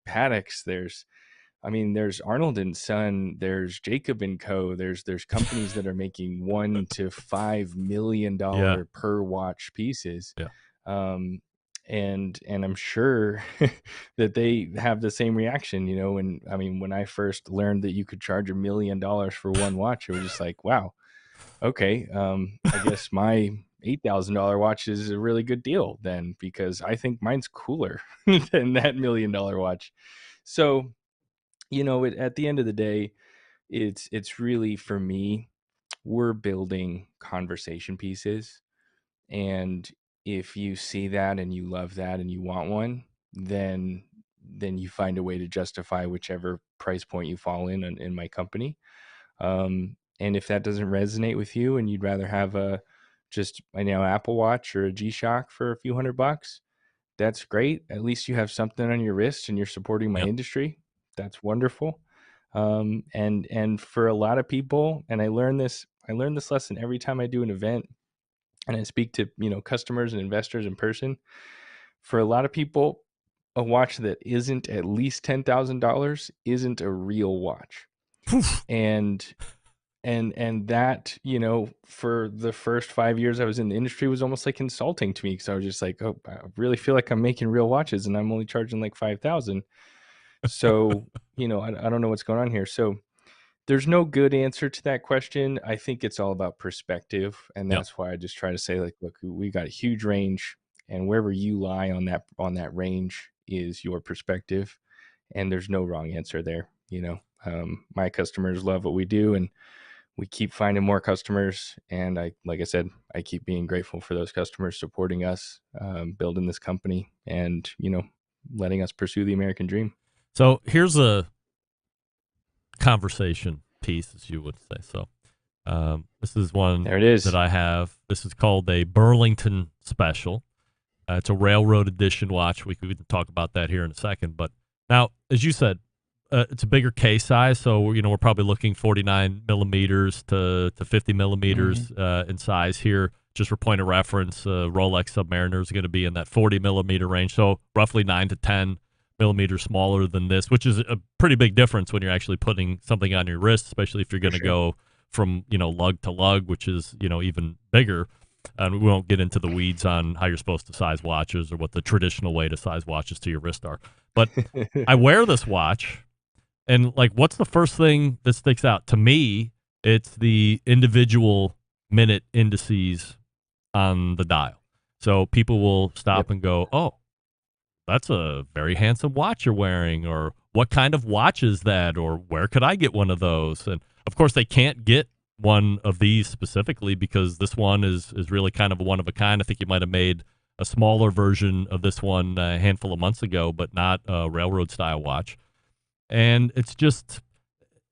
Speaker 15: Paddocks, there's Arnold and Son, there's Jacob and Co. There's companies that are making $1 to $5 million per watch pieces.
Speaker 3: Yeah.
Speaker 15: And I'm sure that they have the same reaction, when I first learned that you could charge $1 million for one watch, it was just like, wow, okay. I guess my $8,000 watch is a really good deal then, because I think mine's cooler than that $1 million watch. So, at the end of the day, it's really, for me, we're building conversation pieces. And if you see that and you love that and you want one, then you find a way to justify whichever price point you fall in my company. And if that doesn't resonate with you and you'd rather have Apple Watch or a G-Shock for a few $100, that's great. At least you have something on your wrist and you're supporting my industry. That's wonderful. And for a lot of people, and I learn this lesson every time I do an event and I speak to, customers and investors in person. For a lot of people, a watch that isn't at least $10,000 isn't a real watch. and that, for the first 5 years I was in the industry was almost like insulting to me, because I was just like, oh, I really feel like I'm making real watches and I'm only charging like $5,000. So, I don't know what's going on here. So there's no good answer to that question. I think it's all about perspective. And that's why I just try to say, like, look, we got a huge range, and wherever you lie on that range is your perspective. And there's no wrong answer there. My customers love what we do, and we keep finding more customers. And like I said, I keep being grateful for those customers supporting us, building this company, and, letting us pursue the American dream.
Speaker 3: So here's a conversation piece, as you would say. So this is one that I have. This is called a Burlington Special. It's a railroad edition watch. We could talk about that here in a second. But now, as you said, it's a bigger case size. So, we're probably looking 49 millimeters to 50 millimeters in size here. just for point of reference, Rolex Submariner is going to be in that 40 millimeter range, so roughly 9 to 10 millimeters smaller than this, which is a pretty big difference when you're actually putting something on your wrist, especially if you're going to go from, lug to lug, which is, even bigger. And we won't get into the weeds on how you're supposed to size watches or what the traditional way to size watches to your wrist are. But I wear this watch, and what's the first thing that sticks out? To me, it's the individual minute indices on the dial. So people will stop and go, oh, that's a very handsome watch you're wearing, or what kind of watch is that, or where could I get one of those? And of course, they can't get one of these specifically because this one is really kind of a one of a kind. I think you might have made a smaller version of this one a handful of months ago, but not a railroad style watch. And it's just,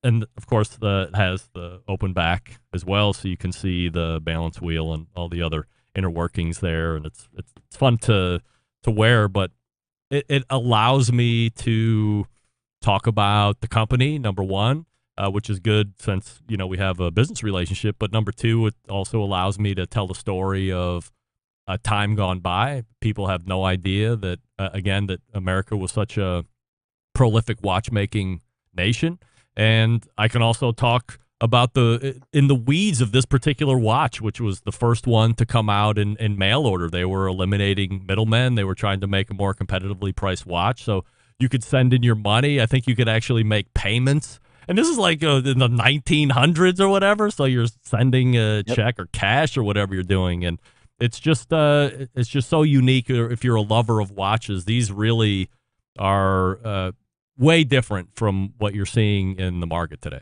Speaker 3: and of course, it has the open back as well, so you can see the balance wheel and all the other inner workings there. And it's fun to wear, but it allows me to talk about the company, number one, which is good since, we have a business relationship. But number two, it also allows me to tell the story of a time gone by. People have no idea that, again, that America was such a prolific watchmaking nation. And I can also talk about in the weeds of this particular watch, which was the first one to come out in mail order. They were eliminating middlemen. They were trying to make a more competitively priced watch. So you could send in your money. I think you could actually make payments. And this is in the 1900s or whatever. So you're sending a check or cash or whatever you're doing. And it's just so unique. If you're a lover of watches, these really are way different from what you're seeing in the market today.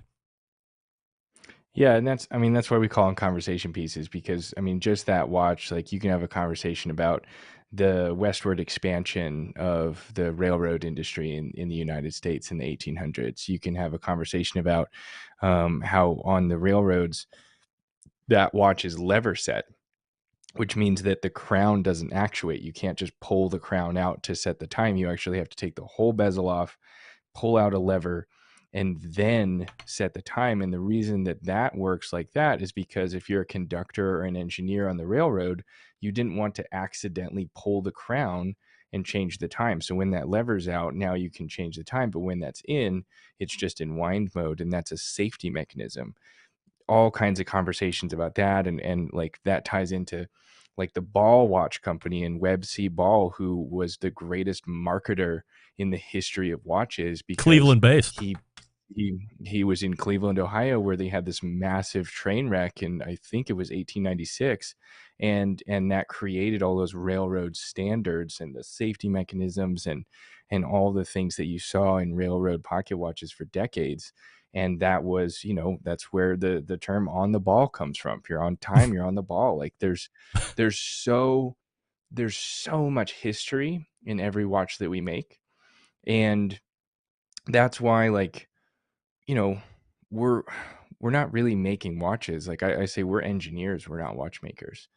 Speaker 15: Yeah, and that's why we call them conversation pieces, because just that watch, you can have a conversation about the westward expansion of the railroad industry in the United States in the 1800s. You can have a conversation about how on the railroads that watch is lever set, which means that the crown doesn't actuate. You can't just pull the crown out to set the time. You actually have to take the whole bezel off, pull out a lever, and then set the time. And the reason that works like that is because if you're a conductor or an engineer on the railroad, you didn't want to accidentally pull the crown and change the time. So when that lever's out, now you can change the time. But when that's in, it's just in wind mode, and that's a safety mechanism. All kinds of conversations about that. And that ties into the Ball Watch Company and Webb C. Ball, who was the greatest marketer in the history of watches, because
Speaker 3: Cleveland based.
Speaker 15: He was in Cleveland, Ohio, where they had this massive train wreck in, I think it was 1896, and that created all those railroad standards and the safety mechanisms and all the things that you saw in railroad pocket watches for decades. And that was, that's where the term "on the ball" comes from. If you're on time, you're on the ball. There's so much history in every watch that we make, and that's why we're not really making watches. I say we're engineers, we're not watchmakers.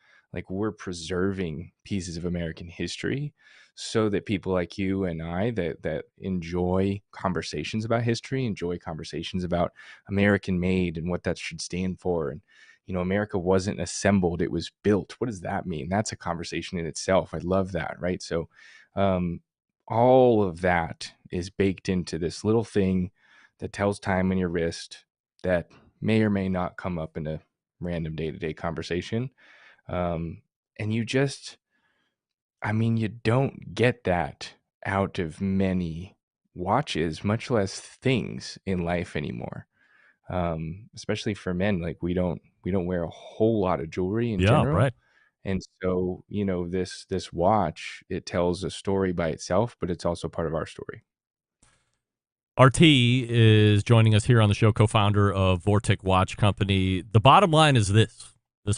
Speaker 15: We're preserving pieces of American history so that people like you and I that enjoy conversations about history, enjoy conversations about American made and what that should stand for. And, America wasn't assembled, it was built. What does that mean? That's a conversation in itself. I love that. Right. So all of that is baked into this little thing that tells time on your wrist that may or may not come up in a random day-to-day conversation. And you just, you don't get that out of many watches, much less things in life anymore. Especially for men, we don't wear a whole lot of jewelry in general.
Speaker 3: Right.
Speaker 15: And so, this watch, it tells a story by itself, but it's also part of our story.
Speaker 3: RT is joining us here on the show, co-founder of Vortic Watch Company. The bottom line is this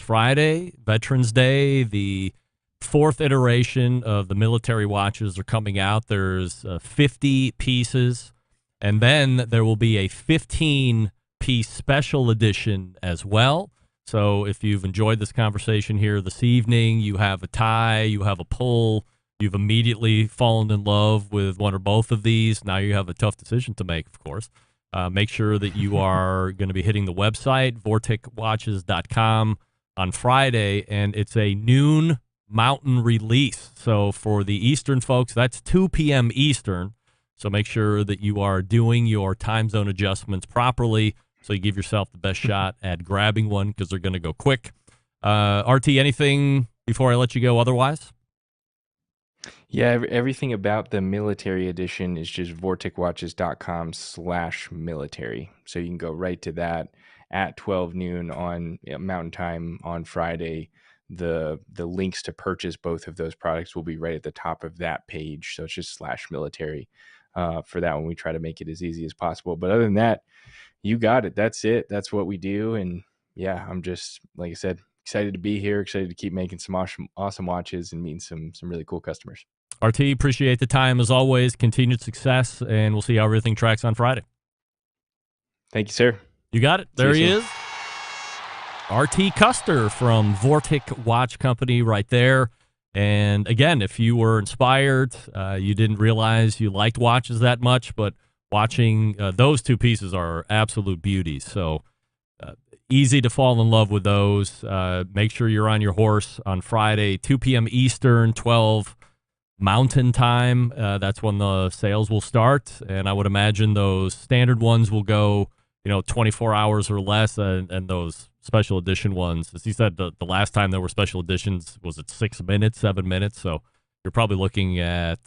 Speaker 3: Friday, Veterans Day, the fourth iteration of the military watches are coming out. There's 50 pieces, and then there will be a 15-piece special edition as well. So if you've enjoyed this conversation here this evening, you have a tie, you have a pull, you've immediately fallen in love with one or both of these. Now you have a tough decision to make, of course. Make sure that you are going to be hitting the website, vorticwatches.com. on Friday, and it's a noon Mountain release. So for the Eastern folks, that's 2 p.m. Eastern. So make sure that you are doing your time zone adjustments properly so you give yourself the best shot at grabbing one because they're going to go quick. RT, anything before I let you go otherwise?
Speaker 15: Yeah, everything about the military edition is just vortexwatches.com/military. So you can go right to that at 12 noon on Mountain Time on Friday. The links to purchase both of those products will be right at the top of that page. So it's just /military for that one. We try to make it as easy as possible. But other than that, you got it. That's it. That's what we do. And yeah, I'm just, like I said, excited to be here, excited to keep making some awesome watches and meeting some really cool customers.
Speaker 3: RT, appreciate the time as always. Continued success, and we'll see how everything tracks on Friday.
Speaker 15: Thank you, sir.
Speaker 3: You got it. There he is. RT Custer from Vortic Watch Company right there. And again, if you were inspired, you didn't realize you liked watches that much, but watching those two pieces are absolute beauties. So easy to fall in love with those. Make sure you're on your horse on Friday, 2 p.m. Eastern, 12 Mountain Time. That's when the sales will start. And I would imagine those standard ones will go, 24 hours or less. And those special edition ones, as he said, the last time there were special editions, was it 6 minutes, 7 minutes? So you're probably looking at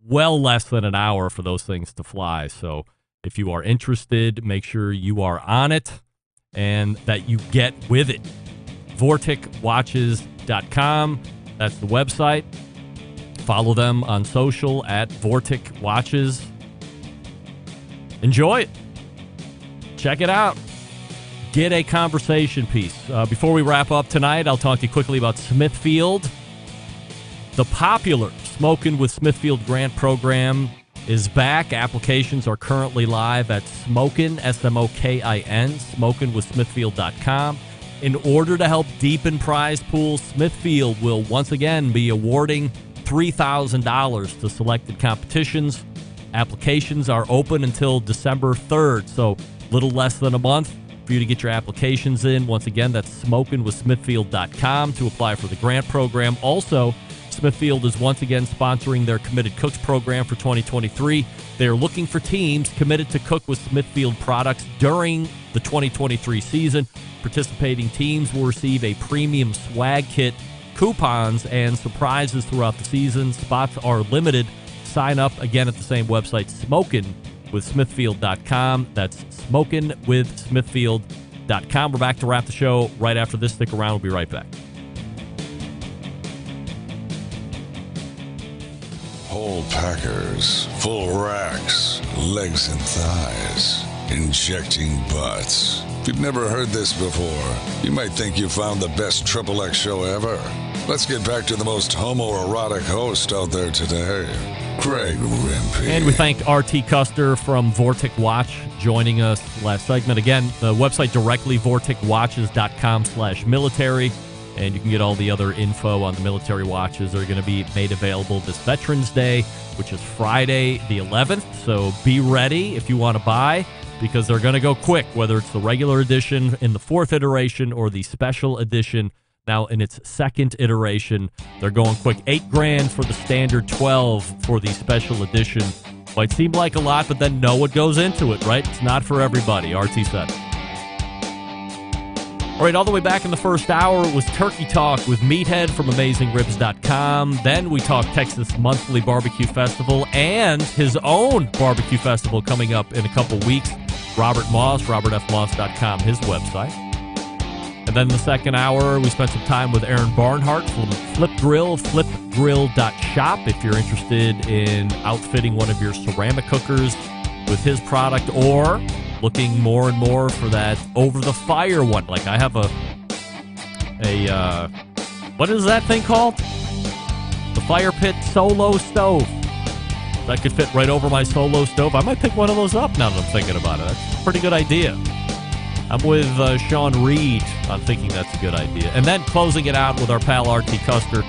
Speaker 3: well less than an hour for those things to fly. So if you are interested, make sure you are on it and that you get with it. vortexwatches.com. That's the website. Follow them on social at Vortic Watches. Enjoy it. Check it out. Get a conversation piece. Before we wrap up tonight, I'll talk to you quickly about Smithfield. The popular Smokin' with Smithfield grant program is back. Applications are currently live at Smokin', S-M-O-K-I-N, smokinwithsmithfield.com. In order to help deepen prize pools, Smithfield will once again be awarding $3,000 to selected competitions. Applications are open until December 3rd, so little less than a month for you to get your applications in. Once again, that's smokinwithsmithfield.com to apply for the grant program. Also, Smithfield is once again sponsoring their Committed Cooks program for 2023. They are looking for teams committed to cook with Smithfield products during the 2023 season. Participating teams will receive a premium swag kit, coupons, and surprises throughout the season. Spots are limited. Sign up again at the same website, smokinwithsmithfield.com. That's smokinwithsmithfield.com. We're back to wrap the show right after this. Stick around. We'll be right back.
Speaker 4: Whole packers, full racks, legs and thighs, injecting butts. If you've never heard this before, you might think you found the best XXX show ever. Let's get back to the most homoerotic host out there today, Greg Rempe.
Speaker 3: And we thank RT Custer from Vortic Watch joining us last segment. Again, the website directly, vortexwatches.com/military. And you can get all the other info on the military watches that are going to be made available this Veterans Day, which is Friday the 11th. So be ready if you want to buy, because they're going to go quick, whether it's the regular edition in the 4th iteration or the special edition now in its 2nd iteration. They're going quick. $8,000 for the standard, 12 for the special edition. Might seem like a lot, but then know what goes into it, right? It's not for everybody, RT said. All right, all the way back in the first hour, it was Turkey Talk with Meathead from AmazingRibs.com. Then we talked Texas Monthly BBQ Festival and his own barbecue festival coming up in a couple weeks. Robert Moss, robertfmoss.com, his website. And then in the second hour, we spent some time with Aaron Barnhart from Flip Grill, flipgrill.shop. If you're interested in outfitting one of your ceramic cookers with his product, or looking more and more for that over-the-fire one. Like I have a what is that thing called? The Fire Pit Solo Stove. That could fit right over my Solo Stove. I might pick one of those up now that I'm thinking about it. That's a pretty good idea. I'm with Sean Reed on thinking that's a good idea. And then closing it out with our pal RT Custer,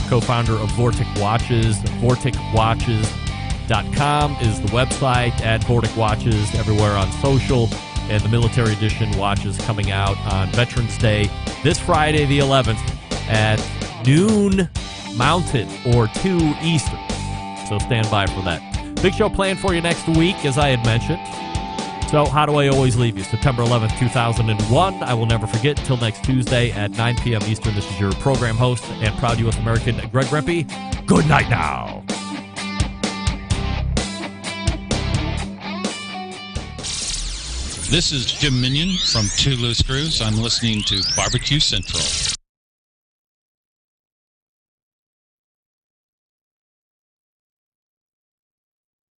Speaker 3: co-founder of Vortic Watches. vorticwatches.com is the website, at Vortic Watches everywhere on social. And the military edition watch is coming out on Veterans Day this Friday, the 11th, at noon Mountain or 2 Eastern. So stand by for that. Big show planned for you next week, as I had mentioned. So how do I always leave you? September 11th, 2001. I will never forget. Until next Tuesday at 9 p.m. Eastern, this is your program host and proud U.S. American, Greg Rempe. Good night now.
Speaker 16: This is Jim Minion from Two Loose Screws. I'm listening to Barbecue Central.